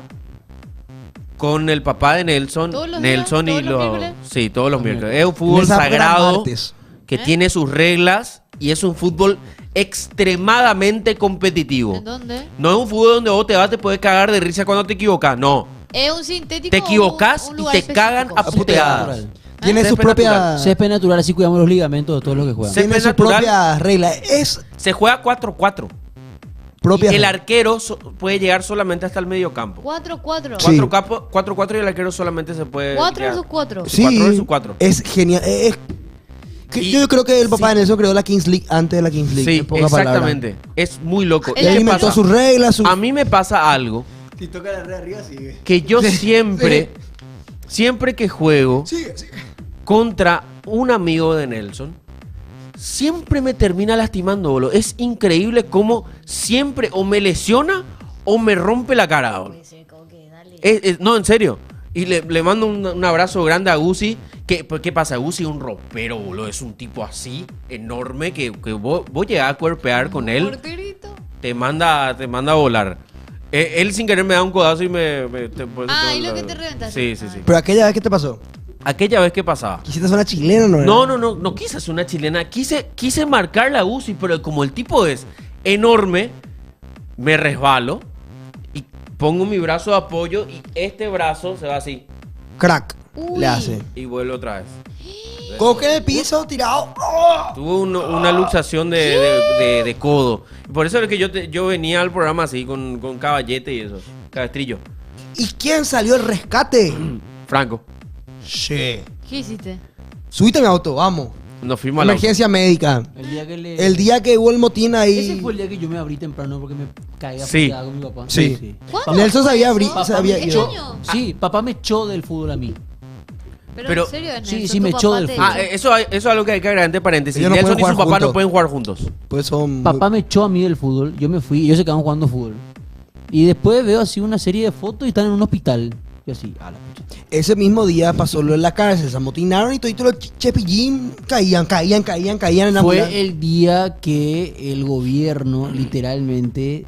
Speaker 3: con el papá de Nelson.
Speaker 2: ¿Todos los días?
Speaker 3: Nelson y
Speaker 2: ¿Todos los miércoles?
Speaker 3: Sí, todos los miércoles. Es un fútbol
Speaker 1: Esa era
Speaker 3: sagrado
Speaker 1: martes.
Speaker 3: que tiene sus reglas y es un fútbol extremadamente competitivo.
Speaker 2: ¿En dónde?
Speaker 3: No es un fútbol donde vos te puedes cagar de risa cuando te equivocas, no.
Speaker 2: ¿Es un sintético?
Speaker 3: Te
Speaker 2: o
Speaker 3: equivocas
Speaker 2: un
Speaker 3: y
Speaker 2: lugar
Speaker 3: te
Speaker 2: específico?
Speaker 3: cagan a puteadas.
Speaker 1: Tiene su
Speaker 3: Césped
Speaker 1: propia.
Speaker 3: natural.
Speaker 10: Césped natural, así cuidamos los ligamentos de todos los que juegan.
Speaker 3: Césped
Speaker 1: Tiene su
Speaker 3: natural.
Speaker 1: propia regla. Es
Speaker 3: Se juega 4-4.
Speaker 1: propia.
Speaker 3: Y el
Speaker 1: regla.
Speaker 3: arquero puede llegar solamente hasta el medio campo.
Speaker 2: 4-4.
Speaker 1: Sí.
Speaker 3: 4-4 y el arquero solamente se puede.
Speaker 2: 4
Speaker 3: quedar.
Speaker 2: versus 4.
Speaker 1: Sí,
Speaker 3: 4 versus 4.
Speaker 1: es genial.
Speaker 3: Y-
Speaker 1: yo creo que el papá
Speaker 3: sí.
Speaker 1: de Nelson creó la Kings League antes de la Kings League.
Speaker 3: Sí,
Speaker 1: en pocas palabras.
Speaker 3: exactamente. Es muy loco.
Speaker 1: Él
Speaker 3: ¿Qué
Speaker 1: inventó
Speaker 3: pasa?
Speaker 1: sus reglas.
Speaker 3: A mí me pasa algo
Speaker 1: Si toca la red arriba, sigue.
Speaker 3: que yo siempre que juego
Speaker 1: Sigue.
Speaker 3: contra un amigo de Nelson, siempre me termina lastimando, boludo. Es increíble cómo siempre o me lesiona o me rompe la cara, boludo. No, en serio. Y le mando un abrazo grande a Gusi. ¿Qué pasa? Gusi es un ropero, boludo. Es un tipo así, enorme, que vos llegás a cuerpear con él,
Speaker 2: Porterito.
Speaker 3: te manda a volar. Él sin querer me da un codazo y
Speaker 2: Ah, ¿y lo que te reventaste?
Speaker 3: Sí.
Speaker 1: Pero aquella vez, ¿qué te pasó?
Speaker 3: Aquella vez que pasaba.
Speaker 1: ¿Quisiste hacer una chilena, no?
Speaker 3: No quise hacer una chilena. Quise marcar la UCI, pero como el tipo es enorme, me resbalo y pongo mi brazo de apoyo y este brazo se va así
Speaker 1: Crack.
Speaker 2: Uy.
Speaker 1: Le hace.
Speaker 3: y vuelve otra vez.
Speaker 1: Coque en el piso, tirado. ¡Oh!
Speaker 3: Tuvo una luxación de codo. Por eso es que yo venía al programa así, con caballete y eso. Cabestrillo.
Speaker 1: ¿Y quién salió al rescate?
Speaker 3: Franco.
Speaker 1: Sí.
Speaker 2: ¿Qué hiciste?
Speaker 1: Subite a mi auto, vamos.
Speaker 3: Nos fuimos a la
Speaker 1: Emergencia médica. El día que hubo el motín ahí.
Speaker 10: Ese fue el día que yo me abrí temprano porque me caía
Speaker 3: Sí.
Speaker 10: puteada con mi papá.
Speaker 1: Sí.
Speaker 2: ¿Cuándo
Speaker 1: Nelson
Speaker 2: fue
Speaker 1: sabía
Speaker 2: eso?
Speaker 1: abrir.
Speaker 10: Papá
Speaker 1: Sabía
Speaker 10: me
Speaker 2: ¿Este
Speaker 10: echó.
Speaker 2: año?
Speaker 10: Sí, papá me echó del fútbol a mí.
Speaker 3: Pero-
Speaker 2: en serio,
Speaker 10: sí,
Speaker 2: Nelson,
Speaker 10: sí,
Speaker 2: tu
Speaker 10: me echó
Speaker 2: papá
Speaker 10: del
Speaker 2: te-
Speaker 10: fútbol.
Speaker 3: eso es algo que hay que agregar entre paréntesis.
Speaker 1: Ellos no
Speaker 3: Nelson
Speaker 1: pueden
Speaker 3: y su
Speaker 1: jugar
Speaker 3: papá no
Speaker 1: juntos.
Speaker 3: pueden jugar juntos.
Speaker 1: Pues son.
Speaker 10: Papá me echó a mí del fútbol. Yo me fui y ellos se quedaron jugando fútbol. Y después veo así una serie de fotos y están en un hospital. Y así, a la pucha.
Speaker 1: Ese mismo día pasó lo en la cárcel, se amotinaron y toditos los chepillín caían en la ambulancia.
Speaker 10: Fue el día que el gobierno literalmente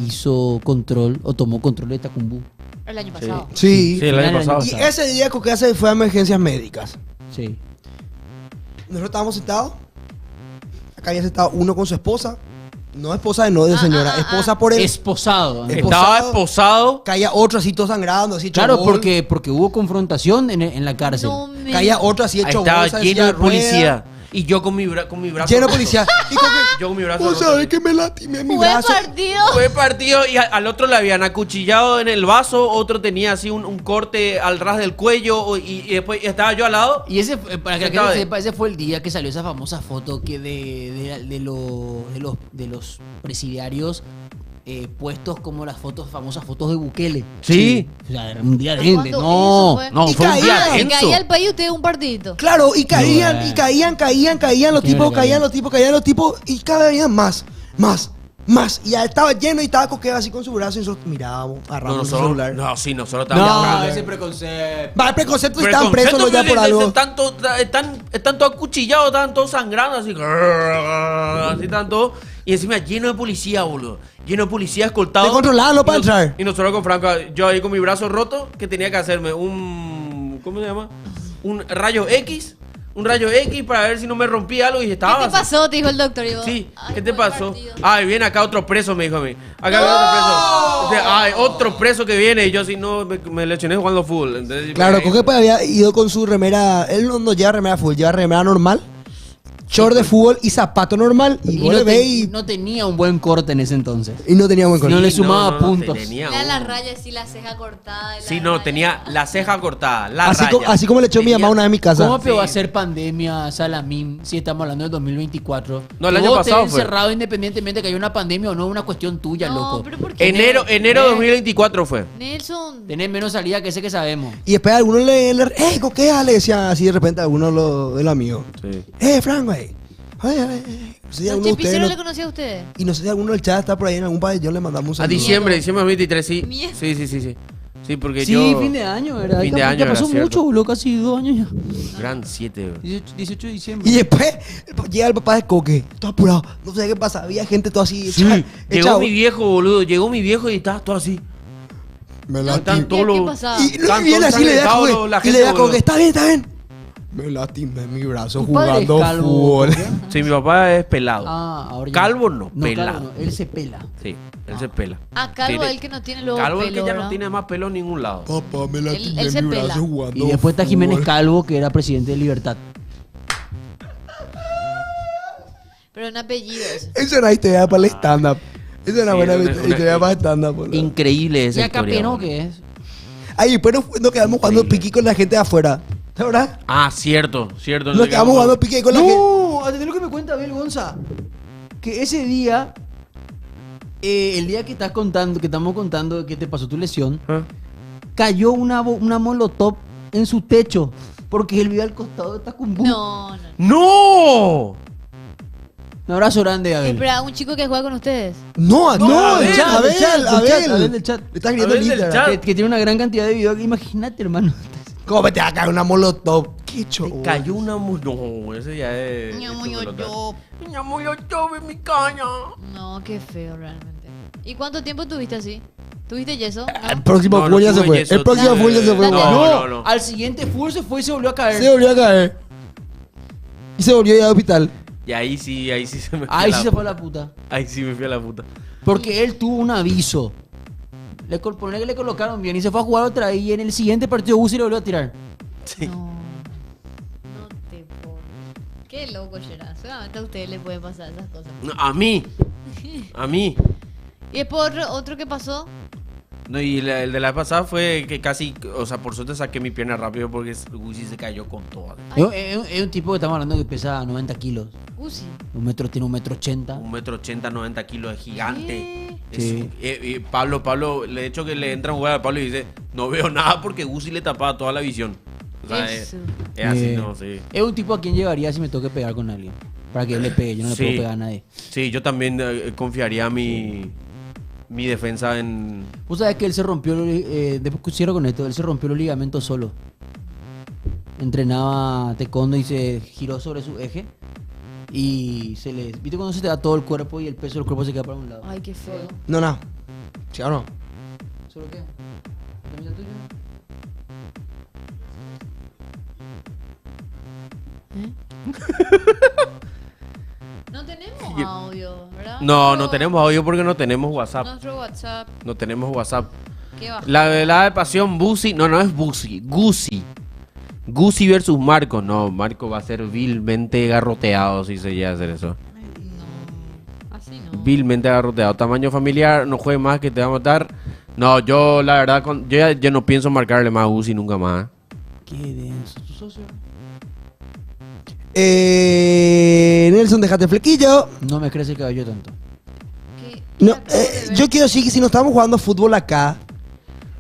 Speaker 10: hizo control o tomó control de Tacumbú.
Speaker 2: El año pasado.
Speaker 1: Sí.
Speaker 3: Sí, el año pasado.
Speaker 1: Y ese día Coque se fue a emergencias médicas.
Speaker 10: Sí.
Speaker 1: Nosotros estábamos sentados. Acá había sentado uno con su esposa. No esposa de señora, esposa por el.
Speaker 10: Esposado. ¿eh?
Speaker 3: Estaba esposado.
Speaker 1: Caía otro así todo sangrando, así hecho
Speaker 10: Claro,
Speaker 1: bol.
Speaker 10: porque hubo confrontación en la cárcel.
Speaker 2: No me...
Speaker 1: Caía otro así hecho
Speaker 3: Estaba
Speaker 1: bolsa,
Speaker 3: lleno
Speaker 1: silla
Speaker 3: de policía. Y yo con mi brazo
Speaker 1: Lleno de
Speaker 3: roto.
Speaker 1: policía. Y con que,
Speaker 3: Yo con mi brazo
Speaker 1: vos
Speaker 3: roto.
Speaker 1: sabés que me lastimé mi
Speaker 2: Buen
Speaker 1: brazo.
Speaker 2: partido.
Speaker 3: Fue partido y al otro le habían acuchillado en el vaso, otro tenía así un corte al ras del cuello y después estaba yo al lado.
Speaker 10: Y ese, para que
Speaker 3: Estaba
Speaker 10: la
Speaker 3: de-
Speaker 10: gente sepa, ese fue el día que salió esa famosa foto que de los presidiarios puestos como las famosas fotos de Bukele.
Speaker 3: Sí.
Speaker 10: O sea, era un día de gente.
Speaker 2: ¿Cuándo
Speaker 10: No,
Speaker 2: eso fue?
Speaker 10: no,
Speaker 1: Y
Speaker 10: fue un
Speaker 1: caía,
Speaker 10: día
Speaker 2: Se
Speaker 10: denso.
Speaker 2: caía el país usted un partidito.
Speaker 1: Claro, y caían,
Speaker 10: No,
Speaker 1: y caían los
Speaker 10: Qué
Speaker 1: tipos,
Speaker 10: verga,
Speaker 1: caían los tipos, y cada vez había más. Y ya estaba lleno y estaba coqueado así con su brazo y nosotros mirábamos,
Speaker 3: No,
Speaker 1: agarramos el
Speaker 3: nosotros,
Speaker 1: celular.
Speaker 3: no, sí, nosotros
Speaker 10: No,
Speaker 3: estábamos.
Speaker 10: ese preconcepto.
Speaker 1: Va, el preconcepto estaban presos los ya por algo.
Speaker 3: Están todos acuchillados, están todos sangrando, así. Así están todos. Y encima lleno de policía, boludo. Lleno de policía escoltados.
Speaker 1: Te controlaban, no para
Speaker 3: Y nos-
Speaker 1: entrar.
Speaker 3: Y nosotros con Franco, yo ahí con mi brazo roto, que tenía que hacerme un. ¿Cómo se llama? Un rayo X. Un rayo X para ver si no me rompía algo y estaba.
Speaker 2: ¿Qué te
Speaker 3: así.
Speaker 2: pasó? Te dijo el doctor. Y vos,
Speaker 3: Sí,
Speaker 2: "Ay,
Speaker 3: ¿qué te
Speaker 2: buen
Speaker 3: pasó?
Speaker 2: partido".
Speaker 3: Ay, viene acá otro preso, me dijo a mí. Acá viene otro preso. Dice, ay, otro preso que viene. Y yo así, no, me lesioné jugando fútbol. Entonces,
Speaker 1: Claro,
Speaker 3: me-
Speaker 1: Coque pues había ido con su remera, él no lleva remera full, lleva remera normal, short de fútbol y zapato normal. Y,
Speaker 10: Y
Speaker 1: vos
Speaker 10: no,
Speaker 1: le ves
Speaker 10: no tenía un buen corte en ese entonces.
Speaker 1: y no tenía buen
Speaker 10: No
Speaker 1: color.
Speaker 10: le sumaba puntos.
Speaker 3: tenía
Speaker 2: Le da las
Speaker 3: un-
Speaker 2: rayas y la ceja cortada. y la
Speaker 3: Sí, no,
Speaker 2: raya.
Speaker 3: tenía la ceja cortada, la
Speaker 1: Así,
Speaker 3: raya.
Speaker 1: así como le echó mi
Speaker 3: Tenía-
Speaker 1: mamá una vez en mi casa.
Speaker 10: ¿Cómo peor va a
Speaker 3: Sí.
Speaker 10: ser pandemia, Salamín, si estamos hablando del 2024?
Speaker 3: No, el
Speaker 10: Que
Speaker 3: año
Speaker 10: vos
Speaker 3: pasado
Speaker 10: estés
Speaker 3: fue.
Speaker 10: encerrado independientemente que haya una pandemia o no, es una cuestión tuya,
Speaker 2: No,
Speaker 10: loco.
Speaker 2: pero ¿por qué?
Speaker 3: Enero de 2024 fue.
Speaker 2: Nelson.
Speaker 10: Tenés menos salida que ese que sabemos.
Speaker 1: Y después algunos Coquea le decían así de repente a algunos de los amigos.
Speaker 3: Sí.
Speaker 1: Frank, güey. No sé si
Speaker 2: ¿Los
Speaker 1: alguno de ustedes
Speaker 2: chepiceros
Speaker 1: no-
Speaker 2: le conocía a ustedes?
Speaker 1: y no sé si alguno del chat está por ahí en algún pabellón, le mandamos un
Speaker 3: A
Speaker 1: saludo.
Speaker 3: diciembre de 2023, sí.
Speaker 2: Miedo.
Speaker 3: Sí, sí, sí, sí. Sí, porque
Speaker 10: Sí,
Speaker 3: yo.
Speaker 10: fin de año, ¿verdad?
Speaker 3: Fin de
Speaker 10: Ya
Speaker 3: año era
Speaker 10: pasó
Speaker 3: cierto.
Speaker 10: mucho, boludo, casi 2 años ya.
Speaker 3: Gran 7,
Speaker 10: 18 de diciembre.
Speaker 1: Y después llega el papá de Coque, todo apurado, no sé qué pasa, había gente todo así.
Speaker 3: Sí,
Speaker 1: hecha-
Speaker 3: llegó
Speaker 1: hecha-
Speaker 3: mi viejo, boludo. Llegó mi viejo y estaba todo así.
Speaker 1: Me
Speaker 2: No
Speaker 3: Están
Speaker 1: lastimé.
Speaker 3: todos
Speaker 2: ¿Qué
Speaker 3: los-
Speaker 2: pasaba?
Speaker 1: Y, no,
Speaker 3: Están
Speaker 1: y viene
Speaker 3: todos
Speaker 1: así, le da
Speaker 3: ensangrentados
Speaker 1: Coque,
Speaker 3: la
Speaker 1: y
Speaker 3: gente,
Speaker 1: le da Coque,
Speaker 3: boludo.
Speaker 1: está bien. Me lastimé mi brazo
Speaker 10: ¿Tu padre es
Speaker 1: jugando
Speaker 10: calvo,
Speaker 1: fútbol.
Speaker 10: Coque?
Speaker 3: Sí, mi papá es pelado.
Speaker 10: Ah, ahora ya.
Speaker 3: Calvo no,
Speaker 10: No,
Speaker 3: pelado.
Speaker 10: calvo no, él se pela.
Speaker 3: Sí, él se pela.
Speaker 2: Ah, calvo
Speaker 3: Tiene-
Speaker 2: el que no tiene luego
Speaker 3: Calvo el
Speaker 2: pelo,
Speaker 3: que ya no
Speaker 2: ¿verdad?
Speaker 3: tiene más pelo en ningún lado.
Speaker 1: Papá, me lastimé
Speaker 2: Él se
Speaker 1: mi
Speaker 2: pela.
Speaker 1: brazo jugando
Speaker 10: Y después está Jiménez
Speaker 1: fútbol.
Speaker 10: Calvo, que era presidente de Libertad.
Speaker 2: Pero un apellido ese.
Speaker 1: Esa era historia para el stand-up. Esa era
Speaker 3: Sí,
Speaker 1: buena
Speaker 3: una-
Speaker 1: historia para el stand-up. boludo.
Speaker 3: Increíble
Speaker 10: ¿Y
Speaker 3: esa
Speaker 10: acá
Speaker 3: historia.
Speaker 10: Peno
Speaker 3: boludo.
Speaker 10: qué es?
Speaker 1: Ahí, después nos quedamos jugando
Speaker 3: Increíble.
Speaker 1: piqui con la gente de afuera. ¿De verdad?
Speaker 3: Ah, cierto, cierto.
Speaker 1: Nos quedamos jugando piqui con la gente.
Speaker 10: No, atendé lo que me cuenta Abel Gonza. Que ese día, el día que estás contando, que estamos contando que te pasó tu lesión,
Speaker 3: ¿Ah?
Speaker 10: cayó una molotov en su techo. Porque él vive al costado de Tacumbú.
Speaker 2: No, no.
Speaker 3: ¡No!
Speaker 10: Un abrazo grande, Abel.
Speaker 2: Espera, un chico que juega con ustedes.
Speaker 1: No,
Speaker 3: No,
Speaker 1: no,
Speaker 3: Abel,
Speaker 10: Abel del chat.
Speaker 1: Le estás escribiendo
Speaker 3: Abel
Speaker 1: el
Speaker 3: del
Speaker 1: Instagram.
Speaker 3: chat.
Speaker 10: Que tiene una gran cantidad de videos. Imagínate, hermano.
Speaker 1: ¿Cómo te va a caer una molotov? Qué
Speaker 3: Te
Speaker 1: show.
Speaker 3: cayó una No, ese ya es.
Speaker 2: Ñamo,
Speaker 3: eso
Speaker 2: yo,
Speaker 3: es lo que-
Speaker 2: yo.
Speaker 3: Ñamo, yo, en mi caña.
Speaker 2: No, qué feo realmente. ¿Y cuánto tiempo tuviste así? ¿Tuviste yeso?
Speaker 1: El
Speaker 2: ¿No?
Speaker 1: próximo
Speaker 3: No,
Speaker 1: fútbol
Speaker 3: no
Speaker 1: ya se
Speaker 3: tuve
Speaker 1: fue.
Speaker 3: yeso.
Speaker 1: El próximo fútbol ya se fue.
Speaker 2: No,
Speaker 1: güey.
Speaker 3: no.
Speaker 10: Al siguiente full se fue y se volvió a caer.
Speaker 1: Se volvió a caer. Y se volvió a ir al hospital.
Speaker 3: Y ahí sí se me fue.
Speaker 10: Ahí
Speaker 3: a
Speaker 10: sí
Speaker 3: la
Speaker 10: se fue a
Speaker 3: puta.
Speaker 10: la puta.
Speaker 3: Ahí sí me fui a la puta.
Speaker 10: Porque él tuvo un aviso. Ponle que le colocaron bien y se fue a jugar otra vez. Y en el siguiente partido Uzi le volvió a tirar.
Speaker 3: Sí.
Speaker 2: No. No te puedo. Qué loco, Gerard. Solamente a ustedes les pueden pasar esas cosas.
Speaker 3: No, a mí. A mí.
Speaker 2: ¿Y después otro que pasó?
Speaker 3: No, y el de la vez pasada fue que casi, o sea, por suerte saqué mi pierna rápido porque Gucci se cayó con todo.
Speaker 2: Ay.
Speaker 10: Es un tipo que estamos hablando que pesa 90 kilos.
Speaker 2: Uzi.
Speaker 10: Tiene 1,80 m.
Speaker 3: 1,80 m, 90 kilos, es gigante.
Speaker 2: ¿Qué?
Speaker 3: Es-
Speaker 10: Sí.
Speaker 3: Pablo, le he hecho que le entra a jugar a Pablo y dice, no veo nada porque Gucci le tapaba toda la visión. O sea,
Speaker 2: Eso.
Speaker 3: es así,
Speaker 10: Eh,
Speaker 3: no, sí.
Speaker 10: Es un tipo a quien llevaría si me toque pegar con alguien. Para que él le pegue. Yo no le
Speaker 3: Sí.
Speaker 10: puedo pegar a nadie.
Speaker 3: Sí, yo también confiaría mi defensa en...
Speaker 10: Vos sabés que él se rompió. Después cierro con esto. Él se rompió los ligamentos solo. Entrenaba taekwondo y se giró sobre su eje. Y se le. ¿Viste cuando se te da todo el cuerpo y el peso del cuerpo se queda para un lado?
Speaker 2: Ay, qué feo.
Speaker 1: No, no. ¿Sí o no?
Speaker 10: ¿Solo qué? ¿La camisa tuya?
Speaker 2: No tenemos audio, ¿verdad?
Speaker 3: No, no
Speaker 2: Nuestro-
Speaker 3: tenemos audio porque no tenemos WhatsApp.
Speaker 2: Nuestro WhatsApp.
Speaker 3: No tenemos WhatsApp.
Speaker 2: ¿Qué baja?
Speaker 3: La velada de pasión, Busi. No, no es Busi, Gucci. Gusi versus Marco. No, Marco va a ser vilmente garroteado si se llega a hacer eso.
Speaker 2: No, así no.
Speaker 3: Vilmente garroteado. Tamaño familiar, no juegue más que te va a matar. No, yo la verdad, yo no pienso marcarle más a Gusi nunca más.
Speaker 10: Qué denso. ¿Tu socio?
Speaker 1: Nelson, déjate flequillo.
Speaker 10: No me crece el cabello tanto.
Speaker 2: ¿Qué?
Speaker 1: No,
Speaker 2: Acabo de ver.
Speaker 1: yo quiero decir que si no estamos jugando fútbol acá,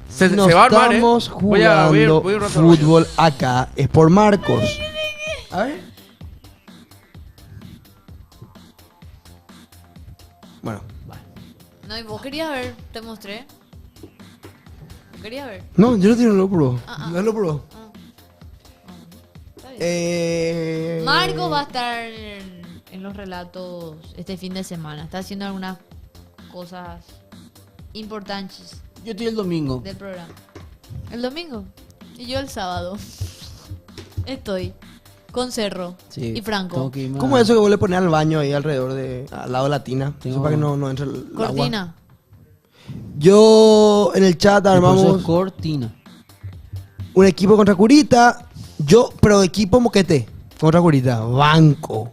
Speaker 3: Se
Speaker 1: no
Speaker 3: va a armar,
Speaker 1: estamos
Speaker 3: Voy
Speaker 1: jugando
Speaker 3: un rato al baño.
Speaker 1: fútbol acá, es por Marcos. A ver. Bueno,
Speaker 2: No, y vos querías ver, te mostré. ¿Vos querías ver?
Speaker 1: no, yo no tengo lo probó.
Speaker 2: Ah.
Speaker 1: No lo probó.
Speaker 2: Está bien.
Speaker 1: Eh...
Speaker 2: Marcos va a estar en los relatos este fin de semana. Está haciendo algunas cosas importantes
Speaker 10: Yo estoy el domingo.
Speaker 2: del programa. El domingo. Y yo el sábado. Estoy con Cerro
Speaker 10: Sí,
Speaker 2: y Franco.
Speaker 10: tengo que irme
Speaker 1: ¿Cómo
Speaker 10: a-
Speaker 1: es eso que vos le pones al baño ahí alrededor al lado de la tina?
Speaker 10: Tengo-
Speaker 1: Eso para que no entre el agua.
Speaker 2: Cortina.
Speaker 1: Yo en el chat
Speaker 10: Y por eso
Speaker 1: armamos
Speaker 10: es cortina.
Speaker 1: un equipo contra Curita. Pero equipo moquete contra Curita. Banco.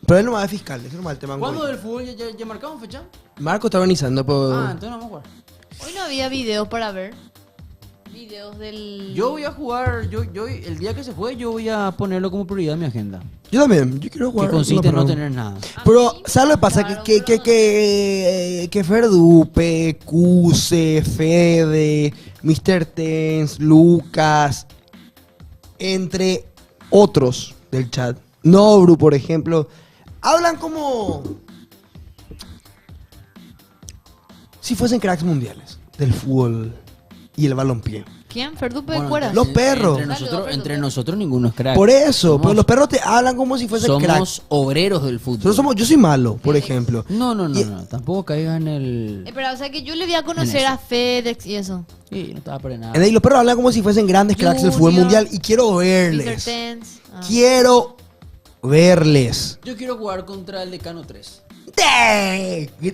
Speaker 1: Pero él no va de fiscal, ese no va el tema.
Speaker 10: ¿Cuándo del fútbol ya marcamos fecha?
Speaker 1: Marco está organizando, pero...
Speaker 10: Ah, entonces no vamos a jugar.
Speaker 2: Hoy no había videos para ver. Videos del...
Speaker 10: Yo voy a jugar, yo el día que se juegue, yo voy a ponerlo como prioridad en mi agenda.
Speaker 1: Yo también, yo quiero jugar.
Speaker 10: Que consiste en no
Speaker 1: pero-
Speaker 10: tener nada.
Speaker 1: Pero,
Speaker 2: A mí,
Speaker 1: ¿sabes lo que pasa?
Speaker 2: claro,
Speaker 1: Que Ferdupe, Cuse, Fede, Mr. Tens, Lucas, entre otros del chat, Nobru, por ejemplo, hablan como si fuesen cracks mundiales del fútbol y el balompié.
Speaker 2: ¿Quién? Ferdupe de
Speaker 10: Bueno,
Speaker 2: Cueras.
Speaker 1: Los perros.
Speaker 10: Entre nosotros ninguno es crack.
Speaker 1: Por eso,
Speaker 10: Somos-
Speaker 1: pero los perros te hablan como si fuesen cracks.
Speaker 10: Somos obreros del fútbol.
Speaker 1: Yo soy malo, por ejemplo.
Speaker 10: No,
Speaker 1: Y-
Speaker 10: tampoco caigas en el...
Speaker 2: Pero, o sea, que yo le voy a conocer
Speaker 10: En eso.
Speaker 2: a Fedex y eso.
Speaker 10: Sí, no te va a perder nada.
Speaker 1: Y los perros hablan como si fuesen grandes cracks del fútbol
Speaker 2: Junior,
Speaker 1: mundial y quiero
Speaker 2: Mr.
Speaker 1: verles.
Speaker 2: Tens. Ah.
Speaker 1: Quiero verles.
Speaker 10: Yo quiero jugar contra el Decano 3.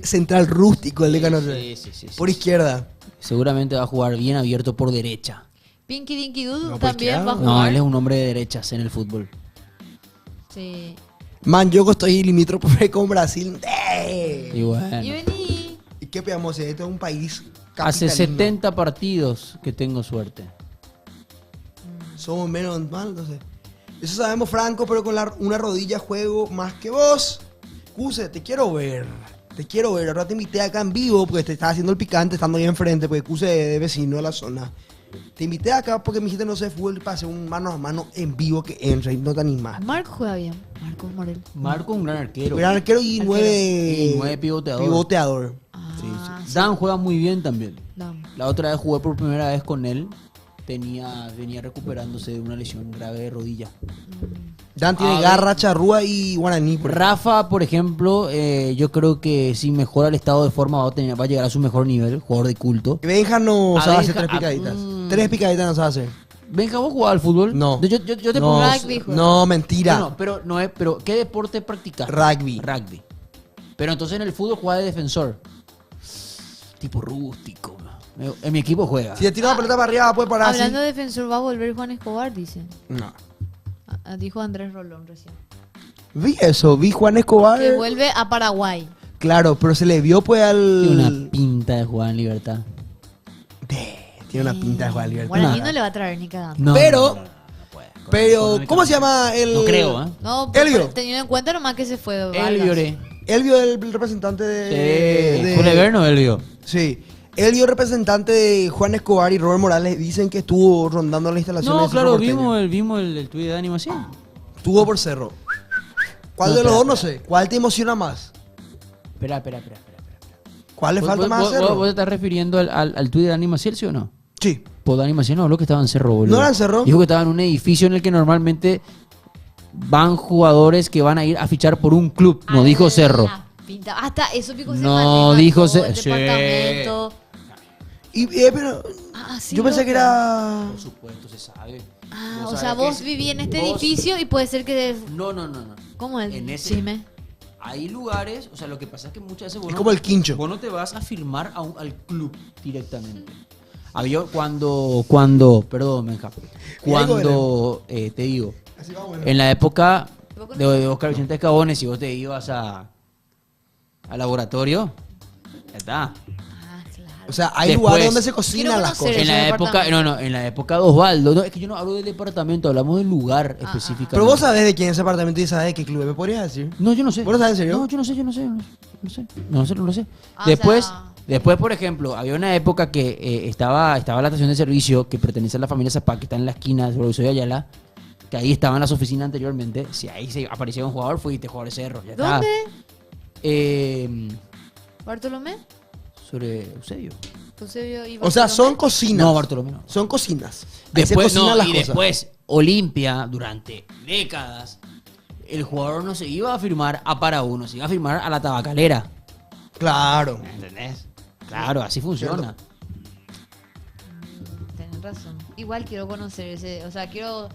Speaker 1: Central rústico el decano.
Speaker 10: Sí.
Speaker 1: Por izquierda.
Speaker 10: Seguramente va a jugar bien abierto por derecha.
Speaker 2: Pinky Dinky Doo
Speaker 1: No, pues,
Speaker 2: también
Speaker 1: claro.
Speaker 2: va a
Speaker 10: No,
Speaker 2: jugar.
Speaker 10: él es un hombre de derechas en el fútbol.
Speaker 2: Sí.
Speaker 1: Man, yo estoy limítrofe con Brasil.
Speaker 10: Y bueno.
Speaker 2: Y vení.
Speaker 1: ¿Y qué pegamos? Este es un país
Speaker 10: Hace
Speaker 1: capitalino.
Speaker 10: 70 partidos que tengo suerte.
Speaker 1: Somos menos mal, no sé. Eso sabemos, Franco, pero con una rodilla juego más que vos. Cuse, te quiero ver. Te quiero ver. Ahora te invité acá en vivo porque te estaba haciendo el picante estando ahí enfrente, porque Cuse de vecino de la zona. Te invité acá porque me dijiste no sé fútbol para hacer un mano a mano en vivo que entra y no te animás.
Speaker 2: Marco juega bien. Marcos Morel.
Speaker 10: Marco es un gran arquero.
Speaker 1: Gran arquero y
Speaker 2: Arquero.
Speaker 1: nueve...
Speaker 10: Y 9 pivoteador.
Speaker 1: Pivoteador.
Speaker 2: Ah, sí.
Speaker 10: Dan juega muy bien también.
Speaker 2: Dan.
Speaker 10: La otra vez jugué por primera vez con él. Venía recuperándose de una lesión grave de rodilla.
Speaker 1: Dan tiene
Speaker 10: A ver.
Speaker 1: garra, charrúa y guaraní. por ejemplo.
Speaker 10: Rafa, por ejemplo, yo creo que si mejora el estado de forma va a llegar a su mejor nivel, jugador de culto.
Speaker 1: Benja no
Speaker 10: A
Speaker 1: sabe hacer
Speaker 10: Benja-
Speaker 1: tres picaditas.
Speaker 10: mm.
Speaker 1: Tres picaditas no sabe hacer.
Speaker 10: Venga, ¿vos jugabas al fútbol?
Speaker 1: No.
Speaker 10: Yo te
Speaker 1: No,
Speaker 10: pongo...
Speaker 2: Rugby juega.
Speaker 1: no, mentira.
Speaker 10: No, pero ¿qué deporte practicas?
Speaker 1: Rugby.
Speaker 10: Rugby. Pero entonces en el fútbol juega de defensor. Tipo rústico. En mi equipo juega.
Speaker 1: Si le tira la pelota para arriba, puede parar así.
Speaker 2: Hablando de defensor, va a volver Juan Escobar, dicen.
Speaker 1: No.
Speaker 2: Dijo Andrés Rolón recién.
Speaker 1: Vi eso, vi Juan Escobar.
Speaker 2: Que vuelve a Paraguay.
Speaker 1: Claro, pero se le vio pues
Speaker 10: Tiene
Speaker 1: al...
Speaker 10: una pinta de jugar en libertad.
Speaker 1: Tiene una pinta de jugar libertad.
Speaker 2: Guaraní
Speaker 10: Nada.
Speaker 2: no le va a traer ni cagando.
Speaker 10: No,
Speaker 1: Pero-
Speaker 10: no puede.
Speaker 1: Pero, ¿cómo se llama el...?
Speaker 10: No creo, ¿eh?
Speaker 2: No,
Speaker 1: Elvio.
Speaker 2: pero teniendo en cuenta nomás que se fue de Vargas.
Speaker 10: Elvio, ¿eh?
Speaker 1: Elvio, el representante de...
Speaker 10: Julio no Elvio.
Speaker 1: Sí. Elvio, representante de Juan Escobar y Robert Morales, dicen que estuvo rondando la instalación
Speaker 10: No,
Speaker 1: del
Speaker 10: claro,
Speaker 1: Cerro Porteño.
Speaker 10: vimos el tuit de animación.
Speaker 1: Estuvo por Cerro. ¿Cuál
Speaker 10: No,
Speaker 1: de los
Speaker 10: espera,
Speaker 1: dos? No sé. ¿Cuál te emociona más?
Speaker 10: Espera.
Speaker 1: ¿Cuál le falta más a
Speaker 10: ¿Vos
Speaker 1: Cerro?
Speaker 10: te estás refiriendo al tuit de animación, sí o no?
Speaker 1: Sí.
Speaker 10: Pues Dani Maciel no habló que estaba en Cerro, boludo.
Speaker 1: ¿No era en Cerro?
Speaker 10: Dijo que estaba en un edificio en el que normalmente van jugadores que van a ir a fichar por un club. No dijo Cerro.
Speaker 2: La pinta. Hasta eso pico se
Speaker 10: No
Speaker 2: maneja
Speaker 10: dijo
Speaker 2: todo, el
Speaker 10: Sí.
Speaker 2: departamento.
Speaker 1: Pero
Speaker 2: Ah, sí,
Speaker 1: yo pensé
Speaker 2: loco.
Speaker 1: que era...
Speaker 10: Por supuesto, se sabe.
Speaker 2: Ah,
Speaker 10: Vos
Speaker 2: o sea,
Speaker 10: sabés
Speaker 2: vos
Speaker 10: que
Speaker 2: viví en este
Speaker 10: vos-
Speaker 2: edificio y puede ser que...
Speaker 10: No.
Speaker 2: ¿Cómo es?
Speaker 10: En ese-
Speaker 2: Chisme.
Speaker 10: Hay lugares, o sea, lo que pasa es que muchas veces vos
Speaker 1: Es como el quincho.
Speaker 10: Vos no te vas a firmar al club directamente. Había perdón, Benja. Cuando, te digo, en la época de Oscar Vicente Escabones, si vos te ibas al laboratorio, ya está.
Speaker 1: O sea, hay
Speaker 10: Después,
Speaker 1: lugares donde se cocinan las cosas.
Speaker 10: En la época, en la época de Osvaldo, no, es que yo no hablo del departamento, hablamos del lugar específicamente.
Speaker 1: Pero vos sabés de quién es ese apartamento y sabés de qué club, ¿me podrías decir?
Speaker 10: No, yo no sé.
Speaker 1: ¿Vos lo sabés en serio?
Speaker 10: No, yo no sé. Después, por ejemplo, había una época que estaba la estación de servicio que pertenece a la familia Zapá, que está en la esquina de Provisorio de Ayala, que ahí estaban las oficinas anteriormente. Si ahí se aparecía un jugador, fuiste jugador de Cerro. Ya
Speaker 2: ¿Dónde?
Speaker 10: Está.
Speaker 2: ¿Bartolomé?
Speaker 10: Sobre Eusebio.
Speaker 2: Eusebio y
Speaker 1: O sea, son
Speaker 2: Bartolomé.
Speaker 1: cocinas.
Speaker 10: No, Bartolomé no.
Speaker 1: Son cocinas. Ahí se
Speaker 10: Después,
Speaker 1: cocinan las cosas.
Speaker 10: después, Olimpia, durante décadas, el jugador no se iba a firmar a para uno, se iba a firmar a la tabacalera.
Speaker 1: Claro.
Speaker 10: ¿Entendés? Claro, así funciona.
Speaker 2: Tenés razón. Igual quiero conocer ese, o sea, quiero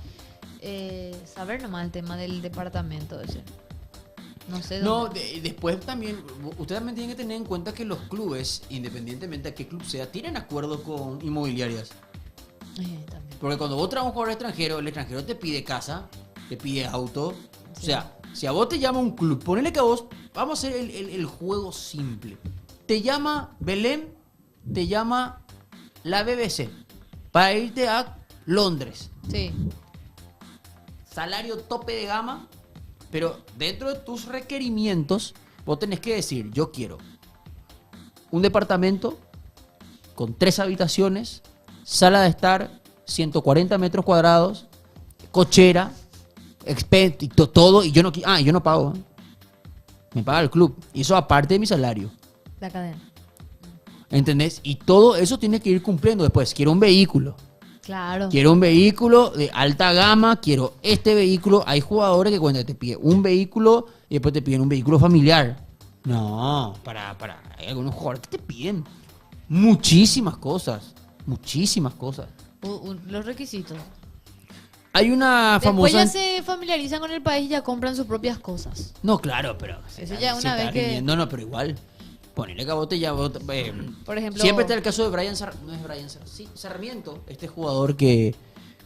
Speaker 2: saber nomás el tema del departamento ese. No sé
Speaker 10: No,
Speaker 2: dónde.
Speaker 10: después también, ustedes también tienen que tener en cuenta que los clubes, independientemente de qué club sea, tienen acuerdos con inmobiliarias.
Speaker 2: También.
Speaker 10: Porque cuando vos traes un jugador extranjero, el extranjero te pide casa, te pide auto.
Speaker 2: Sí.
Speaker 10: O sea, si a vos te llama un club, ponele que a vos, vamos a hacer el juego simple. Te llama Belén, te llama la BBC para irte a Londres.
Speaker 2: Sí.
Speaker 10: Salario tope de gama, pero dentro de tus requerimientos, vos tenés que decir, yo quiero un departamento con 3 habitaciones, sala de estar, 140 metros cuadrados, cochera, todo, y yo no pago. Me paga el club. Y eso aparte de mi salario.
Speaker 2: La cadena.
Speaker 10: ¿Entendés? Y todo eso tiene que ir cumpliendo después. Quiero un vehículo.
Speaker 2: Claro.
Speaker 10: Quiero un vehículo de alta gama, quiero este vehículo. Hay jugadores que cuando te piden un vehículo y después te piden un vehículo familiar. No, hay algunos jugadores que te piden muchísimas cosas. Muchísimas cosas.
Speaker 2: Los requisitos.
Speaker 10: Hay una
Speaker 2: Después
Speaker 10: famosa...
Speaker 2: ya se familiarizan con el país y ya compran sus propias cosas.
Speaker 10: No, claro, pero...
Speaker 2: Eso ya una vez que...
Speaker 10: No, pero igual. Ponele que a vos te ya...
Speaker 2: Por ejemplo...
Speaker 10: Siempre está el caso de Sarmiento, este jugador que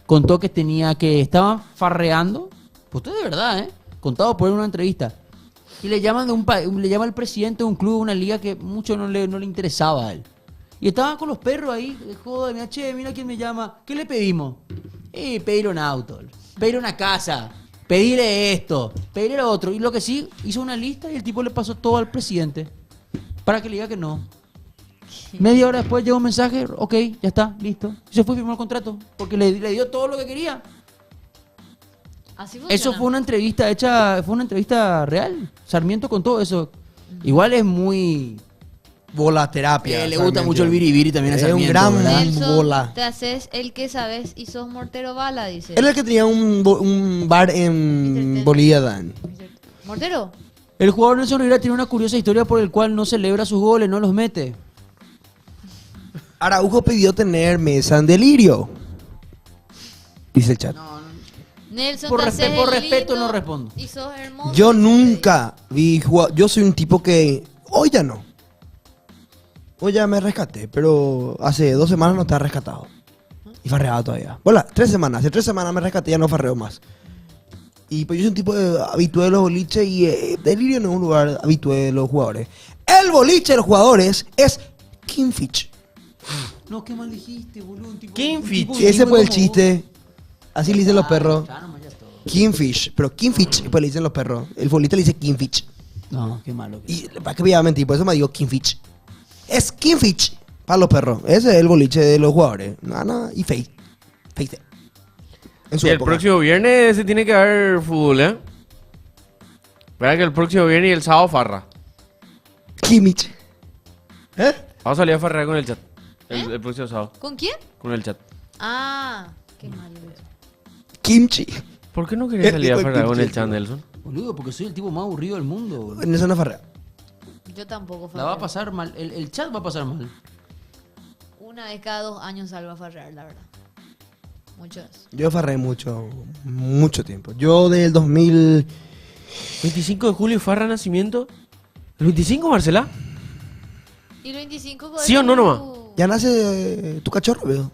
Speaker 10: contó que estaba farreando, pues esto es de verdad, contado por él en una entrevista, y le llaman le llama el presidente de un club, de una liga que mucho no le interesaba a él, y estaban con los perros ahí, joder, mira quién me llama, ¿qué le pedimos? Pedir un auto, pedir una casa, pedirle esto, pedirle lo otro, y lo que sí, hizo una lista y el tipo le pasó todo al presidente para que le diga que no. Media hora después llegó un mensaje, ok, ya está, listo. Y se fue y firmó el contrato, porque le dio todo lo que quería.
Speaker 2: Así funciona.
Speaker 10: Eso fue una entrevista real. Sarmiento contó eso. Igual es muy...
Speaker 1: Volaterapia.
Speaker 10: le gusta mucho el biribiri también a Sarmiento.
Speaker 1: Es un gran
Speaker 10: ¿verdad?
Speaker 2: Nelson,
Speaker 1: bola.
Speaker 2: te haces el que sabes y sos mortero bala, dice.
Speaker 1: Él es el que tenía un bar en Bolivia, Dan.
Speaker 2: ¿Mortero?
Speaker 10: El jugador Nelson Rivera tiene una curiosa historia por el cual no celebra sus goles, no los mete.
Speaker 1: Araujo pidió tener mesa en delirio. Dice el chat.
Speaker 2: Nelson,
Speaker 10: Por
Speaker 2: te haces el
Speaker 10: respeto
Speaker 2: lindo
Speaker 10: no respondo.
Speaker 2: Y sos hermoso.
Speaker 1: Yo nunca vi jugar. Yo soy un tipo que. Hoy ya no. Hoy ya me rescaté, pero hace 2 semanas no estaba rescatado. Y farreaba todavía. Hola, 3 semanas. Hace 3 semanas me rescaté y ya no farreo más. Y pues yo soy un tipo habitué de los boliches y Delirio no es un lugar habitué de los jugadores. El boliche de los jugadores es Kingfish.
Speaker 10: No, qué mal dijiste, boludo. Un tipo,
Speaker 3: Kingfish.
Speaker 10: un tipo
Speaker 1: Ese fue el
Speaker 10: como
Speaker 1: chiste. Así le dicen los perros.
Speaker 10: Ya, nomás ya es todo.
Speaker 1: Kingfish. Pero Kingfish, pues le dicen los perros. El boliche le dice Kingfish.
Speaker 10: No, qué malo.
Speaker 1: Y para que me iba a mentir, por eso me digo Kingfish. Es Kingfish para los perros. Ese es el boliche de los jugadores. Nana y Face. Face. En su
Speaker 3: Y el
Speaker 1: época.
Speaker 3: próximo viernes se tiene que haber fútbol, ¿eh? Verá que el próximo viernes y el sábado farra.
Speaker 1: Kimmich. ¿Eh?
Speaker 3: Vamos a salir a farrear con el chat. El próximo sábado.
Speaker 2: ¿Con quién?
Speaker 3: Con el chat.
Speaker 2: Ah, qué malo eso.
Speaker 1: Kimchi.
Speaker 3: ¿Por qué no querés salir a
Speaker 1: dijo
Speaker 3: farrear con el
Speaker 1: kimchi.
Speaker 3: chat, Nelson?
Speaker 10: Boludo, porque soy el tipo más aburrido del mundo, boludo.
Speaker 1: En esa no farrea.
Speaker 2: Yo tampoco
Speaker 10: La va a
Speaker 2: farreo.
Speaker 10: pasar mal, el chat va a pasar mal.
Speaker 2: Una vez cada 2 años salgo a farrear, la verdad. Muchas.
Speaker 1: Yo farreé mucho tiempo. Yo del 2000...
Speaker 3: 25 de julio, farra nacimiento. ¿El 25, Marcela?
Speaker 2: ¿Y el 25?
Speaker 3: ¿Sí o no nomás?
Speaker 1: Ya nace tu cachorro, veo.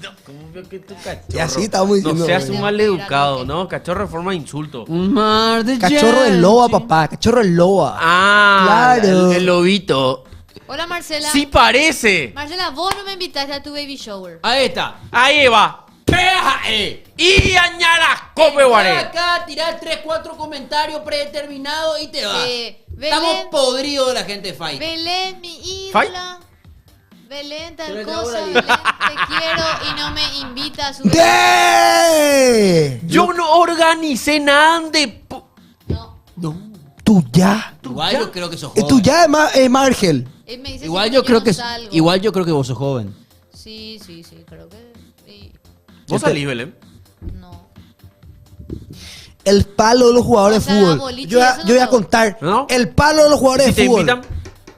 Speaker 3: No, ¿cómo veo que tu cachorro?
Speaker 1: Y así estamos diciendo.
Speaker 3: No seas
Speaker 1: güey.
Speaker 3: un maleducado, ¿no? Cachorro de forma de insulto.
Speaker 10: Un mar de
Speaker 1: Cachorro de loba, papá. Cachorro de loba.
Speaker 3: Ah,
Speaker 1: Claro.
Speaker 3: el lobito.
Speaker 2: Hola, Marcela.
Speaker 3: Sí parece.
Speaker 2: Marcela, vos no me invitaste a tu baby shower.
Speaker 10: Ahí está.
Speaker 3: Ahí va.
Speaker 10: ¡Peaje!
Speaker 3: Y añala cope guaré.
Speaker 10: Acá tirar 3-4 comentarios predeterminados y te vas.
Speaker 2: Belén-
Speaker 10: Estamos podridos de la gente de Fight.
Speaker 2: Belén, mi
Speaker 3: Fai.
Speaker 2: ídola. Belén,
Speaker 10: Se
Speaker 2: tal
Speaker 10: le acabó
Speaker 2: cosa.
Speaker 10: la
Speaker 2: Belén,
Speaker 10: vida.
Speaker 2: te quiero y no me invita a su
Speaker 1: ¡De!
Speaker 3: Yo no organicé nada de...
Speaker 2: No.
Speaker 10: No.
Speaker 1: Tú ya.
Speaker 10: Igual yo creo que sos
Speaker 1: Y
Speaker 10: joven.
Speaker 1: tú ya es Margel.
Speaker 2: Él me dice
Speaker 10: Igual
Speaker 2: si
Speaker 10: yo
Speaker 2: no,
Speaker 10: creo
Speaker 2: no
Speaker 10: que
Speaker 2: salgo.
Speaker 10: igual yo creo que vos sos joven.
Speaker 2: Sí, creo que sí.
Speaker 3: ¿Vos salís, Belén?
Speaker 2: No.
Speaker 1: El palo de los jugadores
Speaker 2: O sea,
Speaker 1: de fútbol.
Speaker 2: boliche,
Speaker 1: Yo,
Speaker 2: eso no
Speaker 1: yo voy a
Speaker 2: me
Speaker 1: contar.
Speaker 3: ¿No?
Speaker 1: El palo de los jugadores
Speaker 3: Si
Speaker 1: de
Speaker 3: te
Speaker 1: fútbol.
Speaker 3: invitan,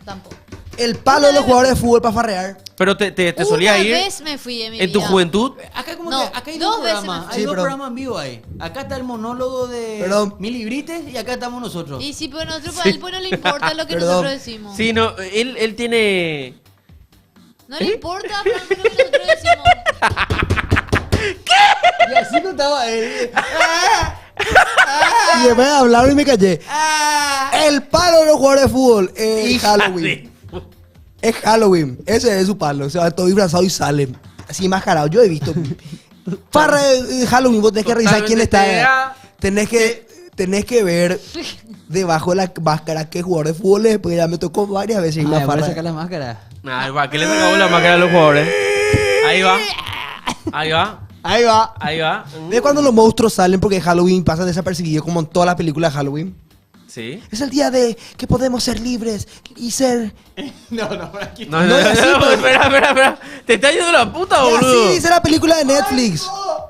Speaker 2: Tampoco.
Speaker 1: El palo de los jugadores de fútbol para farrear.
Speaker 3: pero te
Speaker 2: Una
Speaker 3: solías ir
Speaker 2: vez me fui en mi
Speaker 3: en tu
Speaker 2: vida.
Speaker 3: juventud.
Speaker 10: Acá como
Speaker 2: No,
Speaker 10: que acá hay
Speaker 2: dos
Speaker 10: dos
Speaker 2: veces
Speaker 10: programas,
Speaker 2: me
Speaker 10: hay
Speaker 1: fui.
Speaker 10: dos
Speaker 1: Sí, pero-
Speaker 10: programas en vivo ahí. Acá está el monólogo de
Speaker 1: Perdón.
Speaker 10: Mili Brites y acá estamos nosotros.
Speaker 2: Y sí, pero nosotros, a él pues no le importa lo que
Speaker 1: Perdón.
Speaker 2: nosotros decimos.
Speaker 3: Sí, no, él tiene...
Speaker 2: No le importa, Franco, lo que nosotros decimos.
Speaker 10: Y así contaba él.
Speaker 1: Y después hablaron y me callé. El palo de los jugadores de fútbol es
Speaker 3: Hija
Speaker 1: Halloween. Es Halloween. Ese es su palo. O sea, todo disfrazado y salen. Así enmascarado. Yo he visto. Para Halloween vos tenés que revisar quién está. Tenés que ver debajo de la máscara qué jugador de fútbol es. Porque ya me tocó varias veces irme a
Speaker 10: Ay, voy a
Speaker 1: farra.
Speaker 10: sacar la máscara.
Speaker 3: Ahí va, ¿qué le sacamos la máscara a los jugadores? Ahí va. Ahí va.
Speaker 1: Ahí va.
Speaker 3: Ahí va.
Speaker 1: ¿Ves cuando los monstruos salen porque Halloween pasa desapercibido como en todas las películas de Halloween?
Speaker 3: Sí.
Speaker 1: Es el día de que podemos ser libres y ser...
Speaker 3: No,
Speaker 1: No,
Speaker 3: no,
Speaker 1: es así,
Speaker 3: no,
Speaker 1: pero-
Speaker 3: espera. ¿Te está yendo la puta,
Speaker 1: Y
Speaker 3: boludo?
Speaker 1: así dice la película de Netflix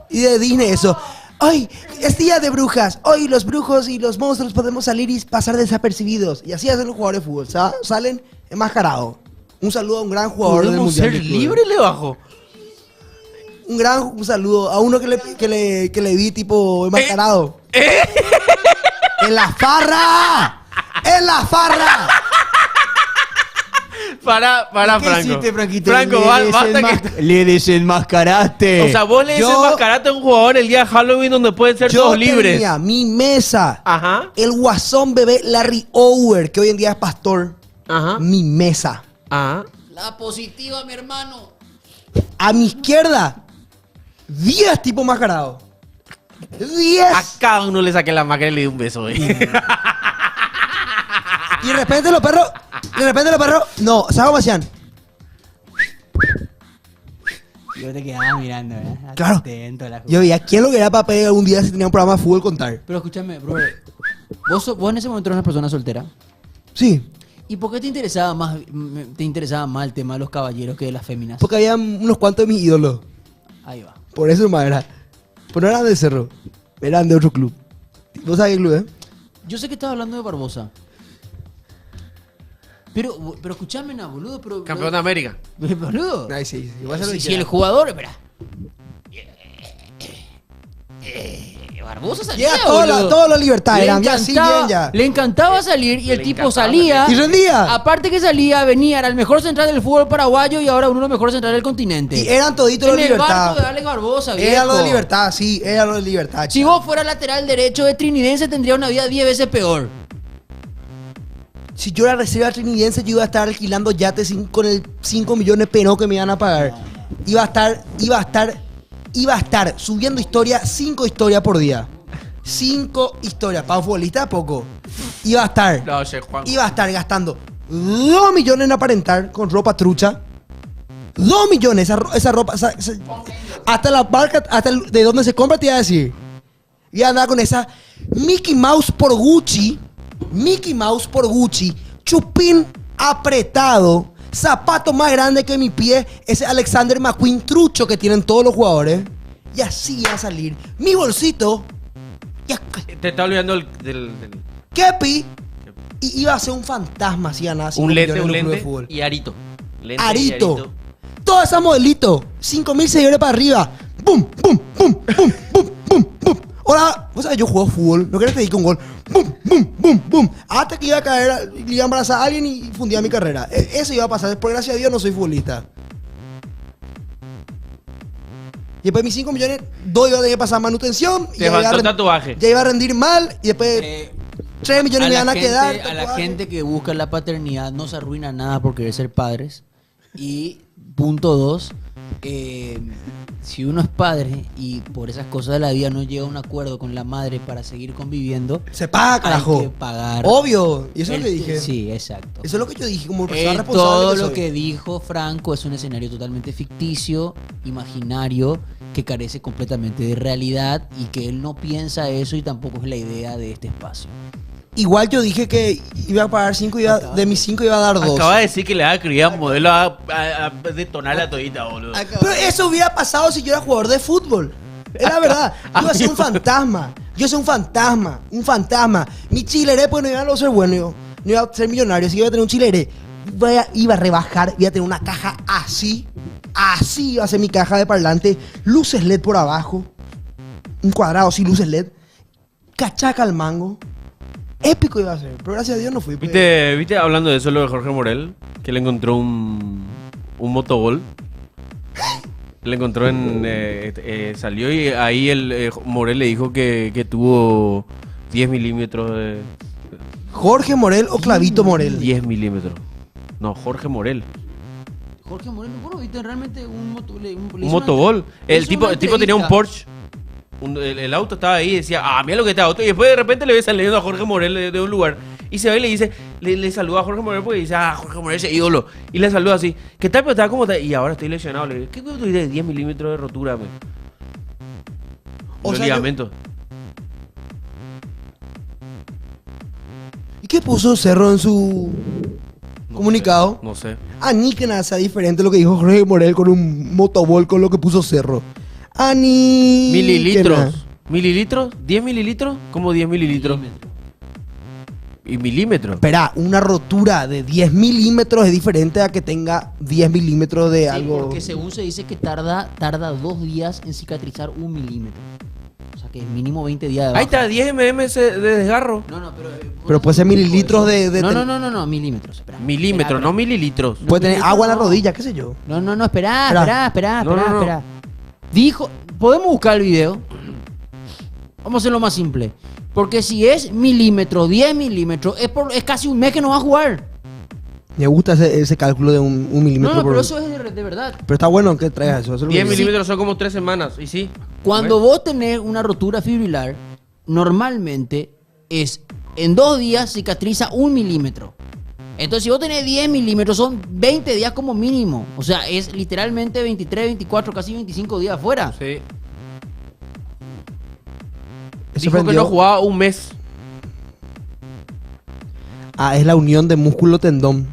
Speaker 1: y de Disney eso. Hoy es día de brujas. Hoy los brujos y los monstruos podemos salir y pasar desapercibidos. Y así hacen los jugadores de fútbol. Salen enmascarados. Un saludo a un gran jugador del
Speaker 3: ¿Podemos
Speaker 1: Mundial
Speaker 3: ser
Speaker 1: de Clubes.
Speaker 3: libres, le bajo?
Speaker 1: Un saludo a uno que le vi tipo enmascarado. ¡En la farra! ¡En la farra!
Speaker 3: Para,
Speaker 10: ¿Qué
Speaker 3: Franco.
Speaker 10: hiciste, Franquito?
Speaker 3: Franco, basta que...
Speaker 10: Le desenmascaraste.
Speaker 3: O sea, vos le
Speaker 1: Yo-
Speaker 3: desenmascaraste a un jugador el día de Halloween donde pueden ser
Speaker 1: Yo
Speaker 3: todos libres.
Speaker 1: tenía mi mesa.
Speaker 3: Ajá,
Speaker 1: El guasón bebé Larry Ower, que hoy en día es pastor.
Speaker 3: ajá,
Speaker 1: Mi mesa.
Speaker 3: ajá.
Speaker 10: La positiva, mi hermano.
Speaker 1: A mi izquierda, 10 tipos mascarados. 10.
Speaker 3: A cada uno le saqué la máscara y le di un beso, güey.
Speaker 1: Y de repente los perros, no, ¿sabes cómo hacían?
Speaker 10: Yo te quedaba mirando, ¿verdad?
Speaker 1: Claro.
Speaker 10: Atento a la
Speaker 1: Yo veía quién lo quería papel algún día si tenía un programa de fútbol contar.
Speaker 10: Pero escúchame, bro. Vos en ese momento eras una persona soltera.
Speaker 1: Sí,
Speaker 10: ¿Y por qué te interesaba más el tema de los caballeros que de las féminas?
Speaker 1: porque había unos cuantos de mis ídolos.
Speaker 10: Ahí va.
Speaker 1: Por eso más era. Pero no eran del Cerro, eran de otro club. ¿Vos sabés qué club,
Speaker 10: Yo sé que estás hablando de Barbosa. Pero escúchame, na, boludo. Pero,
Speaker 3: Campeón de América.
Speaker 10: Boludo.
Speaker 1: Ay, sí, igual se lo
Speaker 10: Si
Speaker 1: dijera.
Speaker 10: el jugador, espera. Barbosa salía,
Speaker 1: Llega toda
Speaker 10: boludo.
Speaker 1: la libertad,
Speaker 10: Le
Speaker 1: eran ya así,
Speaker 10: encantaba-
Speaker 1: bien ya.
Speaker 10: Le encantaba salir y el
Speaker 3: Le
Speaker 10: tipo
Speaker 3: encantaba
Speaker 10: salía.
Speaker 1: Y rendía.
Speaker 10: Aparte que salía, venía, era el mejor central del fútbol paraguayo y ahora uno de los mejores centrales del continente.
Speaker 1: Y eran toditos
Speaker 10: en
Speaker 1: de
Speaker 10: el
Speaker 1: libertad.
Speaker 10: barco de Alex Barbosa, viejo.
Speaker 1: Era lo de libertad, sí, era lo de libertad.
Speaker 10: Si vos fueras lateral derecho de Trinidense tendría una vida 10 veces peor.
Speaker 1: Si yo era reserva trinidense, yo iba a estar alquilando yates con el 5 millones penó que me iban a pagar. Iba a estar subiendo historias, 5 historias por día. 5 historias. Para un futbolista, poco. Iba a estar
Speaker 3: Juan.
Speaker 1: gastando 2 millones en aparentar con ropa trucha. 2 millones, esa ropa. Hasta la marca, de donde se compra, te iba a decir. Iba a andar con esa Mickey Mouse por Gucci. Chupín apretado. Zapato más grande que mi pie. Ese Alexander McQueen trucho que tienen todos los jugadores. Y así iba a salir. Mi bolsito.
Speaker 3: Te está olvidando del
Speaker 1: Kepi. Y iba a ser un fantasma así a nada.
Speaker 3: un lente,
Speaker 1: 5 millones en un club de fútbol.
Speaker 3: y Arito. Lente y
Speaker 1: Arito. Toda esa modelito. 5.000 seguidores para arriba. ¡Bum, bum, bum, bum, bum, bum, bum! Ahora, Vos sabés, yo juego fútbol, no querés que te dedique un gol. ¡Bum, bum, bum, bum! Hasta que iba a caer, le iba a embarazar a alguien y fundía mi carrera. Eso iba a pasar, por gracias a Dios no soy futbolista. Y después de mis 5 millones, 2 iba a tener que pasar manutención.
Speaker 3: Te faltó tatuaje.
Speaker 1: Ya iba a rendir mal y después 3 millones me van a quedar.
Speaker 10: A la gente que busca la paternidad no se arruina nada por querer ser padres. Y punto 2, si uno es padre y por esas cosas de la vida no llega a un acuerdo con la madre para seguir conviviendo,
Speaker 1: se paga, carajo.
Speaker 10: Hay que pagar.
Speaker 1: Obvio. Y eso es lo que dije.
Speaker 10: Sí, exacto.
Speaker 1: Eso es lo que yo dije como persona responsable.
Speaker 10: Todo
Speaker 1: que
Speaker 10: lo
Speaker 1: soy.
Speaker 10: que dijo Franco es un escenario totalmente ficticio, imaginario, que carece completamente de realidad y que él no piensa eso y tampoco es la idea de este espacio.
Speaker 1: Igual yo dije que iba a pagar 5 y de mis 5 iba a dar 2.
Speaker 3: Acaba de decir que le va a criar modelo a detonar la todita, boludo.
Speaker 1: Pero eso hubiera pasado si yo era jugador de fútbol. Es la verdad. Yo iba a ser un fantasma. Yo soy un fantasma. Un fantasma. Mi chileré, pues no iba a ser bueno yo. No iba a ser millonario, así que iba a tener un chileré. Iba a rebajar, iba a tener una caja así. Así iba a ser mi caja de parlante. Luces LED por abajo. Un cuadrado así, luces LED. Cachaca al mango. Épico iba a ser, pero gracias a Dios no fui. Pues.
Speaker 3: ¿Viste hablando de eso lo de Jorge Morel? Que le encontró un motogol. Le encontró salió y ahí Morel le dijo que tuvo 10 milímetros de...
Speaker 1: ¿Jorge Morel o Clavito Morel?
Speaker 3: 10 milímetros. No, Jorge Morel.
Speaker 10: Jorge Morel, bueno, viste realmente un
Speaker 3: motogol. El tipo tenía un Porsche. El auto estaba ahí y decía, mira lo que está auto. Y después de repente le ve saliendo a Jorge Morel de un lugar. Y se va y le dice, le saluda a Jorge Morel porque dice, Jorge Morel es ídolo. Y le saluda así, ¿qué tal? Pero estaba como está. Y ahora estoy lesionado. Le digo, ¿qué tú dices? 10 milímetros de rotura, man. Los ligamentos.
Speaker 1: ¿Y qué puso Cerro en su comunicado?
Speaker 3: No sé.
Speaker 1: Ni que nada sea diferente lo que dijo Jorge Morel con un motobol con lo que puso Cerro.
Speaker 3: Mililitros. ¿Mililitros? ¿10 mililitros? ¿Cómo 10 mililitros? ¿Y milímetros?
Speaker 1: Espera, una rotura de 10 milímetros es diferente a que tenga 10 milímetros de algo.
Speaker 10: Porque según se dice que tarda 2 días en cicatrizar 1 milímetro. O sea que es mínimo 20 días de baja.
Speaker 3: Ahí está, 10 mm de desgarro.
Speaker 10: No,
Speaker 1: pero puede ser mililitros de...
Speaker 10: No, milímetros. Espera,
Speaker 3: milímetros, no mililitros.
Speaker 1: Puede tener agua en la rodilla, qué sé yo.
Speaker 10: No, espera. Dijo, podemos buscar el video. Vamos a hacerlo más simple. Porque si es milímetro, 10 milímetros, es casi un mes que no va a jugar.
Speaker 1: Me gusta ese cálculo de un milímetro.
Speaker 10: No, pero eso es de verdad.
Speaker 1: Pero está bueno que traigas eso.
Speaker 3: 10 milímetros son como 3 semanas, y sí.
Speaker 10: Cuando vos tenés una rotura fibrilar, normalmente es en 2 días cicatriza 1 milímetro. Entonces, si vos tenés 10 milímetros, son 20 días como mínimo. O sea, es literalmente 23, 24, casi 25 días afuera.
Speaker 3: Sí. Dijo que no jugaba un mes.
Speaker 1: Es la unión de músculo-tendón.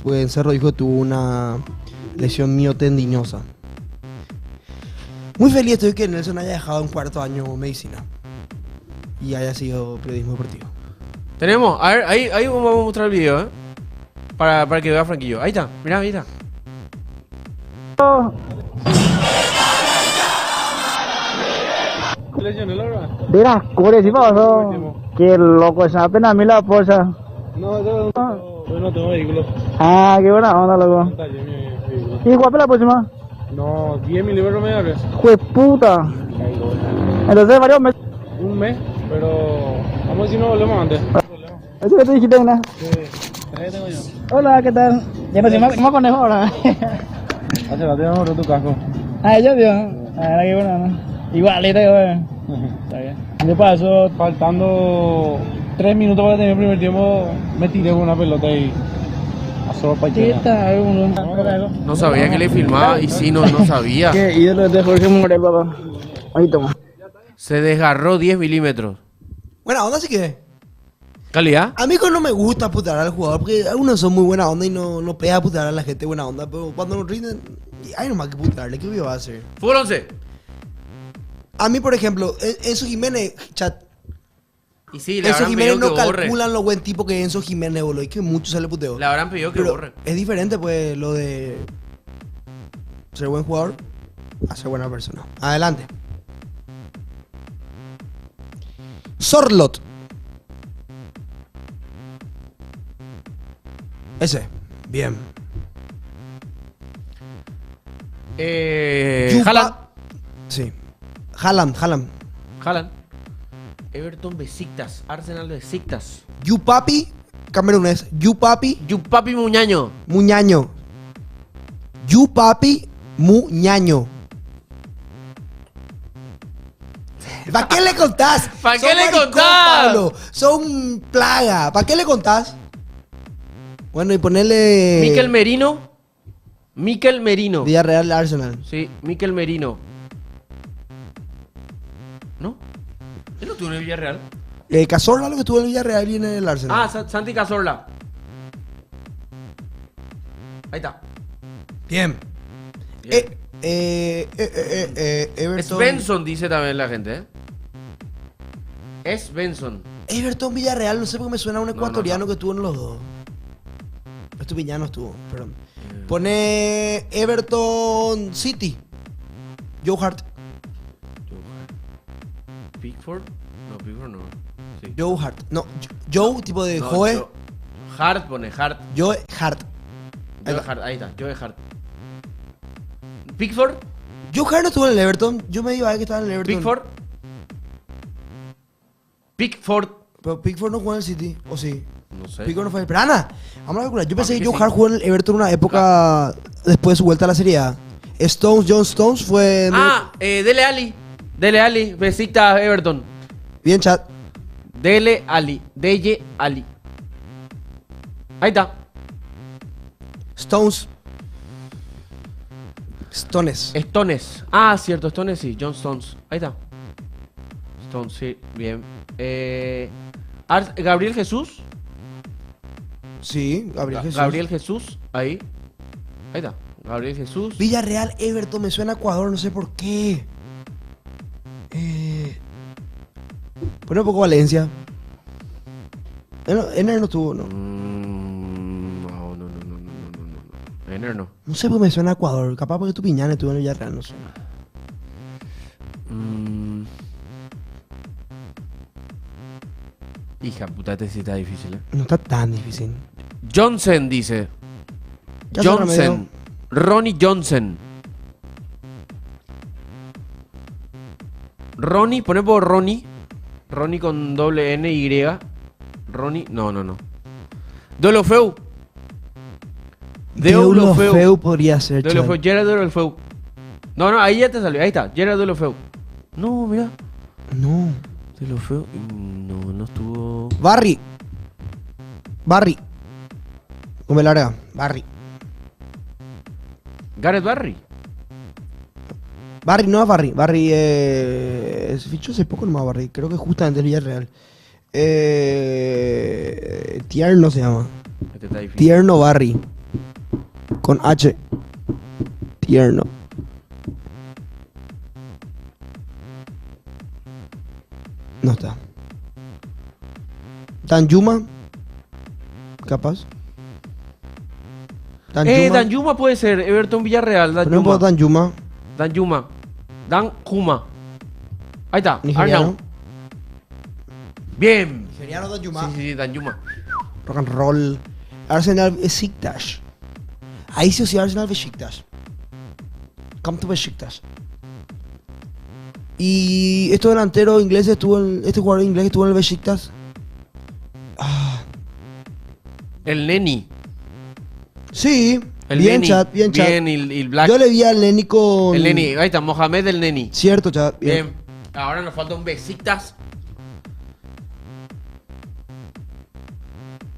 Speaker 1: Pues Cerro dijo que tuvo una lesión miotendinosa. Muy feliz estoy que Nelson haya dejado en 4º año medicina. Y haya sido periodismo deportivo.
Speaker 3: Tenemos, a ver, ahí vamos a mostrar el video, para que vea Franquillo. Ahí está, mirá, ahí está.
Speaker 11: Mira, cubre si pasó. Qué loco, esa apenas me la posa.
Speaker 7: No, yo no tengo vehículo.
Speaker 11: Qué buena onda, loco. ¿Y cuál es la próxima?
Speaker 7: No, 10 milímetros me abre.
Speaker 11: Jue puta. Entonces, varios meses.
Speaker 7: Un mes, pero vamos a ver si no volvemos antes.
Speaker 11: ¿Eso que te dijiste, Nena?
Speaker 7: Sí, ahí tengo yo.
Speaker 11: Hola, ¿qué tal? Ya no sé más conejo ahora.
Speaker 7: Hace rato ya mejoró tu casco.
Speaker 11: Yo, tío. Qué buena onda. Igualito, está bien.
Speaker 7: De paso, faltando 3 minutos para tener el primer tiempo, me tiré con una pelota y pasó para
Speaker 3: No sabía que le filmaba y sí, no sabía.
Speaker 11: Qué ídolo de Jorge Morel, papá. Ahí toma.
Speaker 3: Se desgarró 10 milímetros.
Speaker 1: Buena onda, sí que.
Speaker 3: ¿Calidad?
Speaker 1: A mí no me gusta putear al jugador porque algunos son muy buena onda y no pega putear a la gente buena onda. Pero cuando nos rinden, hay nomás que putearle. ¿Qué va a hacer?
Speaker 3: Fútbol 11.
Speaker 1: A mí, por ejemplo, Enzo Jiménez, chat.
Speaker 3: Y sí, le
Speaker 1: Enzo
Speaker 3: habrán
Speaker 1: Jiménez
Speaker 3: pedido
Speaker 1: no
Speaker 3: que borre.
Speaker 1: calculan lo buen tipo que es Enzo Jiménez, boludo. Y que mucho se le puteó.
Speaker 3: Le habrán pedido que
Speaker 1: Pero
Speaker 3: borre.
Speaker 1: es diferente, pues, lo de ser buen jugador a ser buena persona. Adelante. Sorlot. Ese. Bien.
Speaker 3: Haaland.
Speaker 1: Sí. Haaland.
Speaker 3: Haaland. Everton Besiktas. Arsenal Besiktas.
Speaker 1: Yupapi. Camerunés. Yupapi.
Speaker 3: Yupapi Muñaño.
Speaker 1: Muñaño. Yupapi Muñaño. ¿Para qué le contás?
Speaker 3: ¿Para qué
Speaker 1: Son
Speaker 3: le
Speaker 1: maricón,
Speaker 3: contás?
Speaker 1: Pablo. Son plaga. ¿Para qué le contás? Bueno, y ponerle...
Speaker 3: Mikel Merino.
Speaker 1: Villarreal Arsenal.
Speaker 3: Sí, Mikel Merino. ¿No? Él no estuvo en el Villarreal.
Speaker 1: Cazorla, lo que estuvo en el Villarreal y en el Arsenal.
Speaker 3: Santi Cazorla. Ahí está.
Speaker 1: Bien. Everton.
Speaker 3: Svensson dice también la gente, Svensson.
Speaker 1: Everton Villarreal, no sé por qué me suena a un ecuatoriano que estuvo en los dos. Estupiñano estuvo, perdón. Pone Everton City. Joe Hart.
Speaker 3: Pickford. No, Pickford no. Sí.
Speaker 1: Joe Hart. No, Joe, tipo de
Speaker 3: No,
Speaker 1: Joe.
Speaker 3: Hart pone Hart.
Speaker 1: Joe Hart.
Speaker 3: Ahí está, Joe Hart. Pickford.
Speaker 1: Joe Hart no estuvo en el Everton. Yo me iba a ver que estaba en el Everton.
Speaker 3: Pickford.
Speaker 1: Pero Pickford no jugó en el City, ¿o sí?
Speaker 3: No sé.
Speaker 1: Pickford no fue. Pero Ana, vamos a calcular. Yo pensé que Joe
Speaker 3: sí.
Speaker 1: Hart jugó en el Everton una época después de su vuelta a la Serie A. John Stones fue...
Speaker 3: Dele Ali, Besiktas Everton.
Speaker 1: Bien, chat.
Speaker 3: Dele Ali. Ahí está.
Speaker 1: Stones.
Speaker 3: Stones. Cierto, Stones sí. John Stones. Ahí está. Stones, sí. Bien. Gabriel Jesús.
Speaker 1: Sí, Gabriel Jesús.
Speaker 3: Gabriel Jesús. Ahí está. Gabriel Jesús.
Speaker 1: Villarreal, Everton, me suena a Ecuador, no sé por qué. Pone un poco Valencia. Ener no estuvo, ¿no?
Speaker 3: No. Ener no.
Speaker 1: No sé por qué me suena a Ecuador. Capaz porque tu Piñán estuvo en el Villarreal, no sé.
Speaker 3: Hija puta, este sí está difícil,
Speaker 1: No está tan difícil.
Speaker 3: Johnson dice.
Speaker 1: Ya se
Speaker 3: Johnson. Ronnie Johnson. Ronnie, pone por Ronnie. Ronnie con doble N Y. Ronnie, no. Deulofeu.
Speaker 1: Deulofeu podría ser.
Speaker 3: Deulofeu, Gerard Deulofeu. No, ahí ya te salió. Ahí está, Gerard Deulofeu. No, mira.
Speaker 1: No.
Speaker 3: Deulofeu. No estuvo.
Speaker 1: Barry. Con B larga. Barry.
Speaker 3: Gareth Barry.
Speaker 1: Barry, no es Barry. Barry se fichó hace poco nomás Barry. Creo que justamente el Villarreal. Tierno se llama.
Speaker 3: Este está difícil.
Speaker 1: Tierno Barry. Con H. Tierno. No está. Danjuma. Capaz.
Speaker 3: Danjuma puede ser. Everton Villarreal.
Speaker 1: Danjuma.
Speaker 3: Danjuma. Danjuma. Ahí está.
Speaker 1: Nigeriano.
Speaker 3: Arnau. Bien.
Speaker 1: Nigeriano Danjuma.
Speaker 3: Sí, Danjuma.
Speaker 1: Rock and roll. Arsenal Besiktas. Ahí sí o sí Arsenal Besiktas. Come to Besiktas. Y este delantero inglés estuvo en... Este jugador inglés estuvo en el Besiktas.
Speaker 3: El Neni.
Speaker 1: Sí.
Speaker 3: El
Speaker 1: bien,
Speaker 3: Neni.
Speaker 1: chat. Bien, chat.
Speaker 3: Bien, y el Black.
Speaker 1: Yo le vi al Neni con...
Speaker 3: El Neni. Ahí está, Mohamed el Neni.
Speaker 1: Cierto, chat.
Speaker 3: Bien. Ahora nos falta un Besiktas.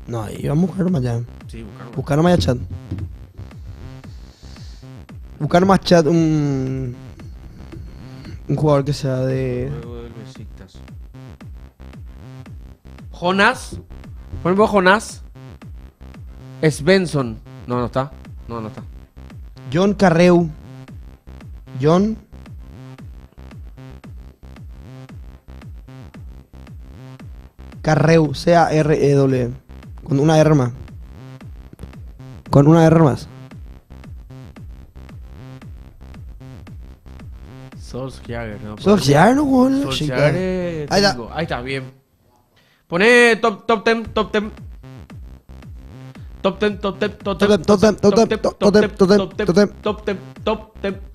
Speaker 1: No, ahí vamos a buscar más allá.
Speaker 3: Sí,
Speaker 1: Buscar más allá, chat. Buscar más chat un jugador que sea de...
Speaker 3: Luego del Besiktas. Jonas. Por ejemplo, Jonas. Svensson. No está. No está.
Speaker 1: John Carreu. John Carreu. C-A-R-E-W. Con una R más.
Speaker 3: Solskjaer, ¿no?
Speaker 1: Solskjaer no jugó en el
Speaker 3: Solskjaer
Speaker 1: Leipzig.
Speaker 3: es
Speaker 1: Ahí está.
Speaker 3: técnico. Ahí está, bien. Pone top 10.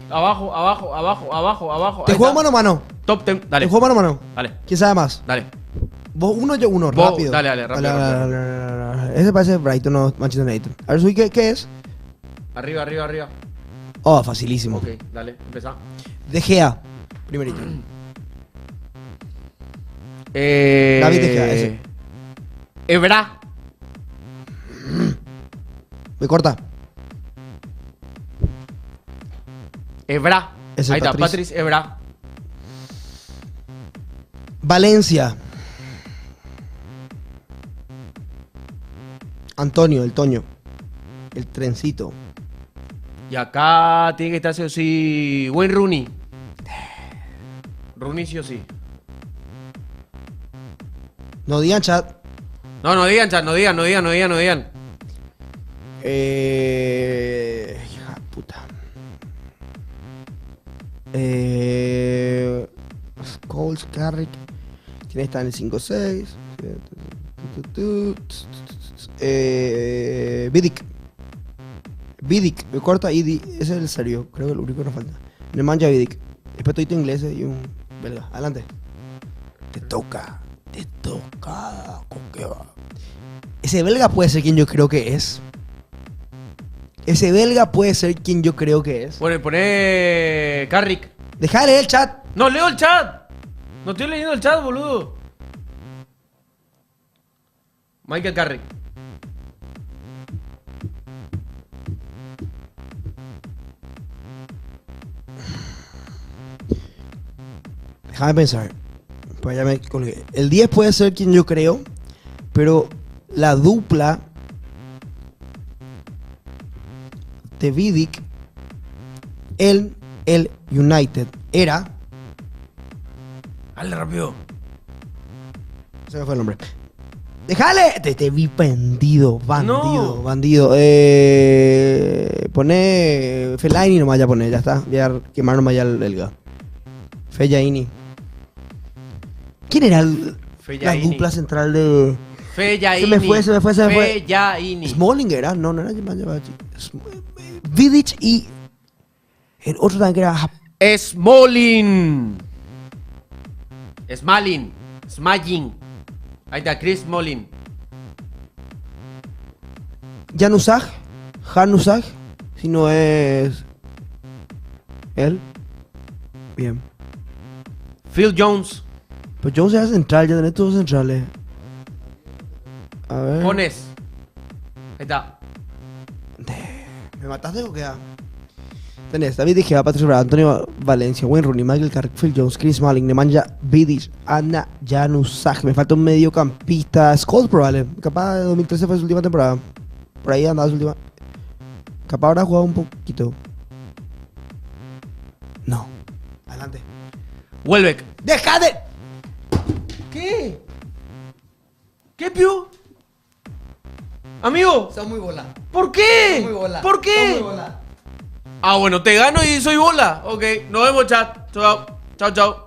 Speaker 3: Abajo.
Speaker 1: Te juego mano a mano.
Speaker 3: Top 10, dale.
Speaker 1: Te juego mano a mano.
Speaker 3: Dale.
Speaker 1: ¿Quién sabe más?
Speaker 3: Dale.
Speaker 1: Vos uno, yo uno,
Speaker 3: Vos,
Speaker 1: rápido.
Speaker 3: dale, rápido.
Speaker 1: Dale. Ese parece Brighton, no Manchester United. A ver, Sui, ¿qué es?
Speaker 3: Arriba.
Speaker 1: Oh, facilísimo.
Speaker 3: Ok, dale, empezá.
Speaker 1: De Gea. Primerito.
Speaker 3: David
Speaker 1: De Gea, ese.
Speaker 3: Evra.
Speaker 1: Me corta.
Speaker 3: Evra.
Speaker 1: Ese
Speaker 3: Ahí está,
Speaker 1: Patrice.
Speaker 3: Patrice Evra.
Speaker 1: Valencia. Antonio, el Toño. El trencito.
Speaker 3: Y acá tiene que estar sí o sí Wayne Rooney. Rooney sí o sí.
Speaker 1: No digan chat.
Speaker 3: No digan, chat, no digan.
Speaker 1: Hija de puta. Scholes, Carrick. ¿Quién está en el 5-6? Vidic, me corta Idi. Ese es el serio. Creo que lo único que nos falta. Nemanja Vidic. Después todo inglés y un belga. Adelante. Te toca. ¿Con qué va? Ese belga puede ser quien yo creo que es.
Speaker 3: Pone Carrick.
Speaker 1: Deja de leer el chat.
Speaker 3: No leo el chat. No estoy leyendo el chat, boludo. Michael Carrick.
Speaker 1: Déjame pensar. Pues ya me colgué. El 10 puede ser quien yo creo, pero la dupla de Vidic, el United, era...
Speaker 3: Dale rápido.
Speaker 1: Se me fue el nombre. ¡Déjale! Te vi pendido, bandido,
Speaker 3: No.
Speaker 1: bandido. Pone Fellaini nomás, ya pone, ya está. Voy a quemar nomás ya el belga. Fellaini. ¿Quién era la
Speaker 3: Fellaini.
Speaker 1: dupla central de...?
Speaker 3: Fellaini.
Speaker 1: Se me fue.
Speaker 3: Fellaini.
Speaker 1: Smalling era, no era Vidic y el otro también que era
Speaker 3: Smalling. Smalling. Ahí está, Chris Smalling.
Speaker 1: Januzaj, si no es él. Bien.
Speaker 3: Phil Jones.
Speaker 1: Pues Jones era central, ya tenés todos centrales. A ver.
Speaker 3: Pones. Ahí está.
Speaker 1: ¿Me mataste o qué? Tenés David De Gea, Patrice Evra, Antonio Valencia, Wayne Rooney, Michael Carrick, Phil Jones, Chris Smalling, Nemanja Vidic, Anna Januzaj. Me falta un mediocampista. Scholes probable. Capaz de 2013 fue su última temporada. Por ahí andaba su última. Capaz habrá jugado un poquito. No. Adelante.
Speaker 3: Welbeck.
Speaker 1: ¡Deja de!
Speaker 3: ¿Qué? ¿Qué, Piu? Amigo.
Speaker 1: Son muy bola.
Speaker 3: ¿Por qué?
Speaker 1: Son muy bola.
Speaker 3: ¿Por qué?
Speaker 1: Son muy bola.
Speaker 3: Ah, bueno, te gano y soy bola. Ok, nos vemos, chat. Chao.